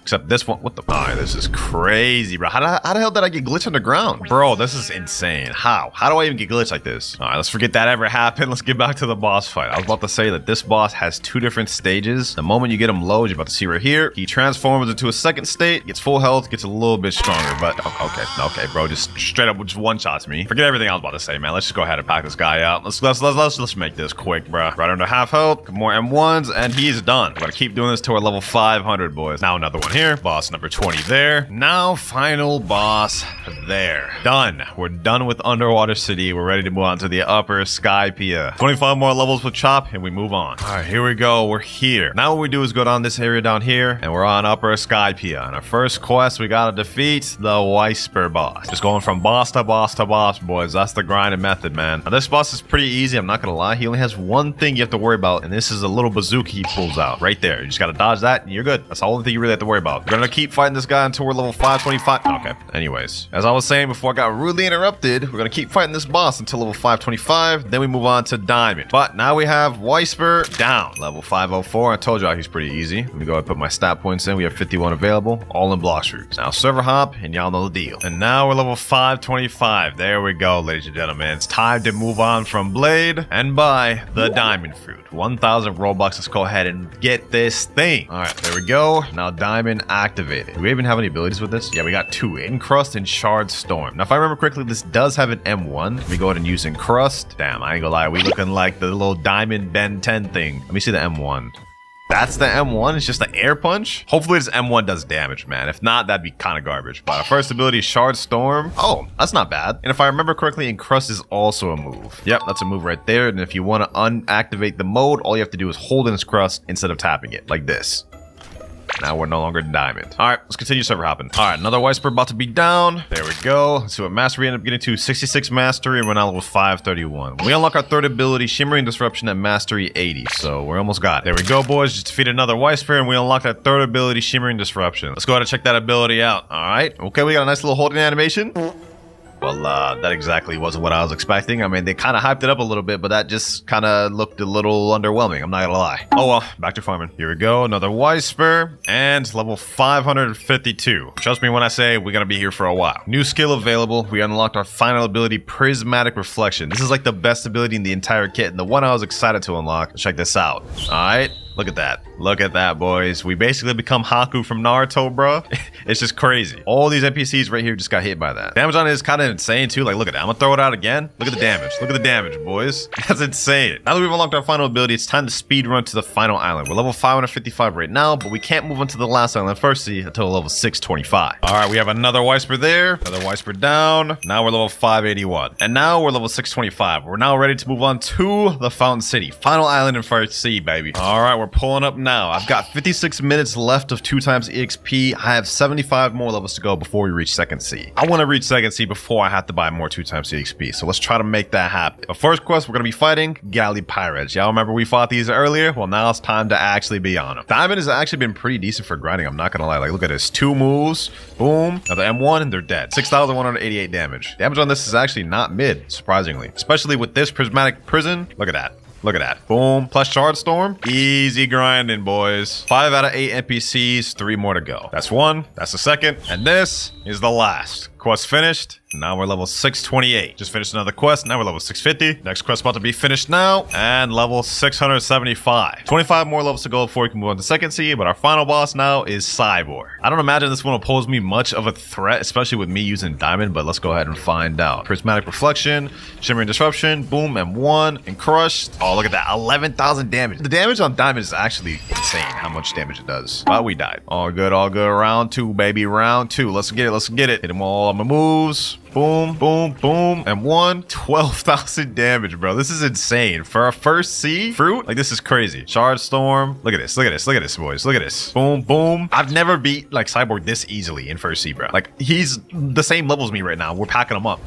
Except this one, what the? All right, this is crazy, bro. How the hell did I get glitched underground? Bro, this is insane. How do I even get glitched like this? All right, let's forget that ever happened. Let's get back to the boss fight. I was about to say that this boss has 2 different stages. The moment you get him low, you're about to see right here, he transforms into a second state, gets full health, gets a little bit stronger. But okay, bro, just straight up just one-shots me. Forget everything I was about to say, man. Let's just go ahead and pack this guy out. Let's make this quick, bro. Right under half health, more M1s, and he's done. We're gonna keep doing this till we're level 500, boys. Now another one here. Boss number 20 there. Now final boss there. Done. We're done with Underwater City. We're ready to move on to the Upper Skypea. 25 more levels with Chop and we move on. All right, here we go. We're here. Now what we do is go down this area down here and we're on Upper Skypea. On our first quest, we gotta defeat the Whisper boss. Just going from boss to boss to boss, boys. That's the grinding method, man. Now this boss is pretty easy. I'm not gonna lie. He only has one thing you have to worry about, and this is a little bazooka he pulls out right there. You just gotta dodge that and you're good. That's the only thing you really have to worry about. We're gonna keep fighting this guy until we're level 525. Okay, anyways, as I was saying before I got rudely interrupted, we're gonna keep fighting this boss until level 525, then we move on to Diamond. But now we have Whisper down, level 504. I told y'all he's pretty easy. Let me go ahead and put my stat points in. We have 51 available, all in Blox fruits. Now server hop, and y'all know the deal. And now we're level 525. There we go, ladies and gentlemen. It's time to move on from Blade and buy the Diamond fruit. 1,000 Robux. Let's go ahead and get this thing. All right, there we go. Now Diamond activated. Do we even have any abilities with this? Yeah, we got 2, Encrust and Shard Storm. Now if I remember correctly, this does have an M1. Let me go ahead and use Encrust. Damn, I ain't gonna lie, we looking like the little Diamond Ben 10 thing. Let me see the M1. That's the M1. It's just an air punch. Hopefully this M1 does damage, man. If not, that'd be kind of garbage. But our first ability is Shard Storm. Oh, that's not bad. And if I remember correctly, Encrust is also a move. Yep, that's a move right there. And if you want to unactivate the mode, all you have to do is hold Encrust instead of tapping it, like this. Now we're no longer Diamond. All right, let's continue server hopping. All right, another Whisper about to be down. There we go. Let's see what mastery we end up getting to. 66 mastery, and we're now level 531. We unlock our third ability, Shimmering Disruption, at mastery 80. So we're almost got it. There we go, boys. Just defeat another Whisper, and we unlock that third ability, Shimmering Disruption. Let's go ahead and check that ability out. All right. Okay, we got a nice little holding animation. Well, that exactly wasn't what I was expecting. I mean, they kind of hyped it up a little bit, but that just kind of looked a little underwhelming. I'm not gonna lie. Oh well, back to farming. Here we go, another Whisper, and level 552. Trust me when I say we're gonna be here for a while. New skill available. We unlocked our final ability, Prismatic Reflection. This is like the best ability in the entire kit, and the one I was excited to unlock. Check this out. All right. Look at that. Look at that, boys. We basically become Haku from Naruto, bro. It's just crazy. All these NPCs right here just got hit by that. Damage on it is kind of insane, too. Like, look at that. I'm going to throw it out again. Look at the damage. Look at the damage, boys. That's insane. Now that we've unlocked our final ability, it's time to speed run to the final island. We're level 555 right now, but we can't move on to the last island first until level 625. All right, we have another Whisper there. Another Whisper down. Now we're level 581. And now we're level 625. We're now ready to move on to the Fountain City. Final island in First Sea, baby. All right, we're pulling up now. I've got 56 minutes left of 2 times EXP. I have 75 more levels to go before we reach Second Sea. I want to reach Second Sea before I have to buy more 2 times EXP. So let's try to make that happen. The first quest, we're going to be fighting Galley Pirates. Y'all remember we fought these earlier? Well, now it's time to actually be on them. Diamond has actually been pretty decent for grinding. I'm not going to lie. Like, look at this. 2 moves. Boom. Now the M1 and they're dead. 6,188 damage. Damage on this is actually not mid, surprisingly. Especially with this prismatic prison. Look at that. Look at that. Boom. Plus Shard Storm. Easy grinding, boys. 5 out of 8 NPCs, 3 more to go. That's 1. That's the second. And this is the last. Quest finished. Now we're level 628. Just finished another quest. Now we're level 650. Next quest about to be finished now. And level 675. 25 more levels to go before we can move on to second sea. But our final boss now is Cyborg. I don't imagine this one will pose me much of a threat, especially with me using diamond. But let's go ahead and find out. Prismatic reflection, shimmering disruption, boom, and one, and crushed. Oh, look at that. 11,000 damage. The damage on diamond is actually insane how much damage it does. But we died. All good, all good. Round 2, baby. Round 2. Let's get it. Let's get it. Hit him all on my moves. Boom, boom, boom, and one. 12,000 damage, bro. This is insane. For a first sea fruit, like, this is crazy. Shard storm. Look at this. Look at this. Look at this, boys. Look at this. Boom, boom. I've never beat, like, Cyborg this easily in first sea, bro. Like, he's the same level as me right now. We're packing him up.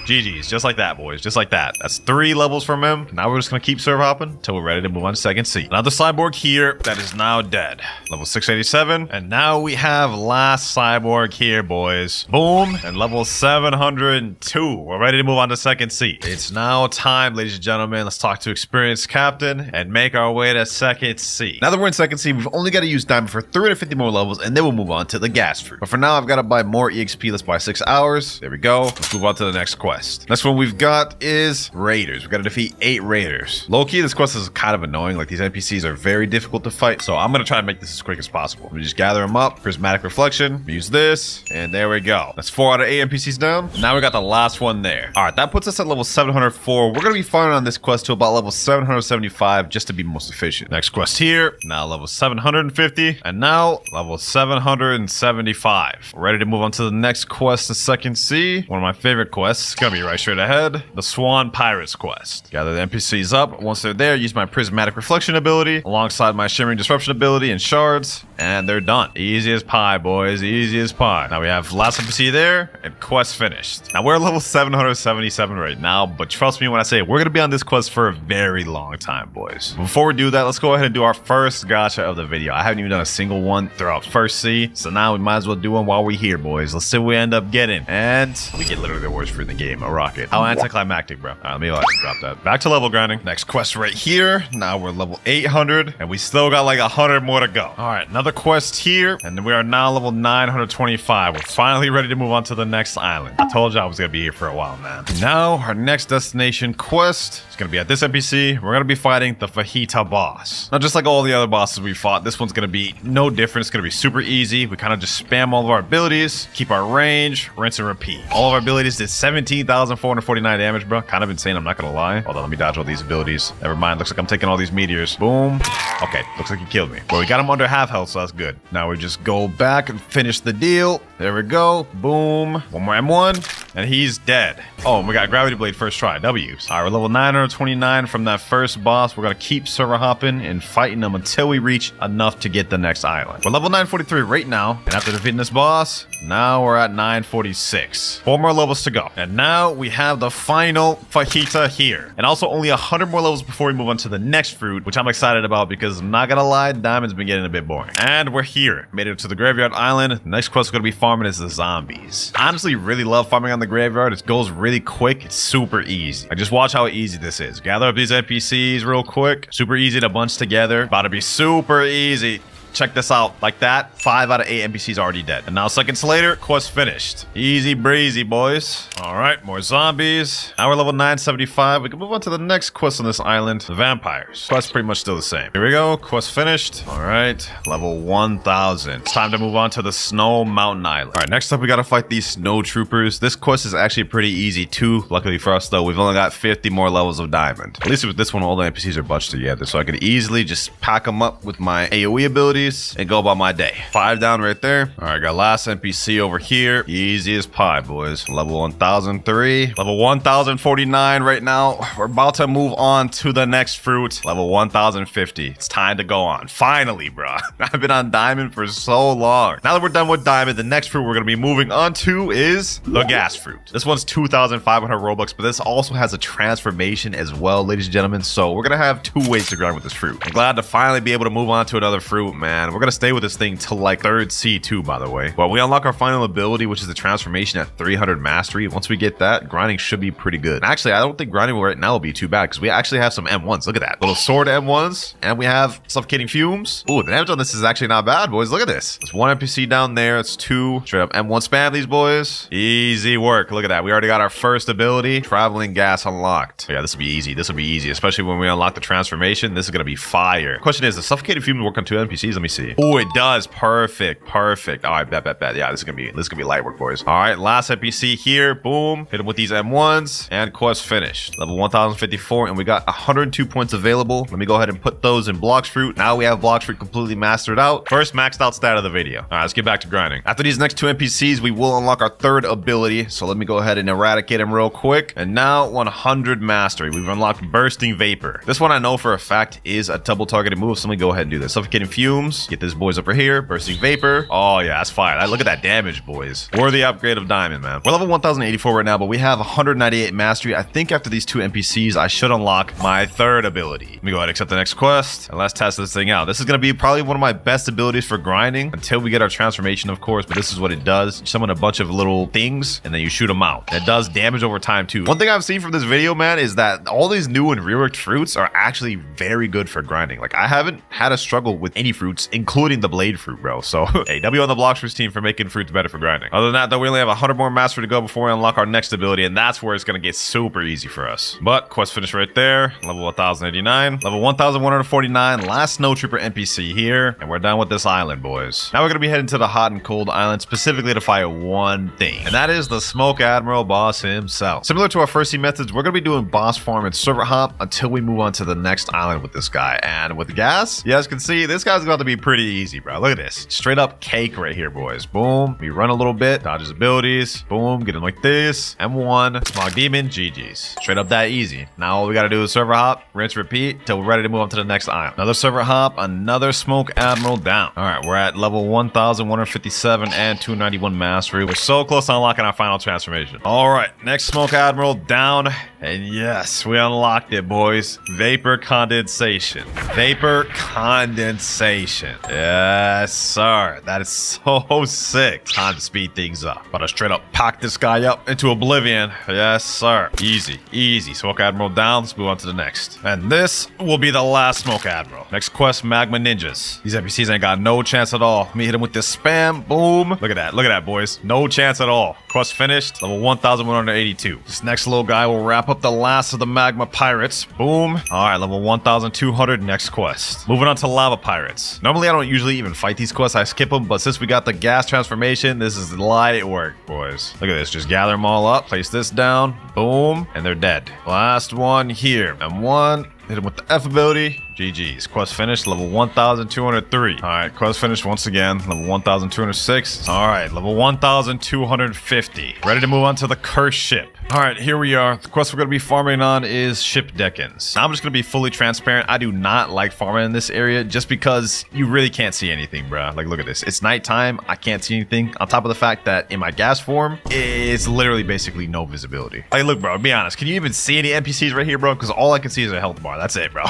GG's, just like that, boys, just like that. That's 3 levels from him. Now we're just gonna keep server hopping until we're ready to move on to second sea. Another Cyborg here that is now dead. Level 687, and now we have last Cyborg here, boys. Boom, and level 702. We're ready to move on to second sea. It's now time, ladies and gentlemen. Let's talk to experienced captain and make our way to second sea. Now that we're in second sea, we've only got to use diamond for 350 more levels, and then we'll move on to the gas fruit. But for now, I've got to buy more EXP. Let's buy 6 hours. There we go. Let's move on to the next quest. Next one we've got is raiders. We've got to defeat 8 raiders. Low-key, this quest is kind of annoying. Like, these NPCs are very difficult to fight, so I'm going to try and make this as quick as possible. We just gather them up. Prismatic reflection. Use this, and there we go. That's 4 out of 8 NPCs down. Now we got the last one there. All right, that puts us at level 704. We're going to be farming on this quest to about level 775 just to be most efficient. Next quest here. Now level 750, and now level 775. We're ready to move on to the next quest, the second sea. One of my favorite quests. Gonna be right straight ahead. The Swan Pirates quest. Gather the NPCs up. Once they're there, use my Prismatic Reflection ability alongside my Shimmering Disruption ability and shards, and they're done. Easy as pie, boys. Easy as pie. Now we have last NPC there, and quest finished. Now we're level 777 right now, but trust me when I say we're gonna be on this quest for a very long time, boys. Before we do that, let's go ahead and do our first gacha of the video. I haven't even done a single one throughout first sea, so now we might as well do one while we're here, boys. Let's see what we end up getting. And we get literally the worst fruit in the game. A rocket. How anticlimactic, bro. All right, let me drop that. Back to level grinding. Next quest right here. Now we're level 800, and we still got like 100 more to go. All right, another quest here, and we are now level 925. We're finally ready to move on to the next island. I told you I was gonna be here for a while, man. Now our next destination quest is gonna be at this NPC. We're gonna be fighting the Fajita boss. Now, just like all the other bosses we fought, this one's gonna be no different. It's gonna be super easy. We kind of just spam all of our abilities, keep our range, rinse and repeat. All of our abilities did 17,449 damage, bro. Kind of insane, I'm not gonna lie. Hold on, let me dodge all these abilities. Never mind, looks like I'm taking all these meteors. Boom. Okay, looks like he killed me. But we got him under half health, so that's good. Now we just go back and finish the deal. There we go. Boom. One more M1, and he's dead. Oh, and we got Gravity Blade first try. W's. All right, we're level 929 from that first boss. We're gonna keep server hopping and fighting them until we reach enough to get the next island. We're level 943 right now, and after defeating this boss, now we're at 946. 4 more levels to go. And now we have the final fajita here. And also only 100 more levels before we move on to the next fruit, which I'm excited about because I'm not gonna lie, diamond's been getting a bit boring. And we're here. Made it to the graveyard island. The next quest we're gonna be farming is the zombies. I honestly really love farming on the graveyard. It goes really quick. It's super easy. Like, just watch how easy this is. Gather up these NPCs real quick. Super easy to bunch together. About to be super easy. Check this out. Like that, 5 out of 8 NPCs already dead. And now seconds later, quest finished. Easy breezy, boys. All right, more zombies. Now we're level 975. We can move on to the next quest on this island, the vampires. Quest pretty much still the same. Here we go, quest finished. All right, level 1000. It's time to move on to the Snow Mountain Island. All right, next up we gotta fight these snow troopers. This quest is actually pretty easy too. Luckily for us though, we've only got 50 more levels of diamond. At least with this one, all the NPCs are bunched together, so I could easily just pack them up with my AoE abilities and go about my day. 5 down right there. All right, got last NPC over here. Easy as pie, boys. Level 1003. Level 1049 right now. We're about to move on to the next fruit. Level 1050. It's time to go on. Finally, bro. I've been on diamond for so long. Now that we're done with diamond, the next fruit we're going to be moving on to is the gas fruit. This one's 2,500 Robux, but this also has a transformation as well, ladies and gentlemen. So we're going to have 2 ways to grind with this fruit. I'm glad to finally be able to move on to another fruit, man. And we're going to stay with this thing till like 3rd C2, by the way. But we unlock our final ability, which is the transformation at 300 mastery. Once we get that, grinding should be pretty good. Actually, I don't think grinding right now will be too bad because we actually have some M1s. Look at that. Little sword M1s. And we have suffocating fumes. Ooh, the damage on this is actually not bad, boys. Look at this. There's 1 NPC down there. It's 2. Straight up M1 spam these boys. Easy work. Look at that. We already got our first ability. Traveling gas unlocked. Yeah, this will be easy. This will be easy, especially when we unlock the transformation. This is going to be fire. Question is, does suffocating fumes work on 2 NPCs? Let me see. Oh, it does. Perfect. Perfect. All right, bet. Yeah, this is gonna be light work, boys. All right, last NPC here. Boom. Hit him with these M1s and quest finished. Level 1054, and we got 102 points available. Let me go ahead and put those in Blox Fruit. Now we have Blox Fruit completely mastered out. First maxed out stat of the video. All right, let's get back to grinding. After these next 2 NPCs, we will unlock our 3rd ability. So let me go ahead and eradicate him real quick. And now 100 mastery. We've unlocked Bursting Vapor. This one I know for a fact is a double targeted move. So let me go ahead and do this. Suffocating Fumes. Get this boys over here. Bursting Vapor. Oh yeah, that's fire. Look at that damage, boys. Worthy upgrade of Diamond, man. We're level 1084 right now, but we have 198 mastery. I think after these 2 NPCs, I should unlock my 3rd ability. Let me go ahead and accept the next quest, and let's test this thing out. This is going to be probably one of my best abilities for grinding until we get our transformation, of course, but this is what it does. You summon a bunch of little things, and then you shoot them out. And it does damage over time, too. One thing I've seen from this video, man, is that all these new and reworked fruits are actually very good for grinding. Like, I haven't had a struggle with any fruits, including the blade fruit, bro. So, hey, W on the Blox Fruits team for making fruits better for grinding. Other than that, though, we only have 100 more mastery to go before we unlock our next ability, and that's where it's going to get super easy for us. But quest finished right there. Level 1089. Level 1149. Last Snow Trooper NPC here, and we're done with this island, boys. Now we're going to be heading to the hot and cold island specifically to fight one thing, and that is the Smoke Admiral boss himself. Similar to our first C methods, we're going to be doing boss farm and server hop until we move on to the next island with this guy. And with gas, you guys can see this guy's about to be pretty easy, bro. Look at this. Straight up cake right here, boys. Boom. We run a little bit, dodge his abilities. Boom. Get him like this. M1. Smog Demon. GG's. Straight up that easy. Now all we got to do is server hop, rinse, repeat till we're ready to move on to the next island. Another server hop, another Smoke Admiral down. All right, we're at level 1157 and 291 mastery. We're so close to unlocking our final transformation. All right, next Smoke Admiral down. And yes, we unlocked it, boys. Vapor condensation. Vapor condensation. Yes, sir. That is so sick. Time to speed things up. About to straight up pack this guy up into oblivion. Yes, sir. Easy, easy. Smoke Admiral down. Let's move on to the next. And this will be the last Smoke Admiral. Next quest, Magma Ninjas. These NPCs ain't got no chance at all. Let me hit him with this spam. Boom. Look at that. Look at that, boys. No chance at all. Quest finished. Level 1182. This next little guy will wrap up the last of the Magma Pirates. Boom. All right, level 1200. Next quest. Moving on to Lava Pirates. Normally, I don't usually even fight these quests. I skip them, but since we got the gas transformation, this is light work, boys. Look at this. Just gather them all up. Place this down. Boom. And they're dead. Last one here. M1. Hit him with the F ability. GG's. Quest finished. Level 1203. All right. Quest finished once again. Level 1206. All right. Level 1250. Ready to move on to the cursed ship. All right. Here we are. The quest we're going to be farming on is Ship Deckens. Now I'm just going to be fully transparent. I do not like farming in this area just because you really can't see anything, bro. Like, look at this. It's nighttime. I can't see anything. On top of the fact that in my gas form, it's literally basically no visibility. Like, look, bro. Be honest. Can you even see any NPCs right here, bro? Because all I can see is a health bar. That's it, bro.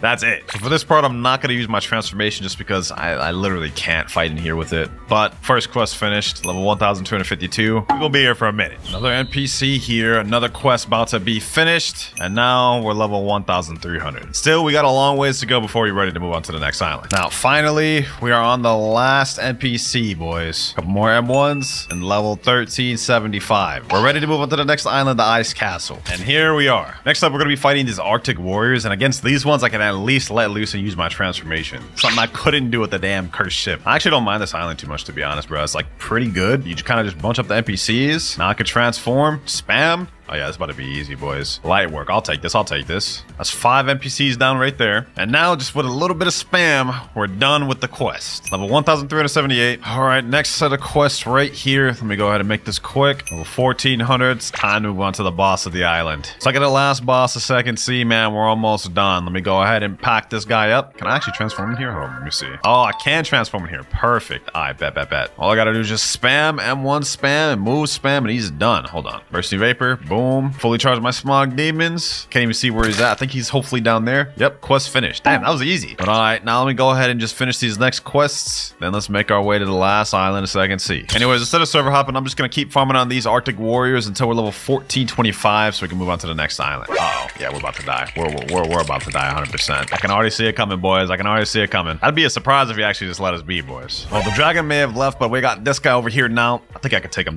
That's it. So for this part, I'm not going to use my transformation just because I literally can't fight in here with it. But first quest finished. Level 1252. We're going to be here for a minute. Another NPC here. Another quest about to be finished. And now we're level 1300. Still, we got a long ways to go before we're ready to move on to the next island. Now, finally, we are on the last NPC, boys. A couple more M1s and level 1375. We're ready to move on to the next island, the Ice Castle. And here we are. Next up, we're going to be fighting these Arctic Warriors. And against these ones, I can at least let loose and use my transformation. Something I couldn't do with the damn cursed ship. I actually don't mind this island too much, to be honest, bro. It's like pretty good. You kind of just bunch up the NPCs. Now I can transform, spam. Oh yeah, it's about to be easy, boys. Light work. I'll take this. I'll take this. That's 5 NPCs down right there. And now, just with a little bit of spam, we're done with the quest. Level 1378. All right, next set of quests right here. Let me go ahead and make this quick. Level 1400. It's time to move on to the boss of the island. So I got the last boss of second C, man. We're almost done. Let me go ahead and pack this guy up. Can I actually transform in here? Hold on, let me see. Oh, I can transform in here. Perfect. All right, bet. All I gotta do is just spam M1 spam and move spam, and he's done. Hold on. Bursting Vapor. Boom. Boom. Fully charged my smog demons. Can't even see where he's at. I think he's hopefully down there. Yep, quest finished. Damn, that was easy. But all right, now let me go ahead and just finish these next quests. Then let's make our way to the last island so I can see. Anyways, instead of server hopping, I'm just going to keep farming on these Arctic warriors until we're level 1425 so we can move on to the next island. Uh-oh. Yeah, we're about to die. We're about to die 100%. I can already see it coming, boys. I can already see it coming. That'd be a surprise if you actually just let us be, boys. Well, the dragon may have left, but we got this guy over here now. I think I can take him,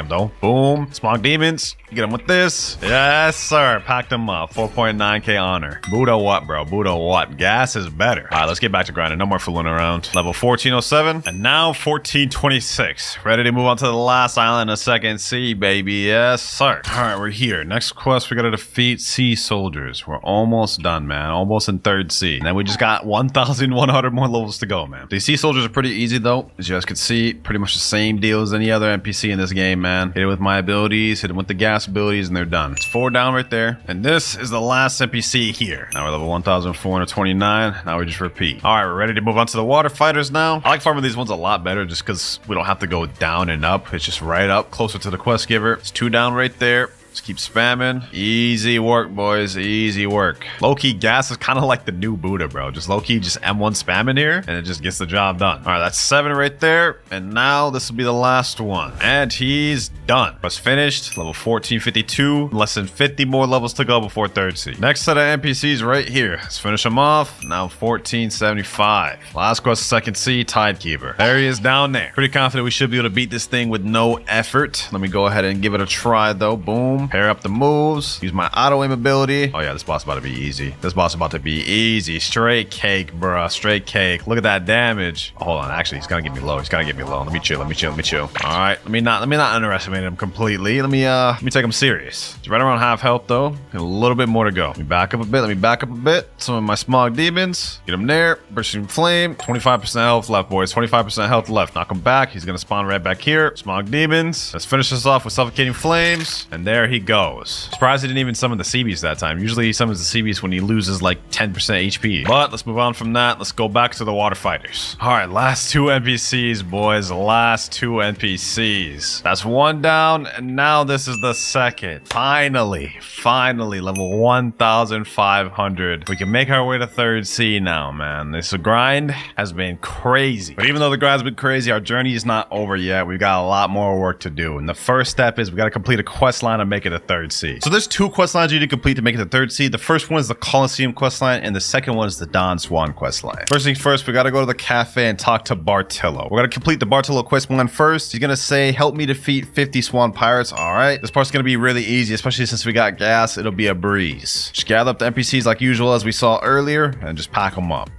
though. Boom. Smog demons. Get him with this. Yes, sir. Packed him up. 4.9k honor. Buddha what, bro? Buddha what? Gas is better. All right, let's get back to grinding. No more fooling around. Level 1407. And now 1426. Ready to move on to the last island of Second Sea, baby. Yes, sir. All right, we're here. Next quest, we got to defeat sea soldiers. We're almost done, man. Almost in Third Sea. And then we just got 1,100 more levels to go, man. These sea soldiers are pretty easy, though. As you guys can see, pretty much the same deal as any other NPC in this game, man. Hit it with my abilities, hit it with the gas abilities, and they're done. It's 4 down right there. And this is the last NPC here. Now we're level 1,429. Now we just repeat. All right, we're ready to move on to the water fighters now. I like farming these ones a lot better just because we don't have to go down and up. It's just right up, closer to the quest giver. It's 2 down right there. Just keep spamming. Easy work, boys. Easy work. Low-key gas is kind of like the new Buddha, bro. Just low-key, just M1 spamming here, and it just gets the job done. All right, that's 7 right there. And now this will be the last one. And he's done. Quest finished. Level 1452. Less than 50 more levels to go before Third Sea. Next set of NPCs right here. Let's finish them off. Now 1475. Last quest, Second Sea, Tidekeeper. There he is down there. Pretty confident we should be able to beat this thing with no effort. Let me go ahead and give it a try, though. Boom. Pair up the moves. Use my auto aim ability. Oh yeah, this boss about to be easy. This boss about to be easy. Straight cake, bruh. Straight cake. Look at that damage. Oh, hold on. Actually, he's gonna get me low. Let me chill. All right. Let me not underestimate him completely. Let me take him serious. He's right around half health though. And a little bit more to go. Let me back up a bit. Some of my smog demons. Get him there. Bursting flame. 25% health left, boys. 25% health left. Knock him back. He's gonna spawn right back here. Smog demons. Let's finish this off with suffocating flames. And there he goes. Surprised he didn't even summon the sea beast that time. Usually he summons the sea beast when he loses like 10% HP. But let's move on from that. Let's go back to the water fighters. All right, last 2 NPCs, boys. Last 2 NPCs. That's 1 down, and now this is the second. Finally, level 1,500. We can make our way to Third Sea now, man. This grind has been crazy. But even though the grind's been crazy, our journey is not over yet. We've got a lot more work to do. And the first step is we got to complete a quest line and make it a Third Sea. So there's 2 quest lines you need to complete to make it to Third Sea. The first one is the Colosseum quest line, and the second one is the Don Swan quest line. First things first, we got to go to the cafe and talk to Bartillo. We're going to complete the Bartillo quest line first. He's going to say, help me defeat 50 swan pirates. All right. This part's going to be really easy, especially since we got gas. It'll be a breeze. Just gather up the NPCs like usual as we saw earlier and just pack them up.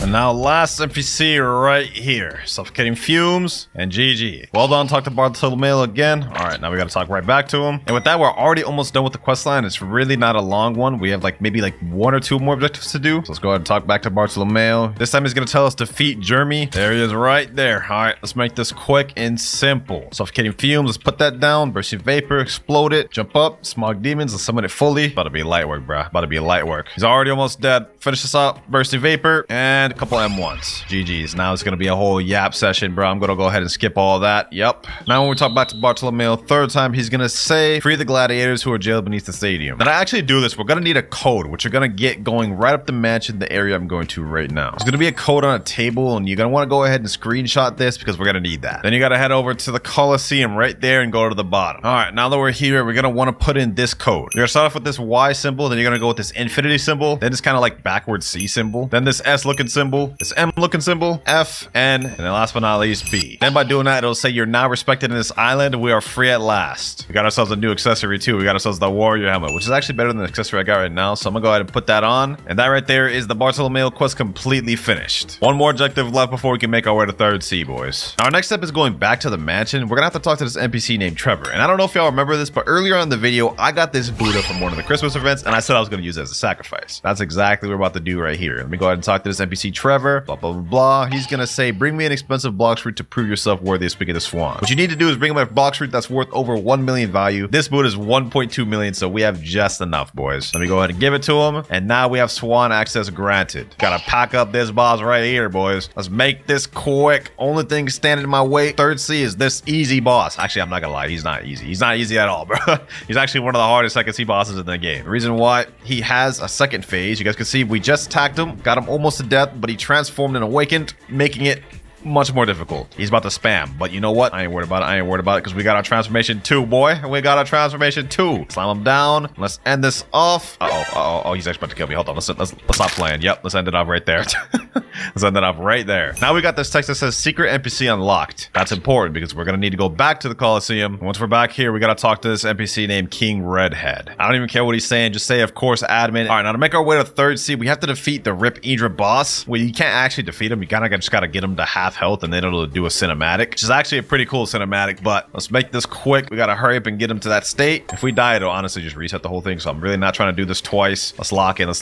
And now last NPC right here. Suffocating fumes and GG. Well done, talk to Bartolomeo again. All right, now we got to talk right back to him. And with that, we're already almost done with the quest line. It's really not a long one. We have maybe 1 or 2 more objectives to do. So let's go ahead and talk back to Bartolomeo. This time he's going to tell us defeat Jeremy. There he is right there. All right, let's make this quick and simple. Suffocating fumes, let's put that down. Bursting vapor, explode it. Jump up, smog demons, let's summon it fully. About to be light work, bruh. About to be light work. He's already almost dead. Finish this up. Bursting vapor and a couple M1s. GG's. Now it's going to be a whole yap session, bro. I'm going to go ahead and skip all that. Yep. Now when we talk back to Bartolomeo third time, he's going to say, free the gladiators who are jailed beneath the stadium. And I actually do this. We're going to need a code, which you're going to get going right up the mansion, the area I'm going to right now. There's going to be a code on a table, and you're going to want to go ahead and screenshot this because we're going to need that. Then you got to head over to the Colosseum right there and go to the bottom. All right. Now that we're here, we're going to want to put in this code. You're going to start off with this Y symbol. Then you're going to go with this infinity symbol. Then it's kind of like backwards C symbol. Then this S looking symbol. This M looking symbol. F, N, and then last but not least, B. Then by doing that, it'll say you're now respected in this island. We are free at last. We got ourselves a new accessory too. We got ourselves the warrior helmet, which is actually better than the accessory I got right now. So I'm gonna go ahead and put that on. And that right there is the Bartolomeo quest completely finished. One more objective left before we can make our way to Third Sea, boys. Now, our next step is going back to the mansion. We're gonna have to talk to this NPC named Trevor. And I don't know if y'all remember this, but earlier on in the video, I got this Buddha from one of the Christmas events, and I said I was gonna use it as a sacrifice. That's exactly what we're about to do right here. Let me go ahead and talk to this NPC Trevor, blah, blah, blah, blah. He's gonna say, bring me an expensive Blox fruit to prove yourself worthy of speaking to Swan. What you need to do is bring him a Blox fruit that's worth over 1 million value. This boot is 1.2 million, so we have just enough, boys. Let me go ahead and give it to him. And now we have Swan access granted. Gotta pack up this boss right here, boys. Let's make this quick. Only thing standing in my way, third C, is this easy boss. Actually, I'm not gonna lie, he's not easy. He's not easy at all, bro. He's actually one of the hardest second C bosses in the game. The reason why, he has a second phase. You guys can see we just attacked him, got him almost to death, but he transformed and awakened, making it much more difficult. He's about to spam, but you know what? I ain't worried about it. I ain't worried about it because we got our transformation 2, boy. We got our transformation 2. Slam him down. Let's end this off. Oh, he's actually about to kill me. Hold on. Let's stop playing. Yep, let's end it off right there. Let's end it off right there. Now we got this text that says secret NPC unlocked. That's important because we're gonna need to go back to the Coliseum. Once we're back here, we gotta talk to this NPC named King Redhead. I don't even care what he's saying. Just say, of course, admin. All right, now to make our way to third C, we have to defeat the Rip Idra boss. Well, you can't actually defeat him. You just gotta get him to half health and then it'll do a cinematic, which is actually a pretty cool cinematic, but let's make this quick. We gotta hurry up and get him to that state. If we die, it'll honestly just reset the whole thing, so I'm really not trying to do this twice. Let's lock in. He's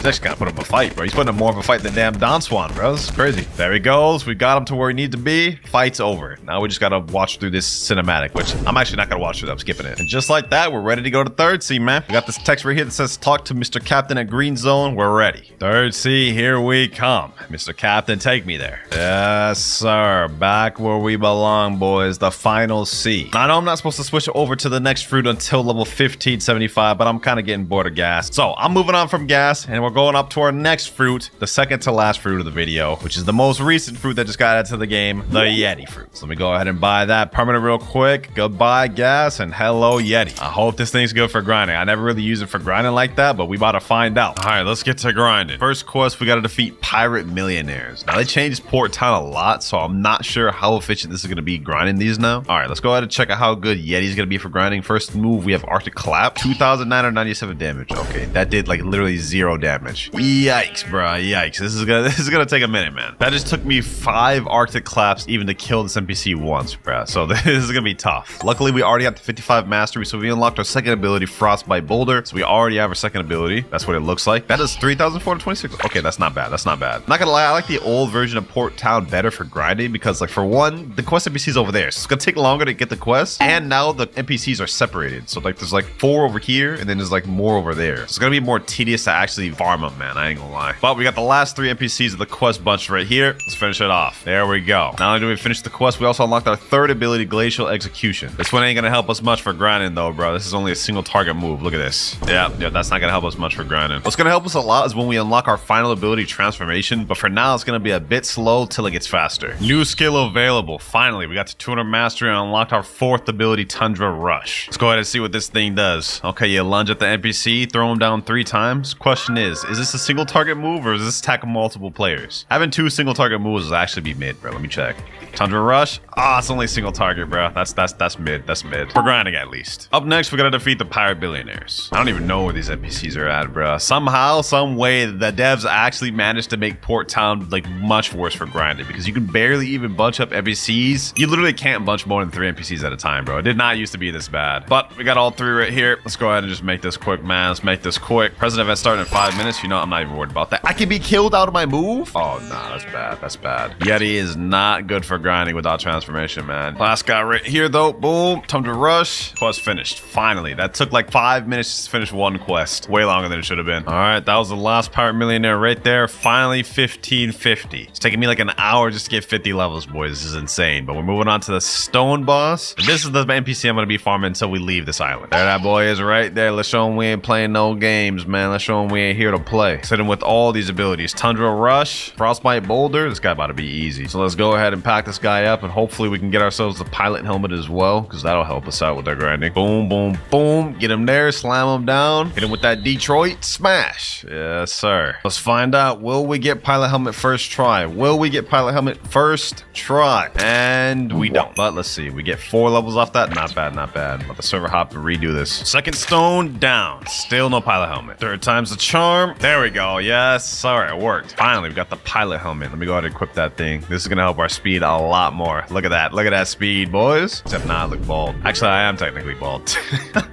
actually gotta put up a fight, bro. He's putting up more of a fight than damn Don Swan, bro. This is crazy. There he goes. We got him to where he needs to be. Fight's over. Now we just gotta watch through this cinematic, which I'm actually not gonna watch through that. I'm skipping it. And just like that, we're ready to go to third C, man. We got this text right here that says, talk to Mr. Captain at Green Zone. We're ready. Third C, here we come. Mr. Captain, take me there. Yes, sir. Back where we belong, boys. The final C. I know I'm not supposed to switch over to the next fruit until level 1575, but I'm kind of getting bored of gas. So I'm moving on from gas, and we're going up to our next fruit, the second to last fruit of the video, which is the most recent fruit that just got added to the game, the Yeti fruit. So let me go ahead and buy that permanent real quick. Goodbye, gas, and hello, Yeti. I hope this thing's good for grinding. I never really use it for grinding like that, but we about to find out. All right, let's get to grinding. First quest, we got to defeat pirate millionaires. Now, they changed Port Town a lot, so I'm not sure how efficient this is going to be grinding these now. All right, let's go ahead and check out how good Yeti's going to be for grinding. First move, we have Arctic Clap, 2,997 damage. Okay, that did like literally 0 damage. Yikes, bro. Yikes. This is gonna take a minute, man. That just took me 5 Arctic Claps even to kill this NPC once, bro. So this is gonna be tough. Luckily, we already have the 55 mastery, so we unlocked our second ability, Frostbite Boulder. So we already have our second ability. That's what it looks like. That is 3,426. Okay, that's not bad. That's not bad. Not gonna lie, I like the old version of Port Town better for grinding because, like, for one, the quest NPCs over there, so it's gonna take longer to get the quest, and now the NPCs are separated. So like, there's like 4 over here, and then there's like more over there. So it's gonna be more tedious to actually farm them, man. I ain't gonna lie. But we got the last 3 NPCs of the quest bunch right here. Let's finish it off. There we go. Not only do we finish the quest, we also unlocked our third ability, Glacial Execution. This one ain't gonna help us much for grinding though, bro. This is only a single target move. Look at this. Yeah, that's not gonna help us much for grinding. What's gonna help us a lot is when we unlock our final ability, Transformation, but for now it's gonna be a bit slow till it gets faster. New skill available. Finally, we got to 200 mastery and unlocked our 4th ability, Tundra Rush. Let's go ahead and see what this thing does. Okay, you lunge at the NPC, throw him down 3 times. Question is this a single target move or is this attack multiple players? Having 2 single target moves will actually be mid, bro. Let me check. Tundra Rush. It's only a single target, bro. That's mid. That's mid. For grinding, at least. Up next, we gotta defeat the pirate billionaires. I don't even know where these NPCs are at, bro. Somehow, some way, the devs actually managed to make Port Town like much worse for grinding because you can barely even bunch up NPCs. You literally can't bunch more than 3 NPCs at a time, bro. It did not used to be this bad. But we got all 3 right here. Let's go ahead and just make this quick, man. Let's make this quick. President event starting in 5 minutes. You know, I'm not even worried about that. I can be killed out of my move. Oh, nah, that's bad. That's bad. Yeti is not good for grinding without transformation, man. Last guy right here, though. Boom. Tundra Rush. Quest finished. Finally. That took like 5 minutes to finish 1 quest. Way longer than it should have been. All right, that was the last pirate millionaire right there. Finally, 1550. It's taking me like an hour just to get 50 levels, boys. This is insane. But we're moving on to the stone boss. And this is the NPC I'm going to be farming until we leave this island. There that boy is right there. Let's show him we ain't playing no games, man. Let's show him we ain't here to play. Hit him with all these abilities. Tundra Rush, Frostbite Boulder. This guy about to be easy. So let's go ahead and pack this guy up and hopefully we can get ourselves the pilot helmet as well because that'll help us out with our grinding. Boom, boom, boom. Get him there. Slam him down. Hit him with that Detroit smash. Yes, sir. Let's find out. Will we get pilot helmet first try? Will we get pilot pilot helmet first try. And we don't. But let's see. We get 4 levels off that. Not bad, not bad. Let the server hop and redo this. Second stone down. Still no pilot helmet. Third time's the charm. There we go. Yes. Sorry, it worked. Finally, we got the pilot helmet. Let me go ahead and equip that thing. This is going to help our speed a lot more. Look at that. Look at that speed, boys. Except now I look bald. Actually, I am technically bald.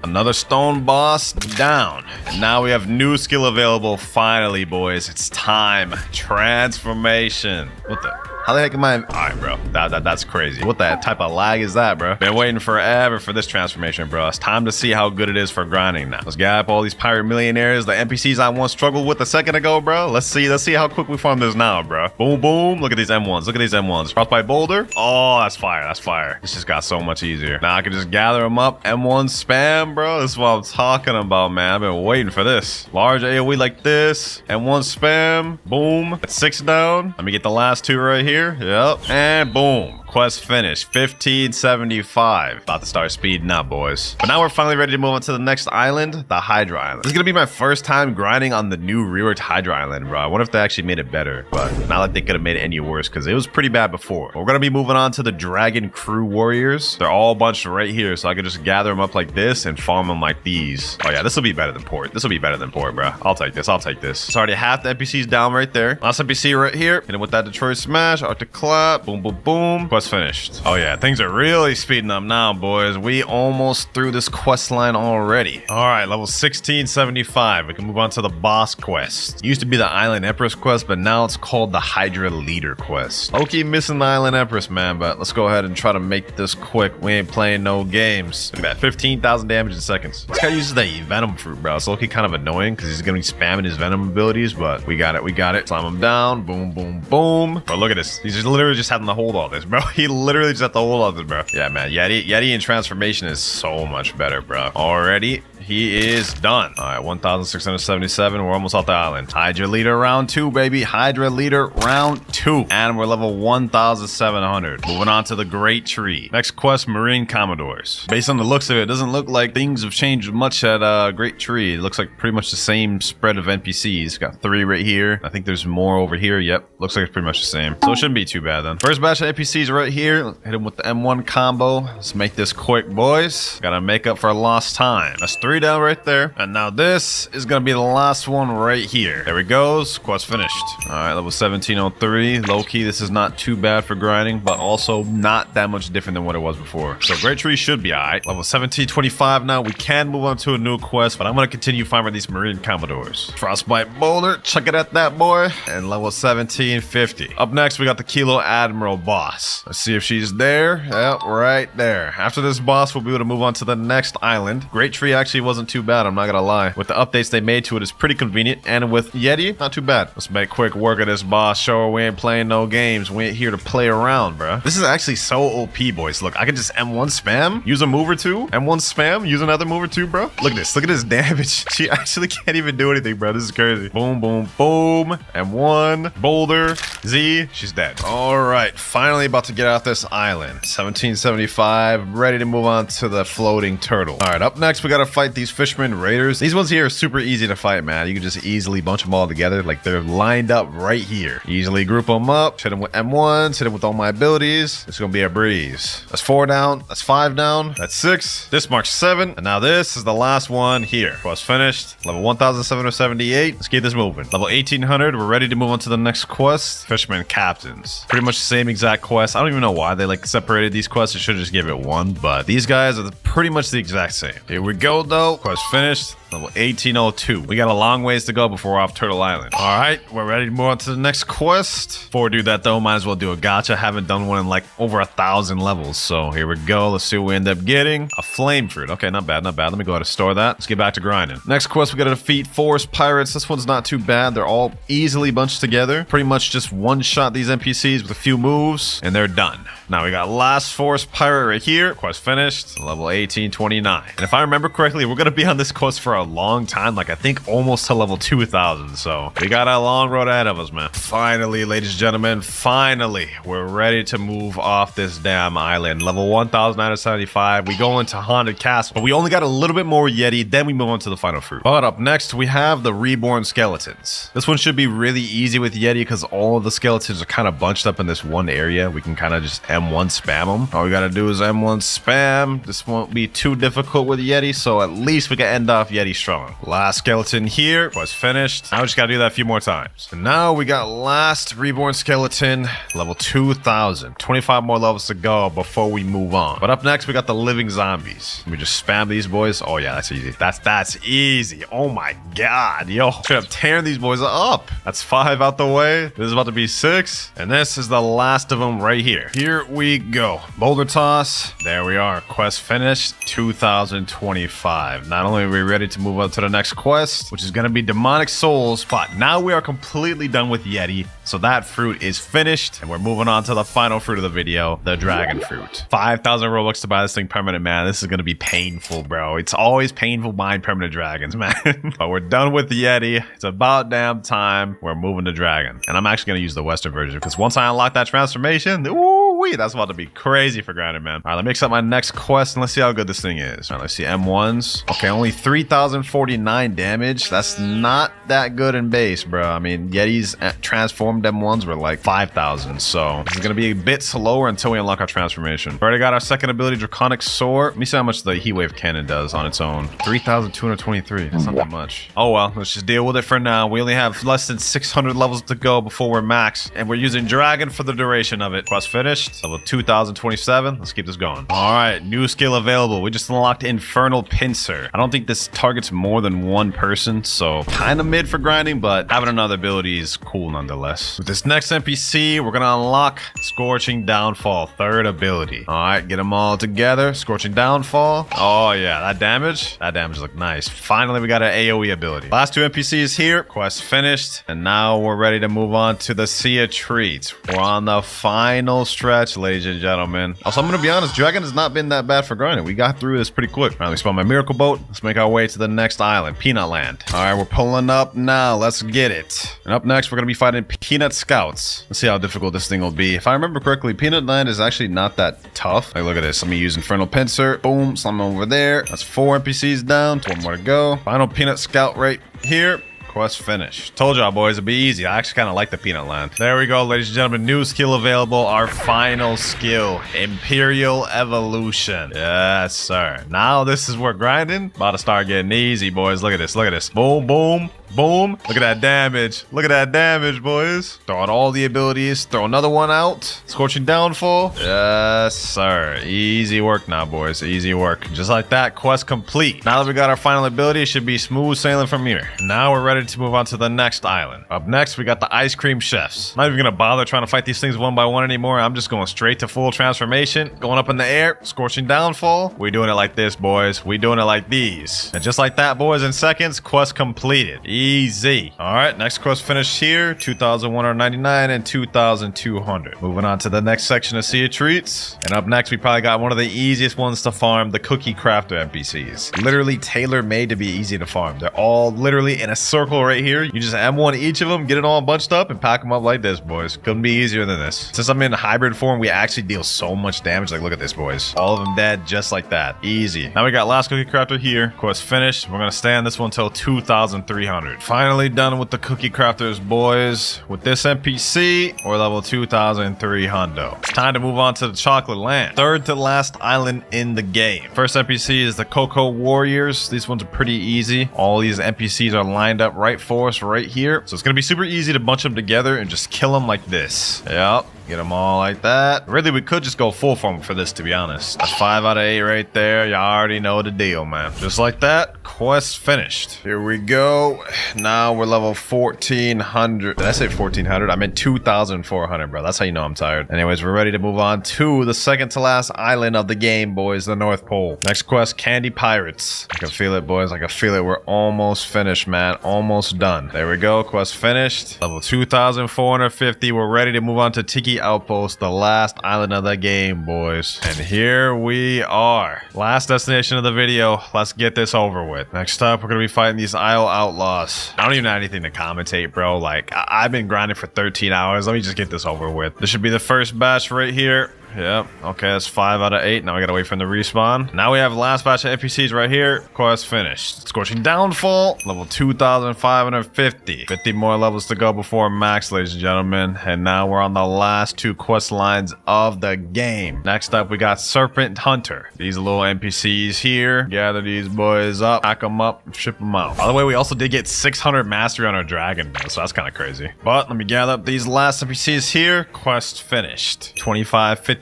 Another stone boss down. And now we have new skill available. Finally, boys. It's time. Transformation. What the? How the heck am I? All right, bro. That's crazy. What the type of lag is that, bro? Been waiting forever for this transformation, bro. It's time to see how good it is for grinding now. Let's get up all these pirate millionaires, the NPCs I once struggled with a second ago, bro. Let's see how quick we farm this now, bro. Boom, boom. Look at these M1s. Look at these M1s. Frostbite boulder. Oh, that's fire. That's fire. This just got so much easier. Now I can just gather them up. M1 spam, bro. This is what I'm talking about, man. I've been waiting for this. Large AoE like this. M1 spam. Boom. That's 6 down. Let me get the last 2 right here. Yep. And boom. Quest finished. 1575. About to start speeding up, boys. But now we're finally ready to move on to the next island, the Hydra Island. This is gonna be my first time grinding on the new reworked Hydra Island, bro. I wonder if they actually made it better, but not like they could have made it any worse because it was pretty bad before. We're gonna be moving on to the Dragon Crew Warriors. They're all bunched right here, so I can just gather them up like this and farm them like these. Oh yeah, this will be better than port. This will be better than port, bro. I'll take this. I'll take this. It's already half the NPCs down right there. Last NPC right here. Hit him with that Detroit Smash. Arctic Clap. Boom, boom, boom. Quest finished. Oh yeah, things are really speeding up now, boys. We almost through this quest line already. All right, level 1675. We can move on to the boss quest. It used to be the Island Empress quest, but now it's called the Hydra Leader quest. Okay, missing the Island Empress, man, but let's go ahead and try to make this quick. We ain't playing no games. Look at that, 15,000 damage in seconds. This guy uses the Venom Fruit, bro. It's looking kind of annoying because he's gonna be spamming his Venom abilities, but we got it. We got it. Slam him down. Boom, boom, boom. Bro, look at this. He's just literally just having to hold all this, bro. He literally just have to hold all this, bro. Yeah, man. Yeti in transformation is so much better, bro. Already. He is done. All right, 1,677. We're almost off the island. Hydra Leader round 2, baby. Hydra Leader round 2. And we're level 1,700. Moving on to the Great Tree. Next quest, Marine Commodores. Based on the looks of it, it doesn't look like things have changed much at Great Tree. It looks like pretty much the same spread of NPCs. Got 3 right here. I think there's more over here. Yep. Looks like it's pretty much the same. So it shouldn't be too bad then. First batch of NPCs right here. Hit him with the M1 combo. Let's make this quick, boys. Gotta make up for lost time. That's 3 down right there. And now this is gonna be the last one right here. There it goes. Quest finished. All right, level 1703. Low-key, this is not too bad for grinding, but also not that much different than what it was before. So Great Tree should be all right. Level 1725 now. We can move on to a new quest, but I'm gonna continue farming these Marine Commodores. Frostbite Boulder. Chuck it at that boy. And level 1750. Up next, we got the Kilo Admiral boss. Let's see if she's there. Yep, right there. After this boss, we'll be able to move on to the next island. Great Tree actually wasn't too bad, I'm not gonna lie. With the updates they made to it, it's pretty convenient. And with Yeti, not too bad. Let's make quick work of this boss. Show her we ain't playing no games. We ain't here to play around, bro. This is actually so OP, boys. Look, I can just M1 spam, use a move or two, M1 spam, use another move or two, bro. Look at this. Look at this damage. She actually can't even do anything, bro. This is crazy. Boom, boom, boom. M1, boulder, Z. She's dead. All right, finally about to get out this island. 1775, ready to move on to the floating turtle. All right, up next, we gotta fight these fisherman raiders. These ones here are super easy to fight, man. You can just easily bunch them all together. Like they're lined up right here. Easily group them up, hit them with M1s, hit them with all my abilities. It's gonna be a breeze. That's 4 down. That's 5 down. That's 6. This marks 7. And now this is the last one here. Quest finished. Level 1,778. Let's keep this moving. Level 1800. We're ready to move on to the next quest. Fisherman captains. Pretty much the same exact quest. I don't even know why they like separated these quests. They should have just give it one. But these guys are pretty much the exact same. Here we go though. Quest finished. Level 1802. We got a long ways to go before we're off Turtle Island. All right, we're ready to move on to the next quest. Before we do that though, might as well do a gacha. Haven't done one in like over 1,000 levels. So here we go. Let's see what we end up getting. A flame fruit. Okay, not bad, not bad. Let me go ahead and store that. Let's get back to grinding. Next quest, we gotta defeat forest pirates. This one's not too bad. They're all easily bunched together. Pretty much just one-shot these NPCs with a few moves, and they're done. Now we got last forest pirate right here. Quest finished. Level 1829. And if I remember correctly, we're gonna be on this quest for a long time, like I think almost to level 2000. So we got a long road ahead of us, man. Finally, ladies and gentlemen, finally, we're ready to move off this damn island. Level 1975. We go into Haunted Castle, but we only got a little bit more Yeti, then we move on to the final fruit. But up next, we have the reborn skeletons. This one should be really easy with Yeti because all of the skeletons are kind of bunched up in this one area. We can kind of just M1 spam them. All we gotta do is M1 spam. This won't be too difficult with Yeti, so at least we can end off Yeti strong. Last skeleton here was finished. Now we just gotta do that a few more times. And now we got last reborn skeleton, level 2000. 25 more levels to go before we move on. But up next, we got the living zombies. We just spam these boys. Oh yeah, that's easy. That's easy. Oh my god, yo. Straight up tearing these boys up. That's 5 out the way. This is about to be 6. And this is the last of them right here. Here we go. Boulder toss. There we are. Quest finished. 2025. Not only are we ready to move on to the next quest, which is going to be demonic souls, but now we are completely done with Yeti. So that fruit is finished, and we're moving on to the final fruit of the video, the dragon fruit. 5,000 Robux to buy this thing permanent, man. This is going to be painful, bro. It's always painful buying permanent dragons, man. But we're done with the Yeti. It's about damn time. We're moving to dragon. And I'm actually going to use the Western version because once I unlock that transformation, ooh-wee, that's about to be crazy for granted, man. All right, let me accept my next quest and let's see how good this thing is. All right, let's see M1s. Okay, only 3,049 damage. That's not that good in base, bro. I mean, Yetis transformed M1s were like 5,000, so this is gonna be a bit slower until we unlock our transformation. We already got our second ability, Draconic Sword. Let me see how much the Heat Wave Cannon does on its own. 3,223. That's not that much. Oh well, let's just deal with it for now. We only have less than 600 levels to go before we're max, and we're using Dragon for the duration of it. Quest finished. Level 2027. Let's keep this going. All right, new skill available. We just unlocked Infernal Pincer. I don't think this targets more than one person, so kind of mid for grinding, but having another ability is cool nonetheless. With this next NPC, we're gonna unlock Scorching Downfall, third ability. All right, get them all together. Scorching Downfall. Oh yeah, that damage look nice. Finally, we got an AoE ability. Last two NPCs here. Quest finished, and now we're ready to move on to the Sea of Treats. We're on the final stretch, ladies and gentlemen. Also, I'm gonna be honest, Dragon has not been that bad for grinding. We got through this pretty quick. All right, let me spawn my miracle boat. Let's make our way to the next island, Peanut Land. All right, we're pulling up now. Let's get it. And up next, we're gonna be fighting Peanut Scouts. Let's see how difficult this thing will be. If I remember correctly, Peanut Land is actually not that tough. Like, look at this. Let me use Infernal Pincer. Boom, slime over there. That's 4 NPCs down. 1 more to go. Final Peanut Scout right here. Quest finished. Told y'all, boys, it'd be easy. I actually kind of like the Peanut Land. There we go, ladies and gentlemen. New skill available. Our final skill, Imperial Evolution. Yes, sir. Now this is where grinding about to start getting easy, boys. Look at this. Look at this. Boom, boom. Boom. Look at that damage. Look at that damage, boys. Throw out all the abilities. Throw another one out. Scorching Downfall. Yes, sir. Easy work now, boys. Easy work. Just like that, quest complete. Now that we got our final ability, it should be smooth sailing from here. Now we're ready to move on to the next island. Up next, we got the Ice Cream Chefs. I'm not even gonna bother trying to fight these things one by one anymore. I'm just going straight to full transformation. Going up in the air. Scorching Downfall. We doing it like this, boys. We doing it like these. And just like that, boys, in seconds, quest completed. Easy. All right, next quest finished here. 2,199 and 2,200. Moving on to the next section of Sea of Treats. And up next, we probably got one of the easiest ones to farm, the Cookie Crafter NPCs. Literally tailor-made to be easy to farm. They're all literally in a circle right here. You just M1 each of them, get it all bunched up, and pack them up like this, boys. Couldn't be easier than this. Since I'm in hybrid form, we actually deal so much damage. Like, look at this, boys. All of them dead just like that. Easy. Now we got last Cookie Crafter here. Quest finished. We're gonna stay on this one until 2,300. Finally done with the Cookie Crafters, boys. With this NPC, we're level 2,300. It's time to move on to the Chocolate Land. Third to last island in the game. First NPC is the Cocoa Warriors. These ones are pretty easy. All these NPCs are lined up right for us right here. So it's gonna be super easy to bunch them together and just kill them like this. Yep. Get them all like that. Really, we could just go full form for this, to be honest. That's 5 out of 8 right there. You already know the deal, man. Just like that, quest finished. Here we go. Now we're level 1,400. Did I say 1,400? I meant 2,400, bro. That's how you know I'm tired. Anyways, we're ready to move on to the second to last island of the game, boys, the North Pole. Next quest, Candy Pirates. I can feel it, boys. I can feel it. We're almost finished, man. Almost done. There we go. Quest finished. Level 2,450. We're ready to move on to Tiki NPC outpost, the last island of the game, boys. And here we are. Last destination of the video. Let's get this over with. Next up, we're gonna be fighting these Isle Outlaws. I don't even have anything to commentate, bro. Like, I've been grinding for 13 hours. Let me just get this over with. This should be the first batch right here. Yep. Okay, that's 5 out of 8. Now we gotta wait for them to respawn. Now we have last batch of NPCs right here. Quest finished. Scorching Downfall, level 2,550. 50 more levels to go before max, ladies and gentlemen. And now we're on the last 2 quest lines of the game. Next up, we got Serpent Hunter. These little NPCs here. Gather these boys up, pack them up, ship them out. By the way, we also did get 600 mastery on our dragon, so that's kind of crazy. But let me gather up these last NPCs here. Quest finished. 2550.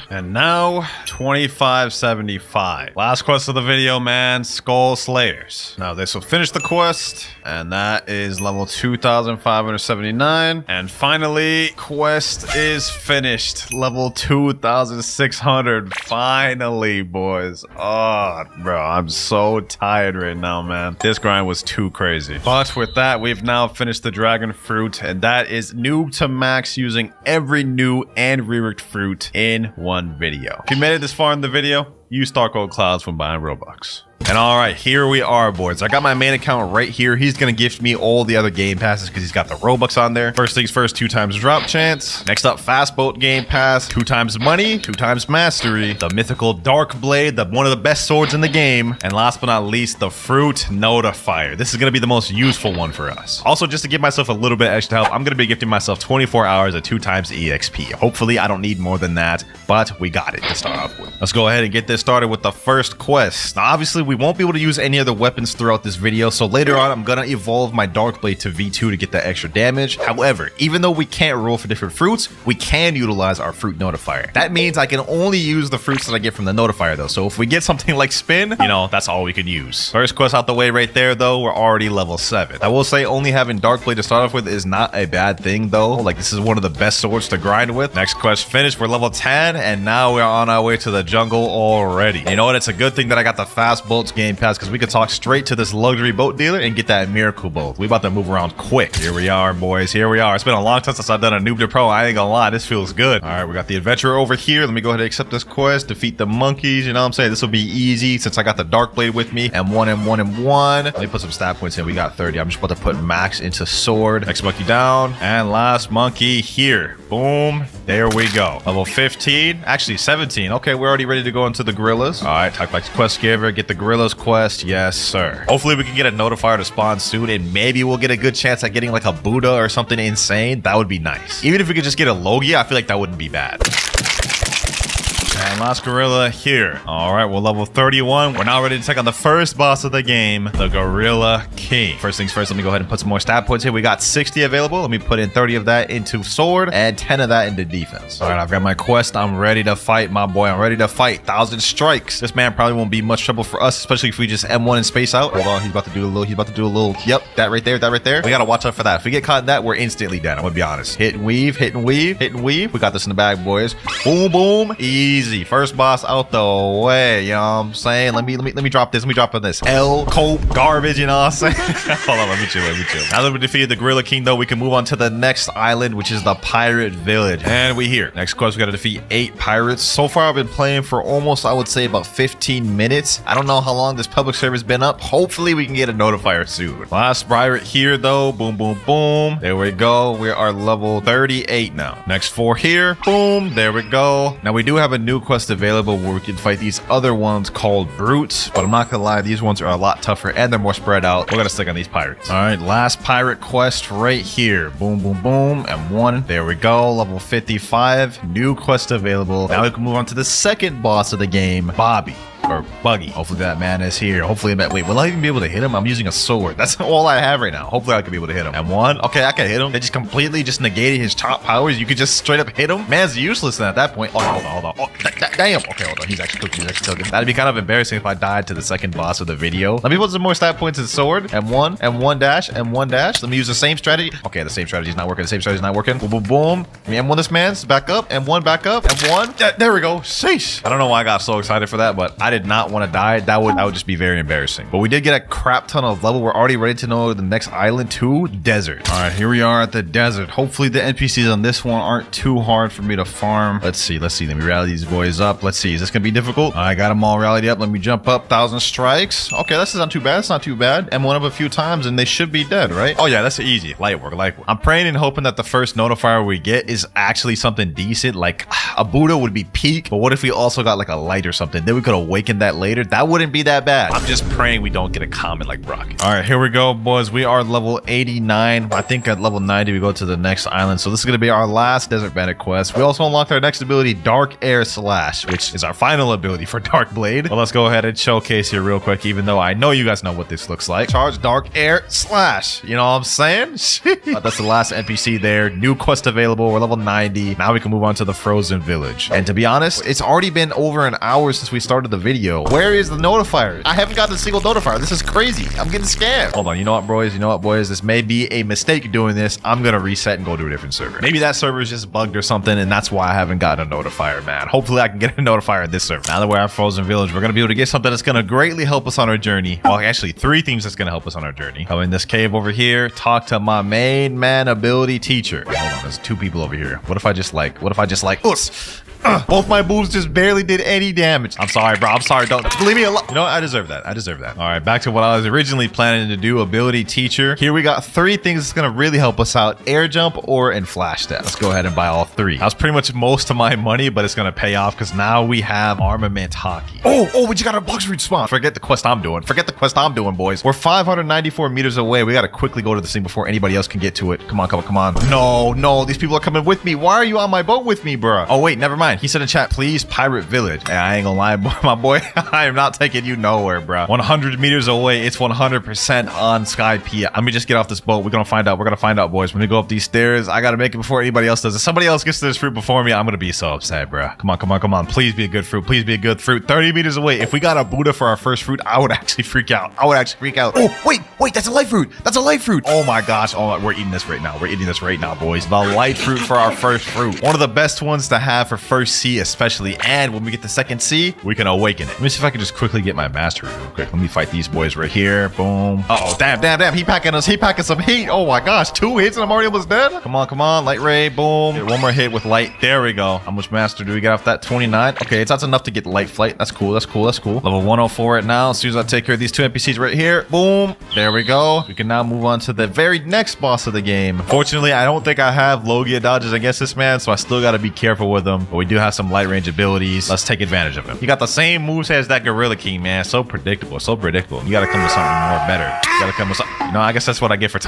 And now 2575. Last quest of the video, man. Skull Slayers. Now this will finish the quest, and that is level 2579. And finally, quest is finished. Level 2600. Finally, boys. Oh, bro, I'm so tired right now, man. This grind was too crazy. But with that, we've now finished the dragon fruit, and that is noob to max using every new and reworked fruit in one video. If you made it this far in the video, use WinterKloudz from buying Roblox. And all right, here we are, boys. I got my main account right here. He's gonna gift me all the other game passes because he's got the Robux on there. First things first, 2 times drop chance. Next up, fast boat game pass, 2 times money, 2 times mastery, the mythical dark blade, one of the best swords in the game, and last but not least, the fruit notifier. This is gonna be the most useful one for us. Also, just to give myself a little bit extra help, I'm gonna be gifting myself 24 hours of 2 times EXP. Hopefully, I don't need more than that, but we got it to start off with. Let's go ahead and get this started with the first quest. Now, obviously, we won't be able to use any other weapons throughout this video, so later on I'm gonna evolve my dark blade to V2 to get that extra damage. However, even though we can't roll for different fruits, we can utilize our fruit notifier. That means I can only use the fruits that I get from the notifier though, so if we get something like spin, you know, that's all we can use. First quest out the way right there though, we're already level 7. I will say only having dark blade to start off with is not a bad thing though. Like, this is one of the best swords to grind with. Next quest finished, we're level 10, and now we're on our way to the jungle already. You know what, it's a good thing that I got the fast boats game pass, because we could talk straight to this luxury boat dealer and get that miracle boat. We about to move around quick. Here we are, boys. Here we are. It's been a long time since I've done a noob to pro. I ain't gonna lie, this feels good. All right, we got the adventurer over here. Let me go ahead and accept this quest. Defeat the monkeys. You know what I'm saying? This will be easy since I got the dark blade with me. M1, M1, M1. Let me put some stat points in. We got 30. I'm just about to put max into sword. Next monkey down. And last monkey here. Boom. There we go. Level 15. Actually, 17. Okay, we're already ready to go into the gorillas. All right, talk back to quest giver. Get the gorillas quest. Yes, sir. Hopefully we can get a notifier to spawn soon, and maybe we'll get a good chance at getting like a Buddha or something insane. That would be nice. Even if we could just get a Logia, I feel like that wouldn't be bad. And last gorilla here. All right, we're level 31. We're now ready to take on the first boss of the game, the Gorilla King. First things first, let me go ahead and put some more stat points here. We got 60 available. Let me put in 30 of that into sword and 10 of that into defense. All right, I've got my quest. I'm ready to fight, my boy. I'm ready to fight. 1,000 strikes. This man probably won't be much trouble for us, especially if we just M1 and space out. Hold on, he's about to do a little, yep, that right there, that right there. We gotta watch out for that. If we get caught in that, we're instantly dead. I'm gonna be honest. Hit and weave, hit and weave, hit and weave. We got this in the bag, boys. Boom, boom, easy. First boss out the way, you know what I'm saying? Let me drop this. Let me drop on this. L cope garbage, you know what I'm saying? Hold on, let me chill. Now that we defeated the Gorilla King though, we can move on to the next island, which is the Pirate Village. And we here. Next quest, we gotta defeat 8 pirates. So far I've been playing for almost, I would say, about 15 minutes. I don't know how long this public server's been up. Hopefully we can get a notifier soon. Last pirate here though. Boom, boom, boom. There we go. We are level 38 now. Next 4 here. Boom. There we go. Now we do have a new quest available where we can fight these other ones called brutes, but I'm not gonna lie, these ones are a lot tougher and they're more spread out. We're gonna stick on these pirates. All right, last pirate quest right here. Boom, boom, boom, and 1. There we go. Level 55. New quest available. Now we can move on to the second boss of the game, Bobby. Or Buggy. Hopefully that man is here. Hopefully, wait, will I even be able to hit him? I'm using a sword. That's all I have right now. Hopefully I can be able to hit him. And 1. Okay, I can hit him. They just completely just negated his chop powers. You could just straight up hit him. Man's useless then at that point. Oh, hold on. Oh, damn. Okay, hold on. He's actually cooking. That'd be kind of embarrassing if I died to the second boss of the video. Let me put some more stat points in sword. M1, M1 dash, M1 dash. Let me use the same strategy. Okay, the same strategy's not working. Boom, boom, boom. Let me M1 this man's back up. M1 back up. M1. There we go. Sheesh. I don't know why I got so excited for that, but I did did not want to die, that would just be very embarrassing. But we did get a crap ton of level. We're already ready to know the next island to desert. All right, here we are at the desert. Hopefully the NPCs on this one aren't too hard for me to farm. Let's see. Let me rally these boys up. Let's see. Is this gonna be difficult? I got them all rallied up. Let me jump up. 1,000 strikes. Okay, this is not too bad. It's not too bad. M1 up a few times and they should be dead, right? Oh yeah, that's easy. Light work. I'm praying and hoping that the first notifier we get is actually something decent. Like a Buddha would be peak, but what if we also got like a light or something? Then we could awaken that later. That wouldn't be that bad. I'm just praying we don't get a comment like Brock. All right, here we go, boys. We are level 89. I think at level 90 we go to the next island. So this is gonna be our last Desert Bandit quest. We also unlocked our next ability, Dark Air Slash, which is our final ability for Dark Blade. Well, let's go ahead and showcase here real quick, even though I know you guys know what this looks like. Charge Dark Air Slash. You know what I'm saying? That's the last NPC there. New quest available. We're level 90. Now we can move on to the Frozen Village. And to be honest, it's already been over an hour since we started the video. Where is the notifier? I haven't gotten a single notifier. This is crazy. I'm getting scammed. Hold on. You know what, boys? This may be a mistake doing this. I'm gonna reset and go to a different server. Maybe that server is just bugged or something, and that's why I haven't gotten a notifier, man. Hopefully I can get a notifier at this server. Now that we're at Frozen Village, we're gonna be able to get something that's gonna greatly help us on our journey. Well, actually 3 things that's gonna help us on our journey. Come in this cave over here, talk to my main man ability teacher. Hold on, there's 2 people over here. What if I just like us? Both my moves just barely did any damage. I'm sorry, bro. I'm sorry. Don't leave me alone. You know what? I deserve that. All right, back to what I was originally planning to do. Ability teacher. Here we got 3 things that's gonna really help us out: air jump, or and flash step. Let's go ahead and buy all 3. That was pretty much most of my money, but it's gonna pay off because now we have armament hockey. Oh, we just got a Blox root spawn. Forget the quest I'm doing, boys. We're 594 meters away. We gotta quickly go to this thing before anybody else can get to it. Come on. No, these people are coming with me. Why are you on my boat with me, bro? Oh wait, never mind. He said in chat, please pirate village. Hey, I ain't gonna lie, my boy. I am not taking you nowhere, bro. 100 meters away. It's 100% on Sky P. Let me just get off this boat. We're gonna find out, boys. When we go up these stairs, I gotta make it before anybody else does. If somebody else gets to this fruit before me, I'm gonna be so upset, bro. Come on. Please be a good fruit. 30 meters away. If we got a Buddha for our first fruit, I would actually freak out. Oh, wait, that's a light fruit. Oh my gosh. Oh, we're eating this right now. Boys. The light fruit for our first fruit. One of the best ones to have for first C, especially. And when we get the second C, we can awaken it. Let me see if I can just quickly get my mastery real quick. Let me fight these boys right here. Boom. Uh-oh, damn. He packing some heat. Oh my gosh, 2 hits and I'm already almost dead. Come on. Light ray. Boom. Get 1 more hit with light. There we go. How much master do we get off that? 29. Okay, that's enough to get light flight. That's cool. Level 104 right now. As soon as I take care of these 2 NPCs right here. Boom. There we go. We can now move on to the very next boss of the game. Fortunately, I don't think I have Logia dodges against this man, so I still got to be careful with him. But we do have some light range abilities. Let's take advantage of him. He got the same moveset as that Gorilla King, man. So predictable. You got to come with something more better. I guess that's what I get for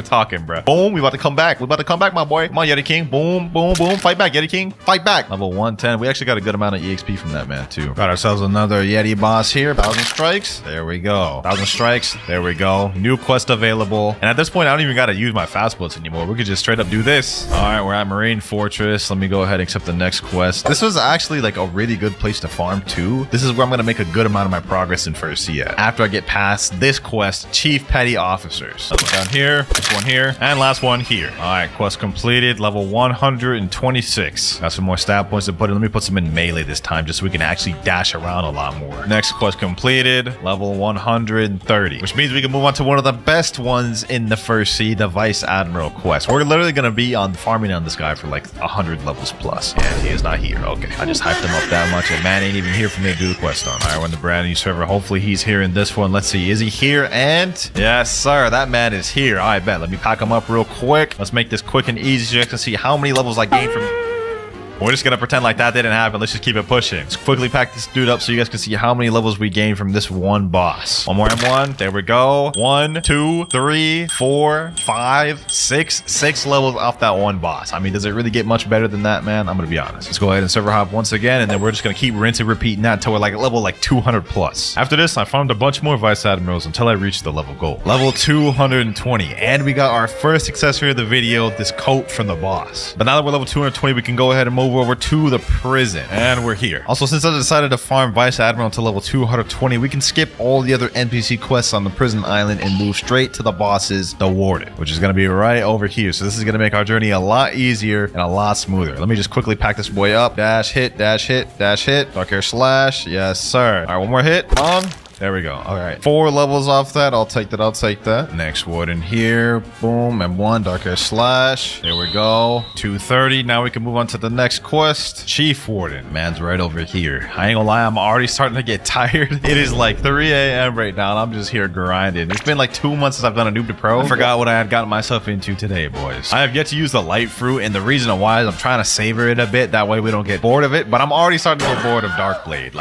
talking. Bro. Boom. We about to come back. My boy. Come on, Yeti King. Boom. Fight back, Yeti King. Fight back. Level 110. We actually got a good amount of EXP from that, man, too. Got ourselves another Yeti boss here. 1,000 strikes. There we go. 1,000 strikes. There we go. New quest available. And at this point, I don't even got to use my fast bullets anymore. We could just straight up do this. All right, we're at Marine Fortress. Let me go ahead and accept the next quest. This was actually like a really good place to farm too. This is where I'm going to make a good amount of my progress in first C at. After I get past this quest, Chief Petty Officers. This one down here, this one here, and last one here. All right, quest completed. Level 126. Got some more stat points to put in. Let me put some in melee this time just so we can actually dash around a lot more. Next quest completed. Level 130, which means we can move on to one of the best ones in the first C, the Vice Admiral quest. We're literally going to be on farming on this guy for like 100 levels plus. And he is not here. Okay, I just hyped him up that much and man ain't even here for me to do the quest on. All right, we're in the brand new server. Hopefully he's here in this one. Let's see, is he here? And yes sir, that man is here. I bet. Let me pack him up real quick. Let's make this quick and easy so you guys can see how many levels I gained from. We're just gonna pretend like that didn't happen. Let's just keep it pushing. Let's quickly pack this dude up so you guys can see how many levels we gained from this one boss. One more M1. There we go. 1, 2, 3, 4, 5, 6. 6 levels off that one boss. I mean, does it really get much better than that, man? I'm gonna be honest. Let's go ahead and server hop once again, and then we're just gonna keep rinsing, repeating that until we're like level 200 plus. After this, I farmed a bunch more Vice Admirals until I reached the level goal. Level 220. And we got our first accessory of the video, this coat from the boss. But now that we're level 220, we can go ahead and move over to the prison. And we're here. Also, since I decided to farm Vice Admiral to level 220, we can skip all the other NPC quests on the prison island and move straight to the bosses, the Warden, which is going to be right over here. So this is going to make our journey a lot easier and a lot smoother. Let me just quickly pack this boy up. Dash, hit, dash, hit, dash, hit. Dark Air Slash. Yes, sir. All right, one more hit. Come on. There we go. All right. 4 levels off that. I'll take that. I'll take that. Next Warden here. Boom. And 1. Dark Air Slash. There we go. 230. Now we can move on to the next quest. Chief Warden. Man's right over here. I ain't gonna lie. I'm already starting to get tired. It is like 3 a.m. right now. And I'm just here grinding. It's been like 2 months since I've done a noob to pro. I forgot what I had gotten myself into today, boys. I have yet to use the light fruit. And the reason why is I'm trying to savor it a bit. That way we don't get bored of it. But I'm already starting to get bored of Darkblade.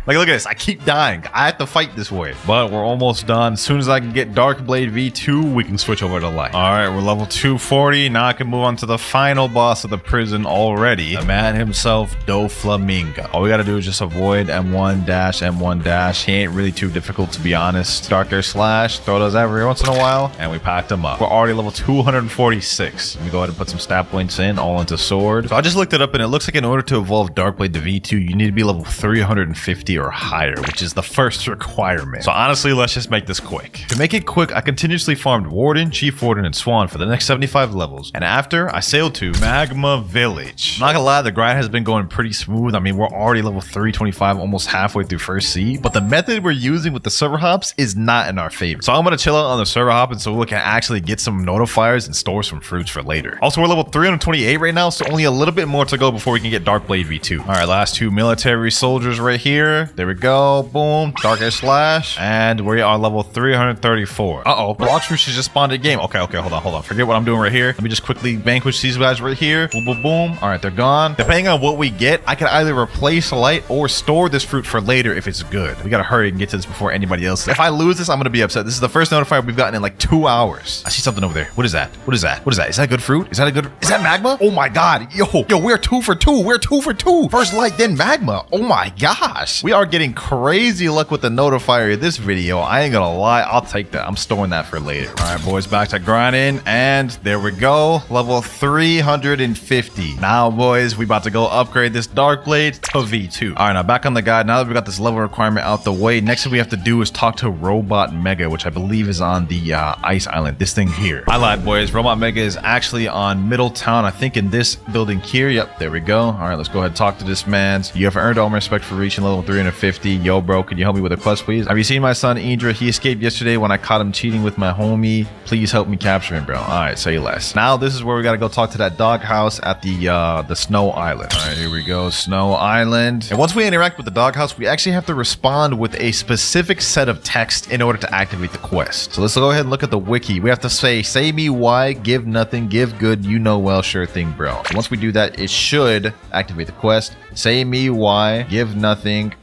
Like, look at this. I keep dying. I have to fight this way. But we're almost done. As soon as I can get Darkblade V2, we can switch over to light. All right, we're level 240. Now I can move on to the final boss of the prison already. The man himself, Doflamingo. All we got to do is just avoid M1 dash, M1 dash. He ain't really too difficult, to be honest. Dark Air Slash. Throw those every once in a while. And we packed him up. We're already level 246. Let me go ahead and put some stat points in, all into sword. So I just looked it up, and it looks like in order to evolve Darkblade to V2, you need to be level 350 or higher, which is the first requirement. So honestly, let's just make this quick. To make it quick, I continuously farmed Warden, Chief Warden, and Swan for the next 75 levels. And after, I sailed to Magma Village. I'm not gonna lie, the grind has been going pretty smooth. I mean, we're already level 325, almost halfway through first sea. But the method we're using with the server hops is not in our favor. So I'm gonna chill out on the server hop and so we can actually get some notifiers and store some fruits for later. Also, we're level 328 right now, so only a little bit more to go before we can get Darkblade V2. All right, last 2 military soldiers right here. There we go. Boom. Dark Air Slash. And we are level 334. Uh-oh. Blox just spawned a game. Okay, hold on. Forget what I'm doing right here. Let me just quickly vanquish these guys right here. Boom, boom, boom. All right, they're gone. Depending on what we get, I can either replace light or store this fruit for later if it's good. We gotta hurry and get to this before anybody else. If I lose this, I'm gonna be upset. This is the first notifier we've gotten in like 2 hours. I see something over there. What is that? What is that? What is that? Is that good fruit? Is that magma? Oh my God. Yo, we're 2 for 2. We're 2 for 2. First light, then magma. Oh my gosh. We are getting crazy luck with the notifier of this video. I ain't gonna lie, I'll take that. I'm storing that for later. All right, boys, back to grinding, and there we go, level 350. Now, boys, we about to go upgrade this Darkblade to V2. All right, now back on the guide. Now that we got this level requirement out the way, next thing we have to do is talk to Robot Mega, which I believe is on the ice island. This thing here. I lied, boys. Robot Mega is actually on Middletown. I think in this building here. Yep, there we go. All right, let's go ahead and talk to this man. You have earned all my respect for reaching level 350. Yo, bro, can you help me with a quest, please? Have you seen my son, Idra? He escaped yesterday when I caught him cheating with my homie. Please help me capture him, bro. All right, say less. Now, this is where we got to go talk to that doghouse at the Snow Island. All right, here we go. Snow Island. And once we interact with the doghouse, we actually have to respond with a specific set of text in order to activate the quest. So let's go ahead and look at the wiki. We have to say me why, give nothing, give good, you know well, sure thing, bro. So once we do that, it should activate the quest. Say me why, give nothing,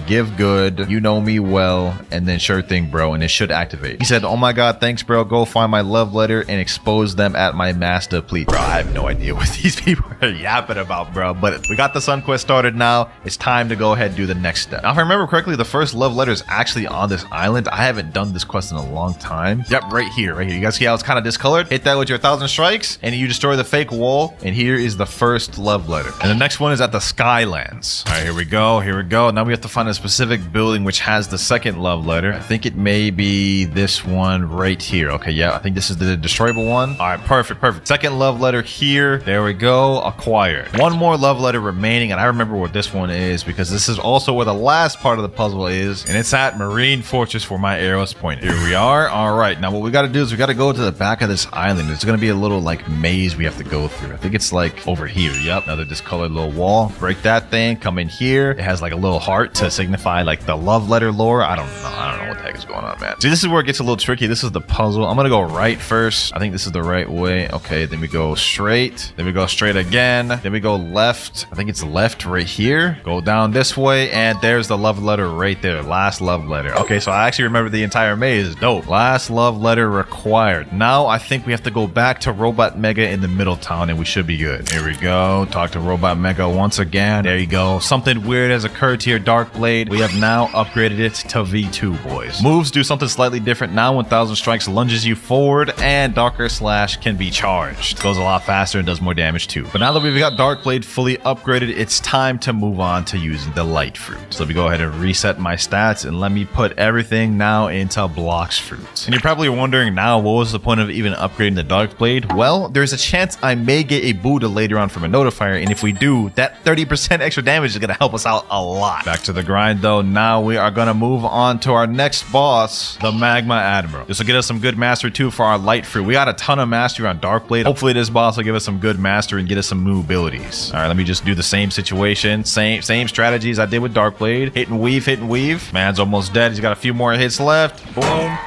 give good, you know me well, and then sure thing, bro, and it should activate. He said, oh my God, thanks, bro. Go find my love letter and expose them at my master, please. Bro, I have no idea what these people are yapping about, bro, but we got the Sun Quest started now. It's time to go ahead and do the next step. Now, if I remember correctly, the first love letter is actually on this island. I haven't done this quest in a long time. Yep, right here. You guys see how it's kind of discolored? Hit that with your 1,000 strikes, and you destroy the fake wall, and here is the first love letter. And the next one is at the Skylands. All right, here we go. Now we have to find a specific building which has the second love letter. I think it may be this one right here. Okay, yeah, I think this is the destroyable one. All right, perfect. Second love letter here. There we go. Acquired. One more love letter remaining, and I remember what this one is because this is also where the last part of the puzzle is, and it's at Marine Fortress where my arrows point. Here we are. All right, now what we got to do is we got to go to the back of this island. It's going to be a little like maze we have to go through. I think it's like over here. Yep, another discolored little wall. Break that thing. Come in here. It has like a little heart to signify like the love letter lore. I don't know what the heck is going on, man. See, this is where it gets a little tricky. This is the puzzle. I'm gonna go right first. I think this is the right way. Okay, then we go straight. Then we go straight again. Then we go left. I think it's left right here. Go down this way, and there's the love letter right there. Last love letter. Okay, so I actually remember the entire maze. Dope. Last love letter required. Now I think we have to go back to Robot Mega in the Middletown, and we should be good. Here we go. Talk to Robot Mega once again. There you go. Something weird has occurred tier Dark Blade. We have now upgraded it to V2, boys. Moves do something slightly different now. 1000 strikes lunges you forward, and Darker Slash can be charged. Goes a lot faster and does more damage too. But now that we've got Dark Blade fully upgraded, it's time to move on to using the Light Fruit. So let me go ahead and reset my stats and let me put everything now into Blox fruits. And you're probably wondering now, what was the point of even upgrading the Dark Blade? Well, there's a chance I may get a Buddha later on from a notifier, and if we do, that 30% extra damage is going to help us out a lot. Back to the grind though. Now we are going to move on to our next boss, the Magma Admiral. This will get us some good mastery too for our Light Fruit. We got a ton of mastery on Dark Blade. Hopefully this boss will give us some good mastery and get us some new abilities. All right, let me just do the same situation. Same strategies I did with Dark Blade. Hit and weave, hit and weave. Man's almost dead. He's got a few more hits left. Boom.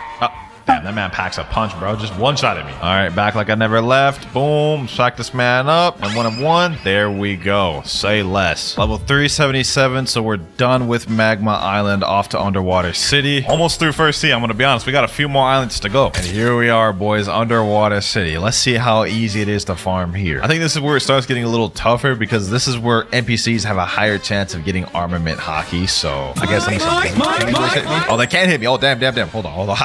Damn, that man packs a punch, bro. Just one shot at me. All right, back like I never left. Boom. Sack this man up. And 1 of 1. There we go. Say less. Level 377. So we're done with Magma Island, off to Underwater City. Almost through first sea. I'm going to be honest. We got a few more islands to go. And here we are, boys. Underwater City. Let's see how easy it is to farm here. I think this is where it starts getting a little tougher because this is where NPCs have a higher chance of getting armament hockey. So I guess let me see. Oh, they can't hit me. Oh, damn. Hold on.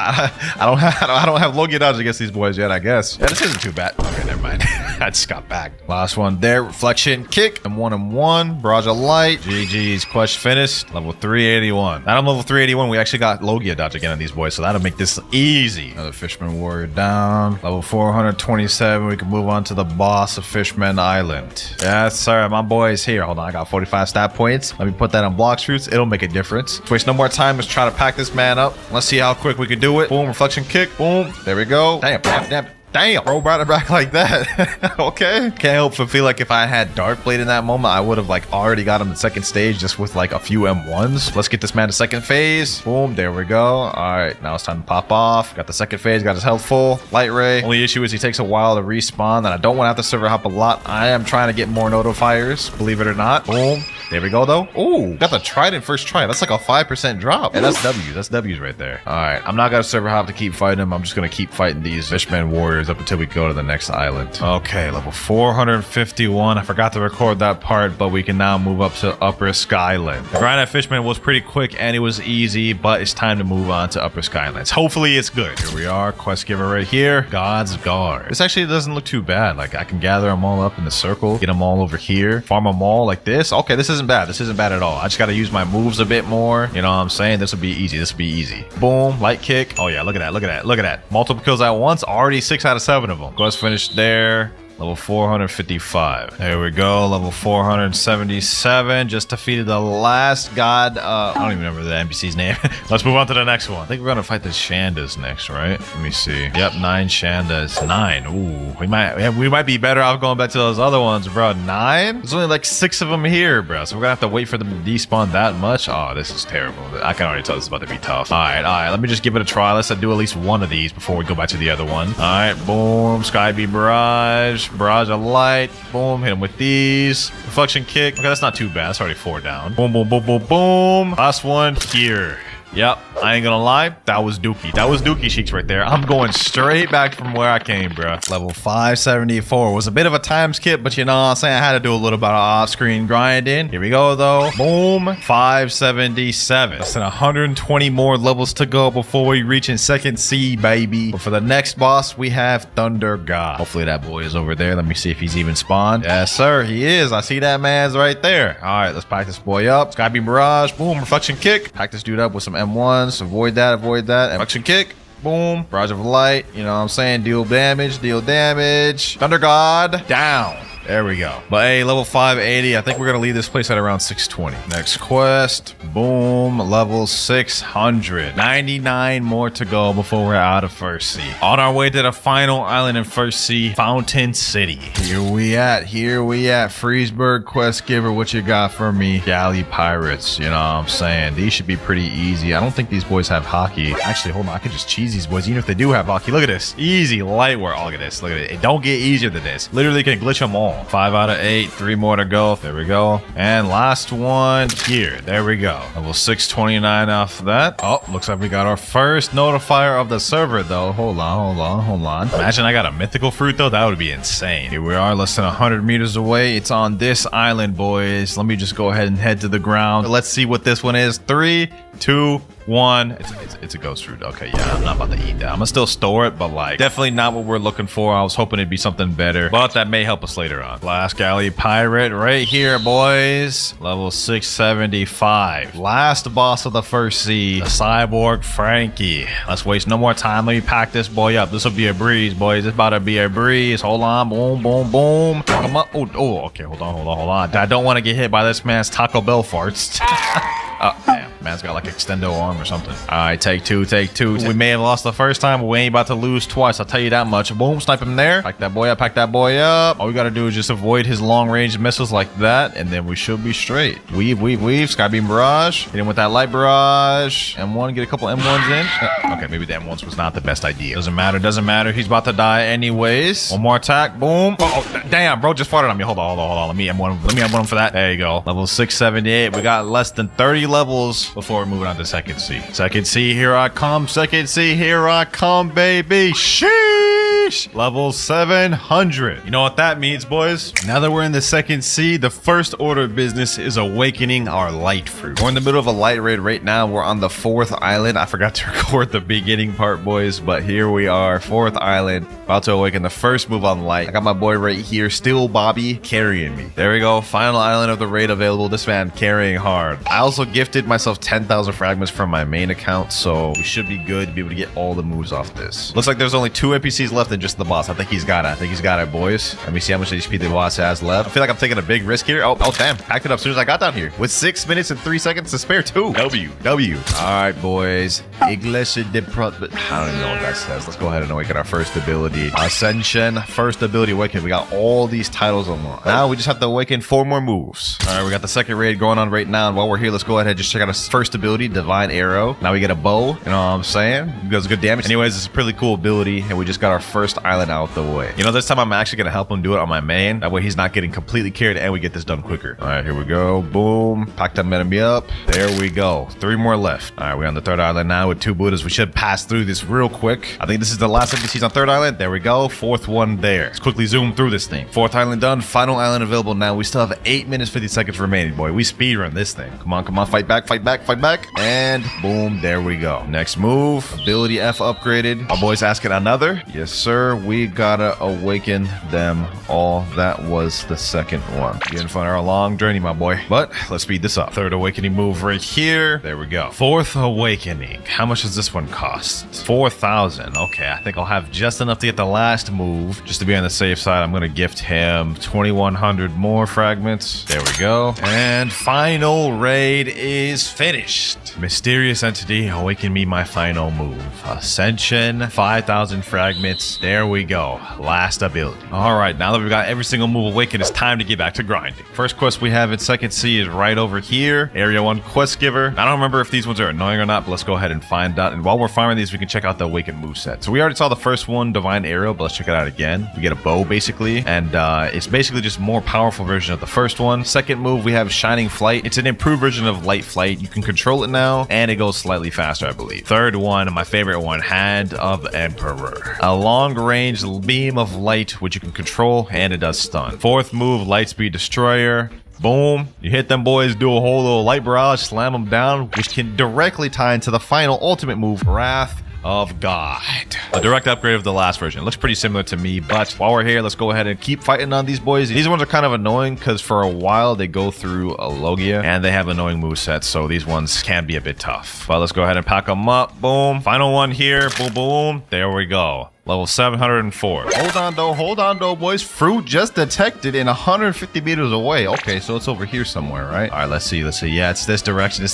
I don't have Logia dodge against these boys yet, I guess. Yeah, this isn't too bad. Okay, never mind. I just got back. Last one there. Reflection kick. And 1 and 1. Barrage of light. GG's. Quest finished. Level 381. Now I'm level 381. We actually got Logia dodge again on these boys, so that'll make this easy. Another Fishman Warrior down. Level 427. We can move on to the boss of Fishman Island. Yes, sir. My boy's here. Hold on. I got 45 stat points. Let me put that on Blox fruits. It'll make a difference. Let's waste no more time. Let's try to pack this man up. Let's see how quick we can do it. Boom. Reflection kick. Boom. There we go. Damn, bro, brought it back like that. Okay. Can't help but feel like if I had Dark Blade in that moment, I would have like already got him to second stage just with like a few M1s. Let's get this man to second phase. Boom, there we go. All right, now it's time to pop off. Got the second phase, got his health full. Light Ray. Only issue is he takes a while to respawn, and I don't want to have to server hop a lot. I am trying to get more notifiers, believe it or not. Boom. There we go, though. Ooh, got the Trident first try. That's like a 5% drop. And that's W. That's W's right there. All right, I'm not going to server hop to keep fighting him. I'm just going to keep fighting these Fishman Warriors up until we go to the next island. Okay, level 451. I forgot to record that part, but we can now move up to Upper Skyland. The grind at Fishman was pretty quick and it was easy, but it's time to move on to Upper Skylands. Hopefully it's good. Here we are. Quest giver right here. God's Guard. This actually doesn't look too bad. Like I can gather them all up in the circle, get them all over here, farm them all like this. Okay, this isn't bad. This isn't bad at all. I just got to use my moves a bit more. You know what I'm saying? This will be easy. This will be easy. Boom. Light kick. Oh yeah, look at that. Look at that. Look at that. Multiple kills at once. Already 6 out of 7 of them. Quest finished there. Level 455. There we go. Level 477. Just defeated the last god. I don't even remember the NPC's name. Let's move on to the next one. I think we're going to fight the Shandas next, right? Let me see. Yep, 9 Shandas. 9. Ooh, we might be better off going back to those other ones, bro. 9? There's only like 6 of them here, bro. So we're going to have to wait for them to despawn that much. Oh, this is terrible. I can already tell this is about to be tough. All right. Let me just give it a try. Let's do at least one of these before we go back to the other one. All right, boom. Sky Beam Barrage. Barrage of light. Boom. Hit him with these. Reflection kick. Okay, that's not too bad. That's already 4 down. Boom, boom, boom, boom, boom. Last one here. Yep, I ain't gonna lie, that was Dookie. That was Dookie Cheeks right there. I'm going straight back from where I came, bro. Level 574 was a bit of a time skip, but you know what I'm saying? I had to do a little bit of off-screen grinding. Here we go, though. Boom, 577. Less than 120 more levels to go before we reach in second C, baby. But for the next boss, we have Thunder God. Hopefully that boy is over there. Let me see if he's even spawned. Yes, sir, he is. I see that man's right there. All right, let's pack this boy up. Sky Beam Barrage. Boom, Reflection Kick. Pack this dude up with some M1s. Avoid that. Reflection kick. Boom. Barrage of light. You know what I'm saying? Deal damage. Thunder God. Down. There we go. But hey, level 580. I think we're going to leave this place at around 620. Next quest. Boom. Level 600. 99 more to go before we're out of First Sea. On our way to the final island in First Sea, Fountain City. Here we at. Freesburg quest giver. What you got for me? Galley Pirates. You know what I'm saying? These should be pretty easy. I don't think these boys have hockey. Actually, hold on. I could just cheese these boys even if they do have hockey. Look at this. Easy light work. Oh, look at this. Look at it. It don't get easier than this. Literally can glitch them all. all. 5 out of 8. 3 more to go. There we go. And last one here. There we go. Level 629 off that. Oh, looks like we got our first notifier of the server, though. Hold on. Imagine I got a mythical fruit, though. That would be insane. Here we are, less than 100 meters away. It's on this island, boys. Let me just go ahead and head to the ground. Let's see what this one is. 3, 2, 1. It's a ghost fruit. Okay, yeah, I'm not about to eat that. I'm gonna still store it, but like definitely not what we're looking for. I was hoping it'd be something better, but that may help us later on. Last galley pirate right here, boys. Level 675. Last boss of the first sea, the Cyborg Frankie. Let's waste no more time. Let me pack this boy up. This will be a breeze, boys. It's about to be a breeze. Hold on. Boom, boom, boom. Come on. Oh, okay. Hold on. I don't want to get hit by this man's Taco Bell farts. Oh, damn. Man's got like extendo arm or something. All right, take two. We may have lost the first time, but we ain't about to lose twice. I'll tell you that much. Boom, snipe him there. Pack that boy up. All we got to do is just avoid his long-range missiles like that, and then we should be straight. Weave. Skybeam barrage. Hit him with that light barrage. M1, get a couple M1s in. Okay, maybe the M1s was not the best idea. Doesn't matter. He's about to die anyways. One more attack. Boom. Oh, damn, bro, just farted on me. Hold on. Let me M1 for that. There you go. Level 678. We got less than 30 levels before we're moving on to second C. Second C, here I come. Baby. Sheesh. Level 700. You know what that means, boys? Now that we're in the second C, the first order of business is awakening our light fruit. We're in the middle of a light raid right now. We're on the 4th island. I forgot to record the beginning part, boys, but here we are, 4th island, about to awaken the first move on light. I got my boy right here, Still Bobby, carrying me. There we go. Final island of the raid available. This man carrying hard. I also gifted myself 10,000 fragments from my main account, so we should be good to be able to get all the moves off this. Looks like there's only 2 NPCs left and just the boss. I think he's got it, boys. Let me see how much HP the boss has left. I feel like I'm taking a big risk here. Oh damn. Packed it up as soon as I got down here. With 6 minutes and 3 seconds to spare too. W. All right, boys. English I don't even know what that says. Let's go ahead and awaken our first ability. Ascension. First ability awaken. We got all these titles unlocked. Now we just have to awaken 4 more moves. All right, we got the second raid going on right now. And while we're here, let's go ahead and just check out our first ability, Divine Arrow. Now we get a bow. You know what I'm saying? It does good damage. Anyways, it's a pretty cool ability. And we just got our first island out the way. You know, this time I'm actually going to help him do it on my main. That way he's not getting completely carried and we get this done quicker. All right, here we go. Boom. Packed that enemy up. There we go. 3 more left. All right, we're on the 3rd island now with 2 Buddhas. We should pass through this real quick. I think this is the last NPCs on 3rd island. There we go. 4th one there. Let's quickly zoom through this thing. 4th island done. Final island available now. We still have 8 minutes, 50 seconds remaining, boy. We speedrun this thing. Come on. Fight back. And boom. There we go. Next move. Ability F upgraded. Our boy's asking another. Yes, sir. We gotta awaken them all. That was the second one. Getting fun our long journey, my boy. But let's speed this up. 3rd awakening move right here. There we go. 4th awakening. How much does this one cost? 4,000. Okay, I think I'll have just enough to get the last move. Just to be on the safe side, I'm gonna gift him 2,100 more fragments. There we go. And final raid is finished. Mysterious entity, awaken me my final move. Ascension, 5,000 fragments. There we go. Last ability. All right, now that we've got every single move awakened, it's time to get back to grinding. First quest we have in second C is right over here. Area 1 quest giver. I don't remember if these ones are annoying or not, but let's go ahead and find out. And while we're farming these, we can check out the awakened moveset. So we already saw the first one, Divine Arrow, but let's check it out again. We get a bow basically, and it's basically just a more powerful version of the first one. Second move, we have Shining Flight. It's an improved version of Light Flight. You can control it now, and it goes slightly faster, I believe. Third one, my favorite one, Hand of Emperor. A long-range beam of light, which you can control, and it does stun. Fourth move, Lightspeed Destroyer. Boom. You hit them boys, do a whole little light barrage, slam them down, which can directly tie into the final ultimate move, Wrath of God. A direct upgrade of the last version. It looks pretty similar to me, but while we're here, let's go ahead and keep fighting on these boys. These ones are kind of annoying because for a while they go through a Logia and they have annoying movesets, so these ones can be a bit tough. But let's go ahead and pack them up. Boom. Final one here. Boom, boom. There we go. Level 704. Hold on though, boys. Fruit just detected in 150 meters away. Okay, so it's over here somewhere, right? All right, let's see. Yeah, it's this direction.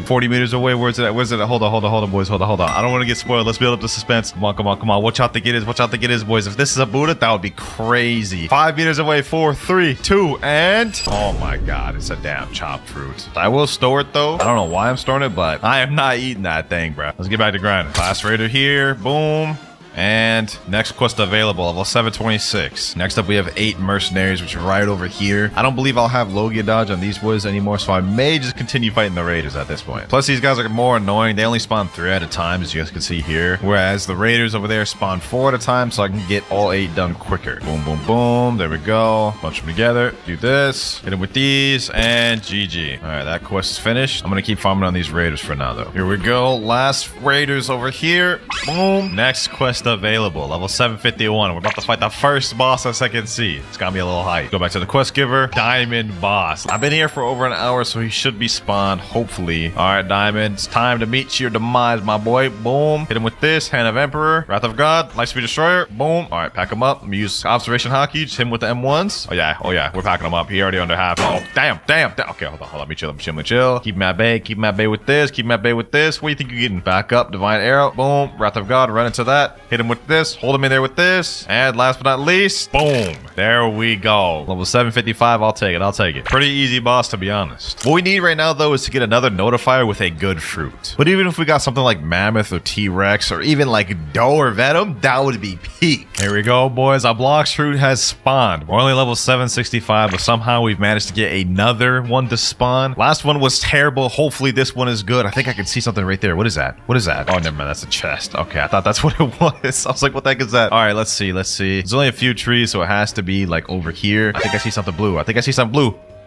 40 meters away. Where's it at? Hold on, boys. Hold on. I don't want to get spoiled. Let's build up the suspense. Come on. Watch out to get his, boys. If this is a Buddha, that would be crazy. 5 meters away. 4, 3, 2, and oh my God, it's a damn chopped fruit. I will store it though. I don't know why I'm storing it, but I am not eating that thing, bro. Let's get back to grinding. Class Raider here. Boom. And next quest available, level 726. Next up, we have 8 mercenaries, which are right over here. I don't believe I'll have Logia dodge on these boys anymore, so I may just continue fighting the raiders at this point. Plus, these guys are more annoying. They only spawn 3 at a time, as you guys can see here. Whereas the raiders over there spawn 4 at a time, so I can get all 8 done quicker. Boom, boom, boom. There we go. Bunch them together. Do this. Hit them with these, and GG. All right, that quest is finished. I'm gonna keep farming on these raiders for now, though. Here we go. Last raiders over here. Boom. Next quest available, level 751. We're about to fight the first boss of Second Sea. It's got me a little hype. Go back to the quest giver, Diamond Boss. I've been here for over an hour, so he should be spawned, hopefully. All right, Diamond, it's time to meet your demise, my boy. Boom. Hit him with this, Hand of Emperor, Wrath of God, Lightspeed Destroyer. Boom. All right, pack him up. Let me use Observation Hockey. Just hit him with the M1s. Oh yeah, we're packing him up. He already under half. Oh, damn. Okay, hold on. Let me chill. Keep him at bay. Keep him at bay with this. Keep him at bay with this. What do you think you're getting? Back up, Divine Arrow. Boom. Wrath of God, run into that. Hit him with this. Hold him in there with this. And last but not least, boom. There we go. Level 755. I'll take it. Pretty easy boss, to be honest. What we need right now, though, is to get another notifier with a good fruit. But even if we got something like Mammoth or T-Rex or even like Doe or Venom, that would be peak. Here we go, boys. Our Blox fruit has spawned. We're only level 765, but somehow we've managed to get another one to spawn. Last one was terrible. Hopefully this one is good. I think I can see something right there. What is that? Oh, never mind. That's a chest. Okay, I thought that's what it was. I was like, what the heck is that? All right, let's see. There's only a few trees, so it has to be like over here. I think I see something blue.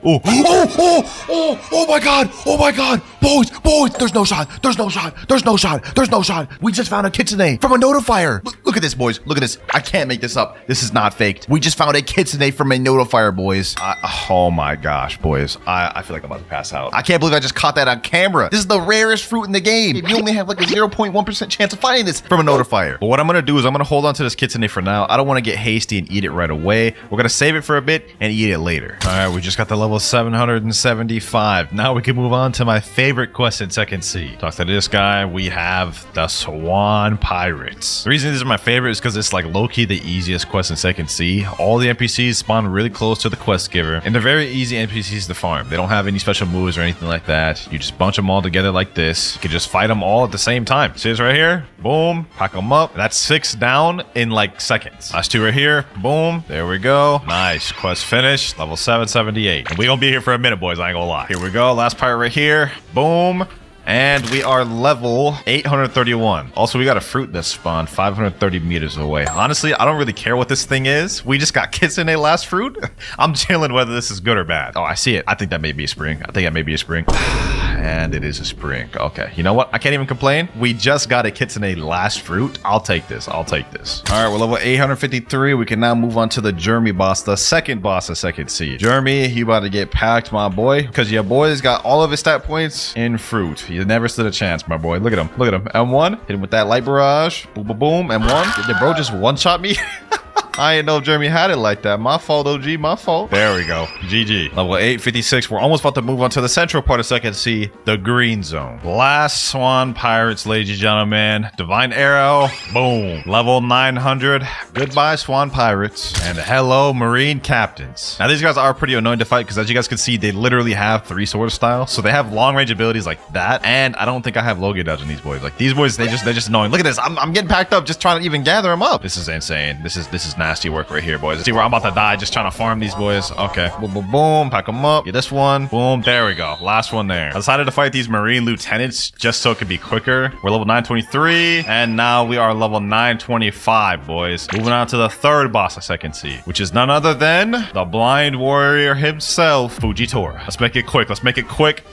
Oh my god, boys, there's no shot. We just found a kitsune from a notifier. Look at this, boys. Look at this. I can't make this up. This is not faked. We just found a kitsune from a notifier, boys. Oh my gosh, boys. I feel like I'm about to pass out. I can't believe I just caught that on camera. This is the rarest fruit in the game. You only have like a 0.1% chance of finding this from a notifier. But what I'm gonna do is I'm gonna hold on to this kitsune for now. I don't want to get hasty and eat it right away. We're gonna save it for a bit and eat it later. All right, we just got the level 775. Now we can move on to my favorite quest in Second Sea. Talk to this guy. We have the Swan Pirates. The reason these are my favorite is because it's like low-key the easiest quest in Second Sea. All the NPCs spawn really close to the quest giver, and they're very easy NPCs to farm. They don't have any special moves or anything like that. You just bunch them all together like this. You can just fight them all at the same time. See this right here? Boom. Pack them up. That's 6 down in like seconds. Last 2 right here. Boom. There we go. Nice. Quest finished. Level 778. And we gonna be here for a minute, boys. I ain't gonna lie. Here we go. Last pirate right here. Boom. And we are level 831. Also, we got a fruit that spawned 530 meters away. Honestly, I don't really care what this thing is. We just got kitsune last fruit. I'm chilling whether this is good or bad. Oh, I see it. I think that may be a spring. And it is a spring. Okay. You know what? I can't even complain. We just got a kitsune last fruit. I'll take this. All right, we're level 853. We can now move on to the Jeremy boss, the second boss of Second Sea. Jeremy, you about to get packed, my boy, because your boy's got all of his stat points in fruit. He never stood a chance, my boy. Look at him. M1. Hit him with that light barrage. Boom, boom, boom. M1. Did bro just one-shot me? I didn't know Jeremy had it like that. My fault, OG. My fault. There we go. GG. Level 856. We're almost about to move on to the central part of Second Sea, the green zone. Last Swan Pirates, ladies and gentlemen. Divine Arrow. Boom. Level 900. Goodbye, Swan Pirates. And hello, Marine Captains. Now, these guys are pretty annoying to fight because, as you guys can see, they literally have 3 sword styles. So they have long-range abilities like that. And I don't think I have Logia dodge on these boys. Like, these boys, they're just annoying. Look at this. I'm getting packed up just trying to even gather them up. This is insane. This is nasty work right here, boys. See where I'm about to die just trying to farm these boys. Okay. Boom, boom, boom. Pack them up. Get this one. Boom. There we go. Last one there. I decided to fight these Marine Lieutenants just so it could be quicker. We're level 923, and now we are level 925, boys. Moving on to the third boss of Second Sea, which is none other than the Blind Warrior himself, Fujitora. Let's make it quick. Let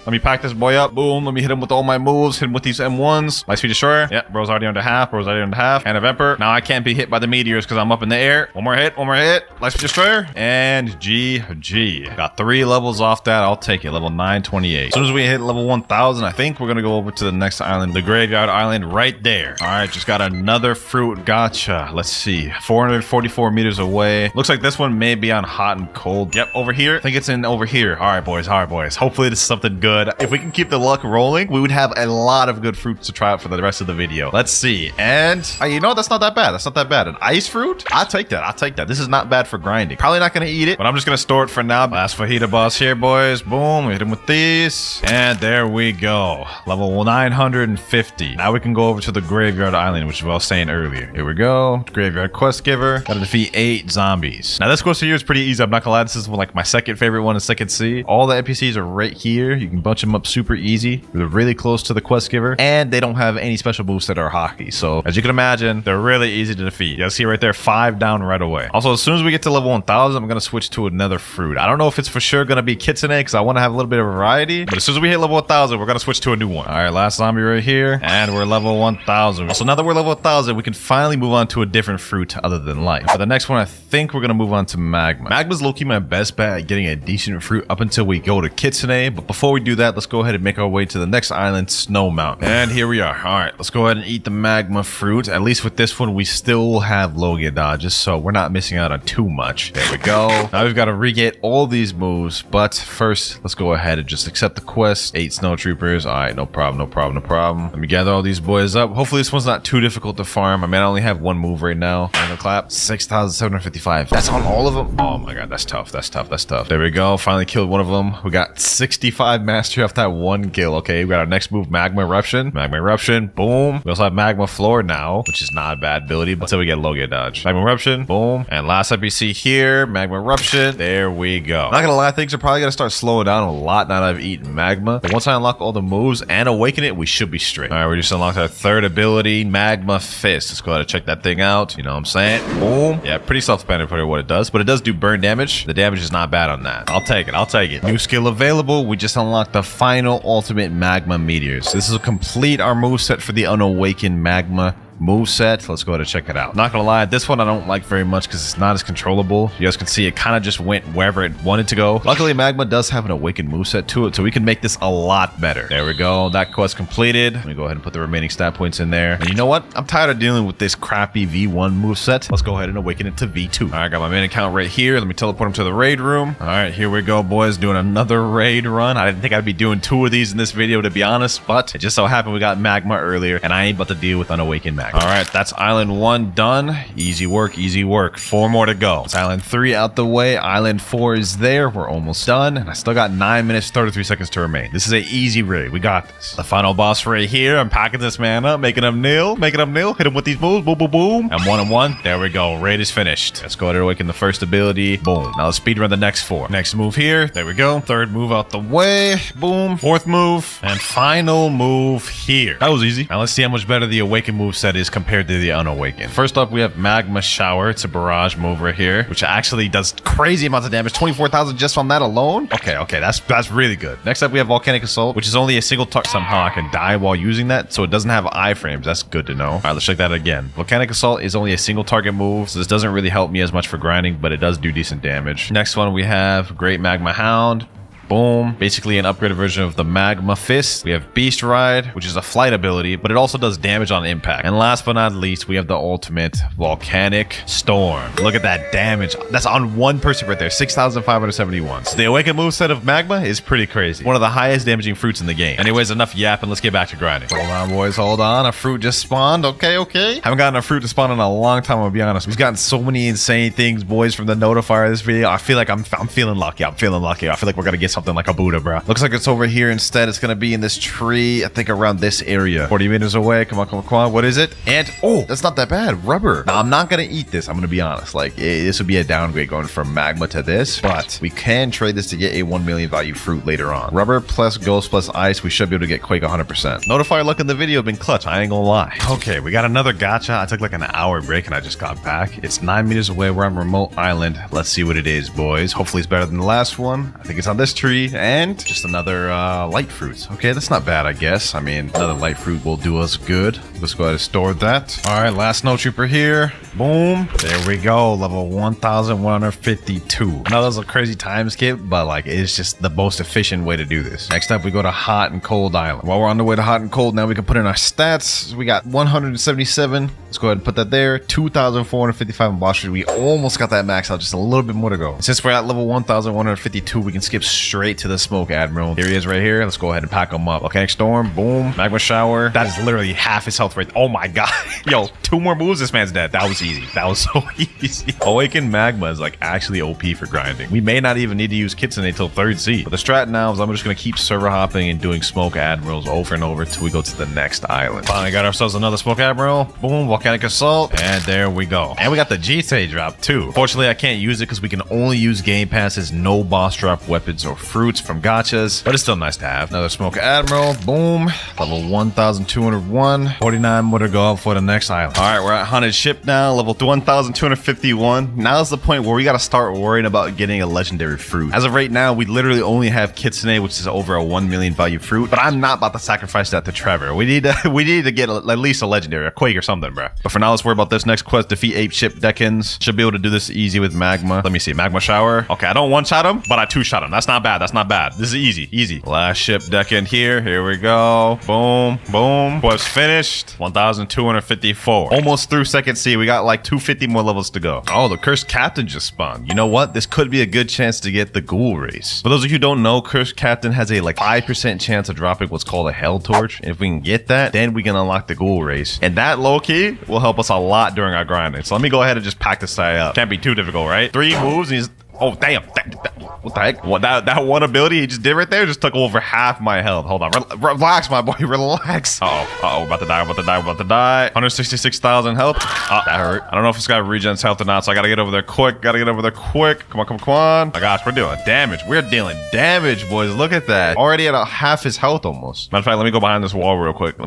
me pack this boy up. Boom. Let me hit him with all my moves. Hit him with these M1s. Lightspeed Destroyer. Yep. Bro's already under half. Hand of Emperor. Now I can't be hit by the meteors because I'm up in the air. One more hit. Lightspeed Destroyer. And GG. Got 3 levels off that. I'll take it. Level 928. As soon as we hit level 1000, I think we're going to go over to the next island, the Graveyard Island right there. All right. Just got another fruit. Gotcha. Let's see. 444 meters away. Looks like this one may be on hot and cold. Yep. Over here. I think it's in over here. All right, boys. Hopefully this is something good. If we can keep the luck rolling, we would have a lot of good fruits to try out for the rest of the video. Let's see. And you know, that's not that bad. An ice fruit? I'll take take that. I'll take that. This is not bad for grinding. Probably not going to eat it, but I'm just going to store it for now. Last fajita boss here, boys. Boom. Hit him with these. And there we go. Level 950. Now we can go over to the Graveyard Island, which is what I was saying earlier. Here we go. Graveyard Quest Giver. Gotta defeat 8 zombies. Now this quest here is pretty easy. I'm not gonna lie. This is like my second favorite one in Second C. All the NPCs are right here. You can bunch them up super easy. They're really close to the Quest Giver. And they don't have any special moves that are hockey. So as you can imagine, they're really easy to defeat. You see right there, 5 down right away. Also, as soon as we get to level 1000, I'm gonna switch to another fruit. I don't know if it's for sure gonna be Kitsune because I want to have a little bit of variety. But as soon as we hit level 1000, we're gonna switch to a new one. All right, last zombie right here. And we're level 1000. So now that we're level 1000, we can finally move on to a different fruit other than life. For the next one, I think we're gonna move on to Magma. Magma's low-key my best bet at getting a decent fruit up until we go to Kitsune. But before we do that, let's go ahead and make our way to the next island, Snow Mountain. And here we are. All right, let's go ahead and eat the Magma fruit. At least with this one, we still have Logia dodges, so we're not missing out on too much. There we go. Now we've got to re-get all these moves, but first, let's go ahead and just accept the quest. 8 snow troopers. All right, no problem, no problem, no problem. Let me gather all these boys up. Hopefully this one's not too difficult to farm. I mean, I only have one move right now. And the clap, 6,755. That's on all of them. Oh my god, that's tough. That's tough. That's tough. There we go. Finally killed one of them. We got 65 mastery off that one kill. Okay, we got our next move, Magma Eruption. Magma Eruption. Boom. We also have Magma Floor now, which is not a bad ability, but until we get Logia dodge. Magma Eruption. Boom. And last NPC here, Magma Eruption. There we go. Not gonna lie, things are probably gonna start slowing down a lot now that I've eaten Magma. But once I unlock all the moves and awaken it, we should be straight. All right, we just unlocked our third ability, Magma Fist. Let's go ahead and check that thing out. You know what I'm saying? Boom. Yeah, pretty self-explanatory what it does, but it does do burn damage. The damage is not bad on that. I'll take it. I'll take it. New skill available. We just unlocked the final ultimate Magma Meteors. This will complete our moveset for the unawakened Magma moveset. Let's go ahead and check it out. Not gonna lie, this one I don't like very much because it's not as controllable. You guys can see it kind of just went wherever it wanted to go. Luckily, Magma does have an awakened moveset to it, so we can make this a lot better. There we go. That quest completed. Let me go ahead and put the remaining stat points in there. And you know what? I'm tired of dealing with this crappy V1 moveset. Let's go ahead and awaken it to V2. All right, I got my main account right here. Let me teleport him to the raid room. All right, here we go, boys. Doing another raid run. I didn't think I'd be doing 2 of these in this video, to be honest, but it just so happened we got Magma earlier, and I ain't about to deal with unawakened Magma. All right, that's Island 1 done. Easy work, easy work. 4 more to go. It's Island 3 out the way. Island 4 is there. We're almost done. And I still got 9 minutes, 33 seconds to remain. This is an easy raid. We got this. The final boss right here. I'm packing this man up, making him kneel, making him kneel. Hit him with these moves. Boom, boom, boom. And 1 and 1. There we go. Raid is finished. Let's go ahead and awaken the first ability. Boom. Now let's speedrun the next 4. Next move here. There we go. Third move out the way. Boom. Fourth move. And final move here. That was easy. Now let's see how much better the awakened move set is compared to the unawakened. First up, we have Magma Shower. It's a barrage move right here, which actually does crazy amounts of damage. 24,000 just on that alone. Okay, that's really good. Next up, we have Volcanic Assault, which is only a single target. Somehow I can die while using that, so it doesn't have iframes. That's good to know. All right, let's check that again. Volcanic Assault is only a single target move, so this doesn't really help me as much for grinding, but it does do decent damage. Next one, we have Great Magma Hound. Boom. Basically an upgraded version of the Magma Fist. We have Beast Ride, which is a flight ability, but it also does damage on impact. And last but not least, we have the ultimate Volcanic Storm. Look at that damage. That's on one person right there. 6,571. So the awakened moveset of Magma is pretty crazy. One of the highest damaging fruits in the game. Anyways, enough yapping. Let's get back to grinding. Hold on, boys. Hold on. A fruit just spawned. Okay. Haven't gotten a fruit to spawn in a long time, I'll be honest. We've gotten so many insane things, boys, from the notifier of this video. I feel like I'm feeling lucky. I feel like we're going to get something like a Buddha, bro. Looks like it's over here instead. It's gonna be in this tree, I think around this area. 40 meters away. Come on. What is it? And oh, that's not that bad. Rubber. Now, I'm not gonna eat this. I'm gonna be honest. Like, this would be a downgrade going from Magma to this, but we can trade this to get a 1 million value fruit later on. Rubber plus ghost plus ice. We should be able to get Quake 100%. Notifier luck in the video been clutch. I ain't gonna lie. Okay, we got another gacha. I took like an hour break and I just got back. It's 9 meters away. We're on Remote Island. Let's see what it is, boys. Hopefully it's better than the last one. I think it's on this tree. And just another light fruit. Okay, that's not bad, I guess. I mean, another light fruit will do us good. Let's go ahead and store that. All right, last snow trooper here. Boom. There we go. Level 1,152. Now, that was a crazy time skip, but like, it's just the most efficient way to do this. Next up, we go to Hot and Cold Island. While we're on the way to Hot and Cold, now we can put in our stats. We got 177. Let's go ahead and put that there. 2,455 in boss street. We almost got that max out. Just a little bit more to go. Since we're at level 1,152, we can skip straight straight to the Smoke Admiral. Here he is right here. Let's go ahead and pack him up. Volcanic Storm, boom. Magma Shower. That is literally half his health rate. Oh my god. Yo, 2 more moves, this man's dead. That was easy. That was so easy. Awakened Magma is like actually OP for grinding. We may not even need to use Kitsune until 3rd sea. But the strat now is I'm just going to keep server hopping and doing Smoke Admirals over and over till we go to the next island. Finally got ourselves another Smoke Admiral. Boom, Volcanic Assault. And there we go. And we got the GT drop too. Fortunately, I can't use it because we can only use game passes, no boss drop weapons or fruits from gachas. But it's still nice to have. Another Smoke Admiral. Boom. Level 1201. 49 more to go up for the next island. All right, we're at Haunted Ship now. Level 1251. Now's the point where we got to start worrying about getting a legendary fruit. As of right now, we literally only have Kitsune, which is over a 1 million value fruit. But I'm not about to sacrifice that to Trevor. We need to get at least a legendary, a Quake or something, bro. But for now, let's worry about this next quest. Defeat Ape Ship Deckins. Should be able to do this easy with Magma. Let me see. Magma Shower. Okay, I don't one-shot him, but I two-shot him. That's not bad. That's not bad. This is easy. Easy. Last ship Deccan here. Here we go. Boom. Boom. Quest finished. 1254. Almost through 2nd sea. We got like 250 more levels to go. Oh, the Cursed Captain just spawned. You know what? This could be a good chance to get the Ghoul Race. For those of you who don't know, Cursed Captain has a like 5% chance of dropping what's called a Hell Torch. And if we can get that, then we can unlock the Ghoul Race. And that low-key will help us a lot during our grinding. So let me go ahead and just pack this guy up. Can't be too difficult, right? 3 moves and he's... Oh, damn. What the heck? What, that one ability he just did right there just took over half my health. Hold on. Relax, my boy. Relax. Uh-oh. About to die. About to die. 166,000 health. That hurt. I don't know if this guy regens health or not, so I gotta get over there quick. Come on. My gosh, we're doing damage. We're dealing damage, boys. Look at that. Already at half his health almost. Matter of fact, let me go behind this wall real quick.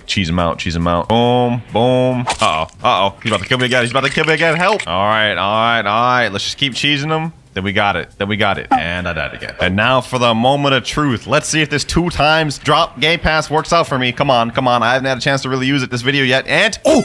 Cheese him out. Boom. Boom. Uh-oh. He's about to kill me again. Help. All right. Let's just keep cheesing him. Then we got it. And I died again. And now for the moment of truth. Let's see if this 2 times drop Game Pass works out for me. Come on. I haven't had a chance to really use it this video yet. And we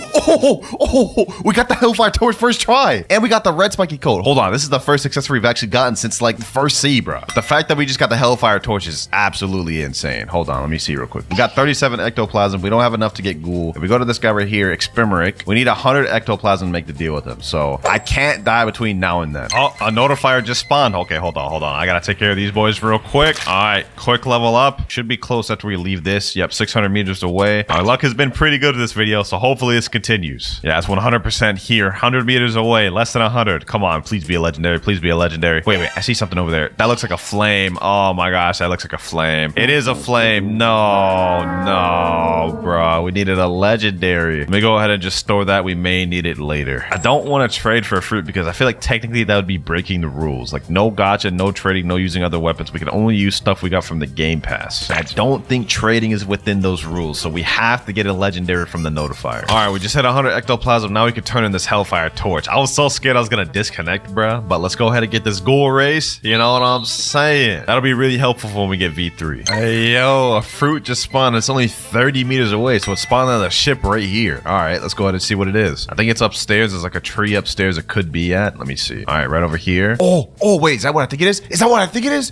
got the Hellfire Torch first try. And we got the red spiky coat. Hold on. This is the first accessory we've actually gotten since like the 1st sea, bro. The fact that we just got the Hellfire Torch is absolutely insane. Hold on. Let me see real quick. We got 37 ectoplasm. We don't have enough to get Ghoul. If we go to this guy right here, Exprimeric, we need 100 ectoplasm to make the deal with him. So I can't die between now and then. Oh, a notifier just spawned. Okay, hold on. I gotta take care of these boys real quick. All right, quick level up. Should be close after we leave this. Yep, 600 meters away. Our luck has been pretty good in this video, so hopefully this continues. Yeah, it's 100% here. 100 meters away, less than 100. Come on, please be a legendary. Wait, I see something over there. That looks like a flame. Oh my gosh, that looks like a flame. It is a flame. No, bro. We needed a legendary. Let me go ahead and just store that. We may need it later. I don't want to trade for a fruit because I feel like technically that would be breaking the rules. Like no gacha, no trading, no using other weapons. We can only use stuff we got from the Game Pass. I don't think trading is within those rules, so we have to get a legendary from the notifier. All right, we just hit 100 ectoplasm. Now we can turn in this Hellfire Torch. I was so scared I was gonna disconnect, bruh. But let's go ahead and get this Ghoul Race. You know what I'm saying? That'll be really helpful for when we get V3. Hey, yo, a fruit just spawned. It's only 30 meters away, so it's spawned on the ship right here. All right, let's go ahead and see what it is. I think it's upstairs. There's like a tree upstairs it could be at. Let me see. All right, right over here. Oh, wait, is that what I think it is?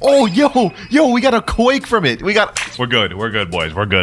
Oh, yo, we got a Quake from it. We're good,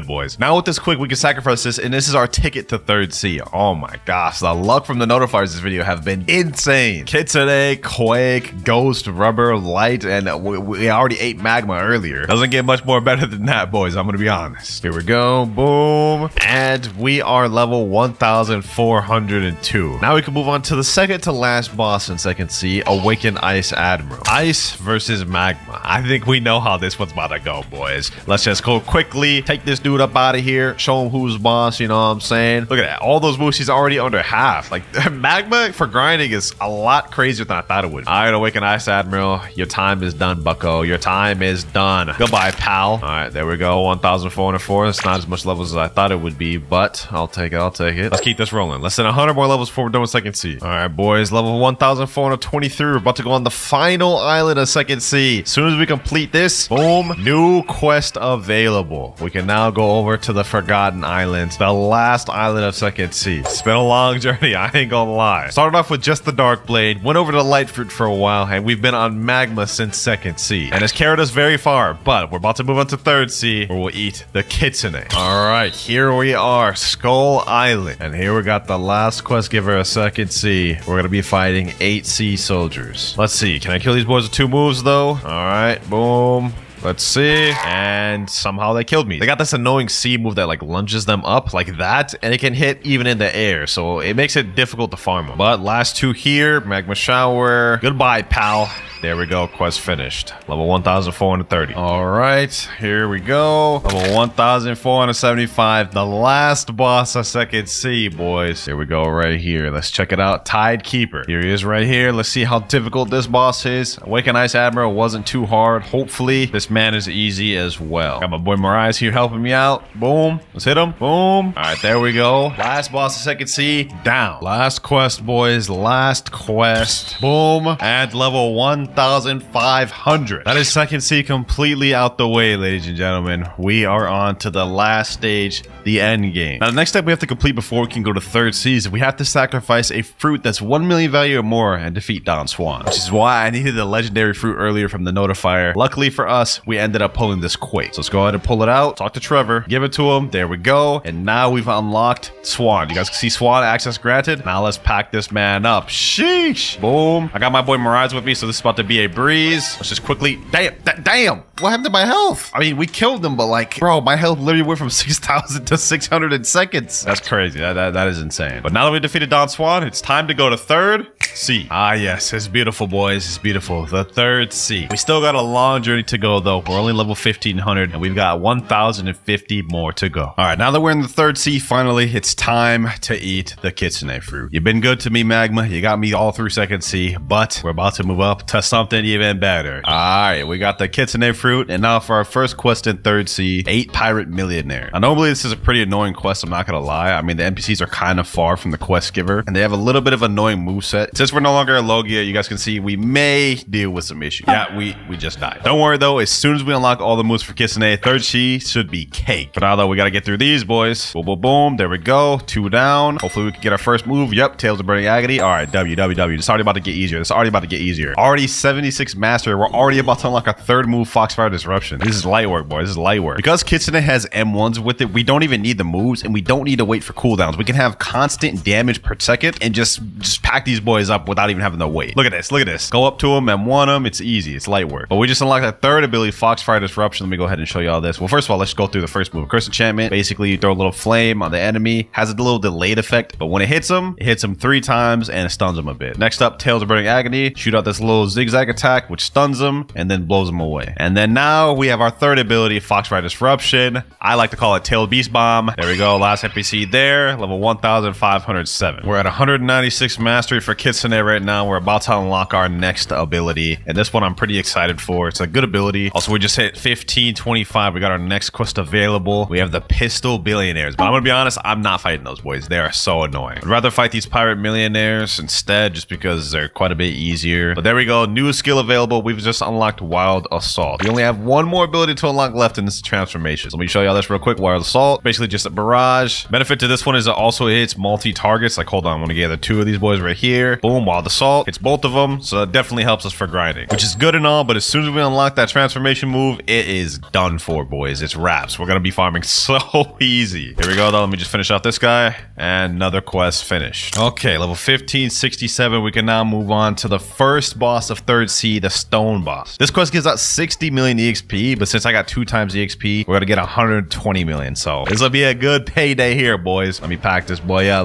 boys. Now with this Quake, we can sacrifice this, and this is our ticket to 3rd sea. Oh my gosh, the luck from the notifiers this video have been insane. Kitsune, Quake, Ghost, Rubber, Light, and we already ate Magma earlier. Doesn't get much more better than that, boys. I'm gonna be honest. Here we go, boom. And we are level 1402. Now we can move on to the second to last boss in 2nd sea, Awakened Ice Admiral. Ice versus Magma. I think we know how this one's about to go, boys. Let's just go quickly, take this dude up out of here, show him who's boss, you know what I'm saying? Look at that. All those moves, he's already under half. Like, Magma for grinding is a lot crazier than I thought it would. All right, Awaken Ice Admiral. Your time is done, bucko. Your time is done. Goodbye, pal. All right, there we go. 1,404. It's not as much levels as I thought it would be, but I'll take it. Let's keep this rolling. Less than 100 more levels before we're done with 2nd sea. All right, boys. Level 1,423. We're about to go on the final island of 2nd sea. As soon as we complete this, boom, new quest available. We can now go over to the Forgotten Islands, the last island of 2nd sea. It's been a long journey, I ain't gonna lie. Started off with just the Dark Blade, went over to Light Fruit for a while, and we've been on Magma since 2nd sea. And it's carried us very far, but we're about to move on to 3rd sea, where we'll eat the Kitsune. All right, here we are, Skull Island. And here we got the last quest giver of 2nd sea. We're gonna be fighting 8 sea soldiers. Let's see. see. Can I kill these boys with 2 moves, though? All right, boom. Let's see. And somehow they killed me. They got this annoying C move that like lunges them up like that, and it can hit even in the air, so it makes it difficult to farm them. But last 2 here, Magma Shower. Goodbye, pal. There we go. Quest finished. Level 1,430. All right, here we go. Level 1,475. The last boss of Second C, boys. Here we go right here. Let's check it out. Tide Keeper. Here he is right here. Let's see how difficult this boss is. Awaken Ice Admiral wasn't too hard. Hopefully, this man is easy as well. Got my boy Mariah here helping me out. Boom. Let's hit him. Boom. All right, there we go. Last boss of Second C. Down. Last quest, boys. Last quest. Boom. At level 1,500. That is Second C completely out the way, ladies and gentlemen. We are on to the last stage, the end game. Now, the next step we have to complete before we can go to third season, we have to sacrifice a fruit that's 1 million value or more and defeat Don Swan, which is why I needed the legendary fruit earlier from the notifier. Luckily for us, we ended up pulling this quick. So let's go ahead and pull it out. Talk to Trevor. Give it to him. There we go. And now we've unlocked Swan. You guys can see Swan access granted. Now let's pack this man up. Sheesh. Boom. I got my boy Mirage with me, so this is about to be a breeze. Let's just quickly... Damn. What happened to my health? I mean, we killed him, but like, bro, my health literally went from 6,000 to 600 in seconds. That's crazy. That is insane. But now that we defeated Don Swan, it's time to go to third C. Ah, yes. It's beautiful, boys. It's beautiful. The third C. We still got a long journey to go, though. We're only level 1,500, and we've got 1,050 more to go. All right, now that we're in the third C, finally, it's time to eat the kitsune fruit. You've been good to me, Magma. You got me all through second C, but we're about to move up to something even better. All right, we got the kitsune fruit, and now for our first quest in third C, 8 Pirate Millionaire. Now, normally, this is a pretty annoying quest, I'm not gonna lie. I mean, the NPCs are kind of far from the quest giver, and they have a little bit of annoying moveset. Since we're no longer a Logia, you guys can see we may deal with some issues. Yeah, we just died. Don't worry, though. As soon as we unlock all the moves for Kitsune, third C should be cake. But now, though, we got to get through these, boys. Boom, boom, boom. There we go. 2 down. Hopefully, we can get our first move. Yep, Tails of Burning Agony. All right, W. It's already about to get easier. It's already about to get easier. Already 76 Mastery. We're already about to unlock our third move, Foxfire Disruption. This is light work, boys. This is light work. Because Kitsune has M1s with it, we don't even need the moves, and we don't need to wait for cooldowns. We can have constant damage per second and just pack these boys up without even having to wait. Look at this. Look at this. Go up to them and one them. It's easy. It's light work. But we just unlocked that third ability, Foxfire Disruption. Let me go ahead and show you all this. Well, first of all, let's go through the first move. Curse Enchantment. Basically, you throw a little flame on the enemy. Has a little delayed effect, but when it hits them 3 times and it stuns them a bit. Next up, Tails of Burning Agony. Shoot out this little zigzag attack, which stuns them and then blows them away. And then now we have our third ability, Foxfire Disruption. I like to call it Tail Beast Bomb. There we go. Last NPC there. Level 1,507. We're at 196 Mastery for Kitsune right now. We're about to unlock our next ability. And this one I'm pretty excited for. It's a good ability. Also, we just hit 1525. We got our next quest available. We have the Pistol Billionaires. But I'm going to be honest, I'm not fighting those boys. They are so annoying. I'd rather fight these Pirate Millionaires instead just because they're quite a bit easier. But there we go. New skill available. We've just unlocked Wild Assault. We only have one more ability to unlock left in this transformation. So let me show y'all this real quick. Wild Assault. Basically just a barrage. Benefit to this one is it also hits multi-targets. Like, hold on. I'm going to gather 2 of these boys right here. Boom. Wild Assault. Hits both of them. So that definitely helps us for grinding, which is good and all. But as soon as we unlock that transformation move, it is done for, boys. It's wraps. We're going to be farming so easy. Here we go, though. Let me just finish off this guy. And another quest finished. Okay, level 1567. We can now move on to the first boss of third C, the Stone Boss. This quest gives out 60 million EXP, but since I got 2 times EXP, we're going to get 120 million. So this will be a good payday here, boys. Let me pack this boy up.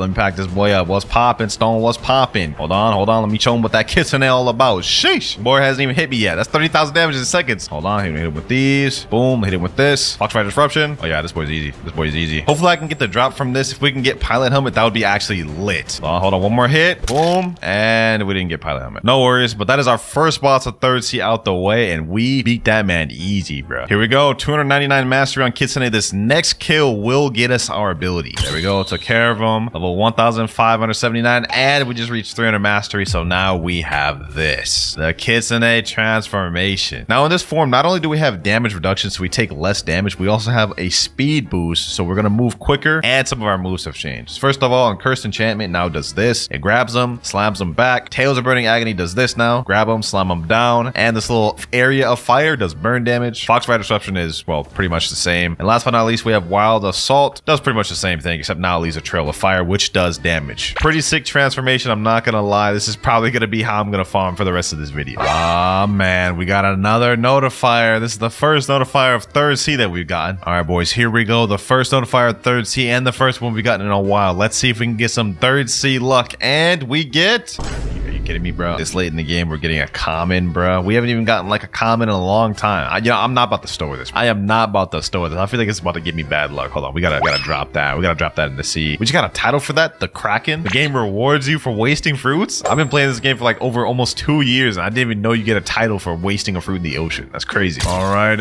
What's popping, Stone? What's popping? Hold on. Let me show him what that Kitsune all about. Sheesh. Boy hasn't even hit me yet. That's 30,000 damage in seconds. Hold on. Hit him with these. Boom. Hit him with this. Foxfire Disruption. Oh, yeah. This boy's easy. Hopefully, I can get the drop from this. If we can get Pilot Helmet, that would be actually lit. Hold on. One more hit. Boom. And we didn't get Pilot Helmet. No worries. But that is our first boss of third C out the way. And we beat that man easy, bro. Here we go. 299 Mastery on Kitsune. This next kill will get us our ability. There we go. Took care of him. Level 1,579. And we just reached 300 Mastery. So now we have this. The Kitsune Transformation. Now in this form, not only do we have damage reduction, so we take less damage, we also have a speed boost. So we're going to move quicker. And some of our moves have changed. First of all, on Cursed Enchantment now does this. It grabs them, slams them back. Tails of Burning Agony does this now. Grab them, slam them down. And this little area of fire does burn damage. Foxfire Disruption is, well, pretty much the same. And last but not least, we have Wild Assault. Does pretty much the same thing, except now it leaves a trail of fire, which does damage. Pretty sick transformation, I'm not gonna lie, this is probably gonna be how I'm gonna farm for the rest of this video. Ah, man, we got another notifier. This is the first notifier of third C that we've gotten. All right, boys, here we go. The first notifier of third C and the first one we've gotten in a while. Let's see if we can get some third C luck. And we get... Are you kidding me, bro? This late in the game, we're getting a common, bro. We haven't even gotten like a common in a long time. I'm not about to store this. I am not about to store this. I feel like it's about to give me bad luck. Hold on, we gotta drop that. We gotta drop that in the sea. We just got a title for that. The Kraken. The game rewards you for wasting fruits. I've been playing this game for like over almost 2 years, and I didn't even know you get a title for wasting a fruit in the ocean. That's crazy. All right.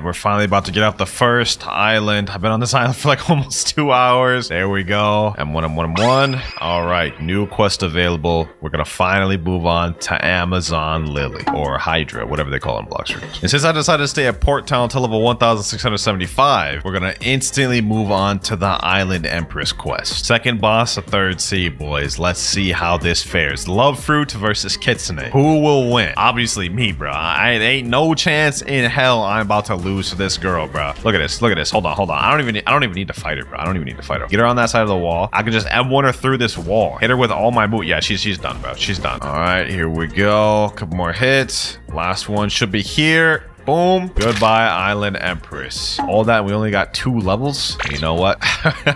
We're finally about to get off the first island. I've been on this island for like almost 2 hours. There we go. M1. All right, new quest available. We're gonna finally move on to Amazon Lily or Hydra, whatever they call it in Blox Fruits. And since I decided to stay at Port Town until level 1675, we're gonna instantly move on to the Island Empress quest. Second boss of third C, boys. Let's see how this fares. Love Fruit versus Kitsune. Who will win? Obviously me, bro. I ain't no chance in hell I'm about to lose to this girl, bro. Look at this. Hold on. I don't even need to fight her, bro. I don't even need to fight her. Get her on that side of the wall. I can just M1 her through this wall. Hit her with all my boot. Yeah, she's done, bro. She's done. All right, here we go. Couple more hits. Last one should be here. Boom. Goodbye, Island Empress. All that, we only got 2 levels. You know what?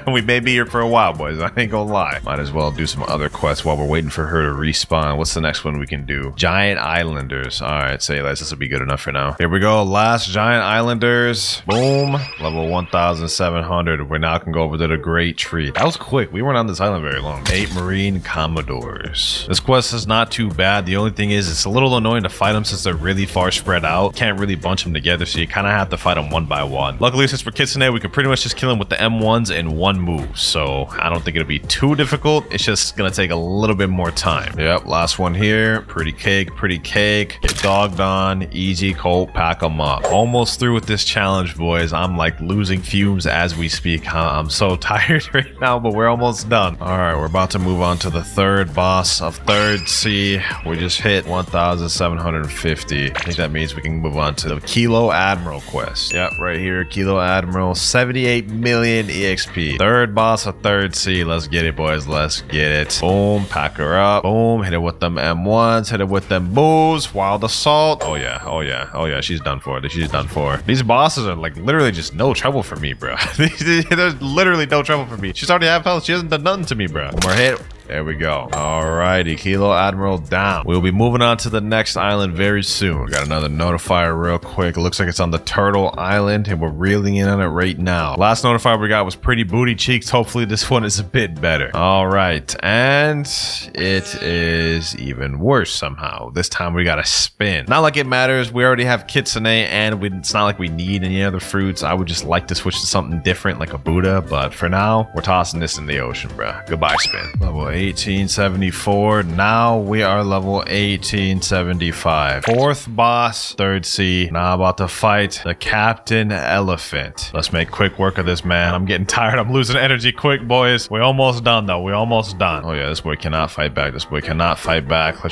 We may be here for a while, boys. I ain't gonna lie. Might as well do some other quests while we're waiting for her to respawn. What's the next one we can do? Giant Islanders. All right, say less. This will be good enough for now. Here we go. Last Giant Islanders. Boom. Level 1700. We now can go over to the Great Tree. That was quick. We weren't on this island very long. 8 Marine Commodores. This quest is not too bad. The only thing is it's a little annoying to fight them since they're really far spread out. Can't really bunch them together, so you kind of have to fight them one by one. Luckily, since we're Kitsune, we can pretty much just kill them with the M1s in one move, so I don't think it'll be too difficult. It's just gonna take a little bit more time. Yep, last one here. Pretty cake. Get dogged on. Easy colt, pack them up. Almost through with this challenge, boys. I'm like losing fumes as we speak. I'm so tired right now, but we're almost done. All right, we're about to move on to the third boss of third C. We just hit 1750. I think that means we can move on to the Kilo Admiral quest. Yep, right here. Kilo Admiral, 78 million EXP. Third boss of third C. Let's get it, boys. Let's get it. Boom, pack her up. Boom, hit it with them M1s. Hit it with them boos. Wild Assault. Oh yeah. She's done for. These bosses are like literally just no trouble for me, bro. There's literally no trouble for me. She's already half health. She hasn't done nothing to me, bro. One more hit. There we go. Alrighty, Kilo Admiral down. We'll be moving on to the next island very soon. We got another notifier real quick. It looks like it's on the Turtle Island, and we're reeling in on it right now. Last notifier we got was Pretty Booty Cheeks. Hopefully this one is a bit better. Alright, and it is even worse somehow. This time we gotta spin. Not like it matters. We already have Kitsune, and it's not like we need any other fruits. I would just like to switch to something different, like a Buddha, but for now, we're tossing this in the ocean, bruh. Goodbye, spin. Level 1874. Now we are level 1875. Fourth boss, third C. Now about to fight the Captain Elephant. Let's make quick work of this, man. I'm getting tired. I'm losing energy quick, boys. We're almost done, though. We're almost done. Oh, yeah. This boy cannot fight back. Let's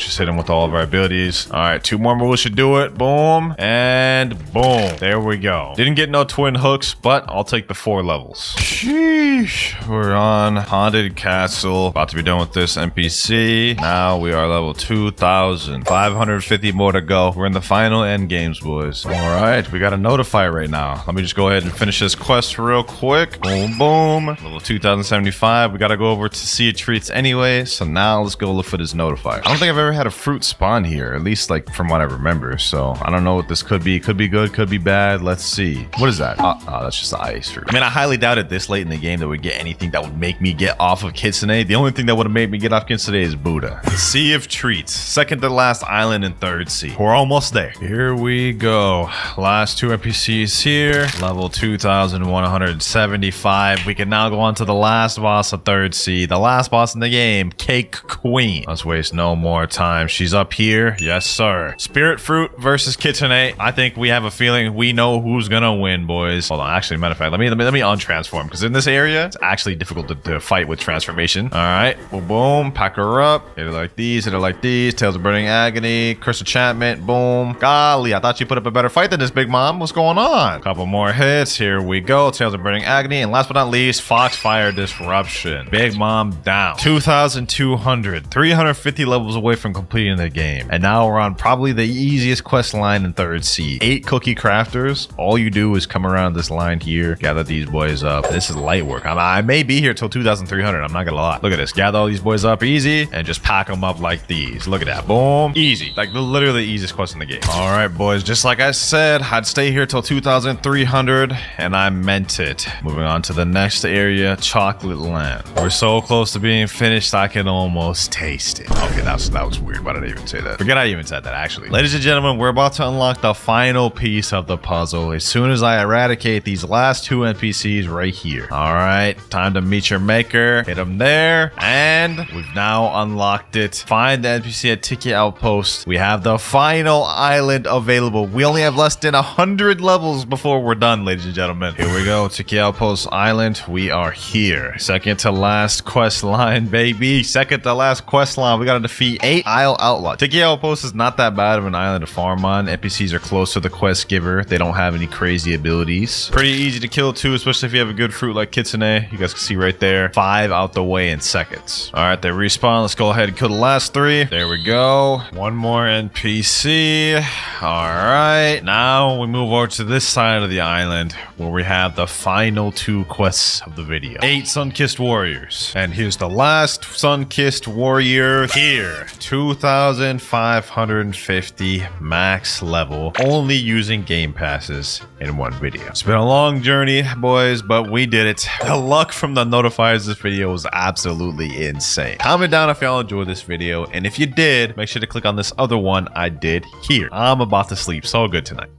just hit him with all of our abilities. All right. 2 more moves should do it. Boom. And boom. There we go. Didn't get no twin hooks, but I'll take the 4 levels. Sheesh. We're on Haunted Castle. About to be done with this NPC. Now we are level 2000. 550 more to go. We're in the final end games, boys. All right, we got a notifier right now. Let me just go ahead and finish this quest real quick. Boom. Level 2075. We got to go over to Sea of Treats anyway. So now let's go look for this notifier. I don't think I've ever had a fruit spawn here, at least like from what I remember. So I don't know what this could be. Could be good, could be bad. Let's see. What is that? Oh, that's just the ice fruit. I mean, I highly doubted this late in the game that we'd get anything that would make me get off of Kitsune. The only thing that would have made me get off Kitsune is Buddha. Sea of Treats. Second to last island in third sea. We're almost there. Here we go. Last 2 NPCs here. Level 2175. We can now go on to the last boss of third sea. The last boss in the game, Cake Queen. Let's waste no more time. She's up here. Yes, sir. Spirit Fruit versus Kitsune. I think we have a feeling we know who's gonna win, boys. Hold on. Actually, matter of fact, let me untransform, because in this area, it's actually difficult to fight with transformation. All right. Boom, boom. Pack her up. Hit her like these. Hit her like these. Tales of Burning Agony. Curse Enchantment. Boom. Golly, I thought you put up a better fight than this, Big Mom. What's going on? Couple more hits. Here we go. Tales of Burning Agony. And last but not least, Foxfire Disruption. Big Mom down. 2,200. 350 levels away from completing the game. And now we're on probably the easiest quest line in 3rd Sea. 8 cookie crafters. All you do is come around this line here, gather these boys up. This is light work. I may be here till 2,300. I'm not gonna lie. Look at this. Gather all these boys up easy and just pack them up like these. Look at that. Boom. Easy. Like literally the easiest quest in the game. All right, boys. Just like I said, I'd stay here till 2,300 and I meant it. Moving on to the next area, Chocolate Land. We're so close to being finished, I can almost taste it. Okay, that was weird. Why did I even say that? Forget I even said that, actually. Ladies and gentlemen, we're about to unlock the final piece of the puzzle as soon as I eradicate these last 2 NPCs right here. All right, time to meet your maker. Hit them there, and we've now unlocked it. Find the NPC at Tiki Outpost. We have the final island available. We only have less than 100 levels before we're done, ladies and gentlemen. Here we go, Tiki Outpost Island. We are here. Second to last quest line, baby. Second to last quest line. We gotta defeat 8 Isle Outlaws. Tiki Outpost is not that bad of an island to farm on. NPCs are close to the quest giver. They don't have any crazy abilities. Pretty easy to kill too, especially if you have a good fruit like Kitsune. You guys can see right there. 5 out the way in seconds. All right, they respawn. Let's go ahead and kill the last 3. There we go. One more NPC. All right, now we move over to this side of the island where we have the final 2 quests of the video. 8 Sun-Kissed Warriors. And here's the last Sun-Kissed Warrior here. 2,550 max level, only using game passes in one video. It's been a long journey, boys, but we did it. The luck from the notifiers this video was absolutely insane. Comment down if y'all enjoyed this video, and if you did, make sure to click on this other one I did here. I'm about to sleep so good tonight.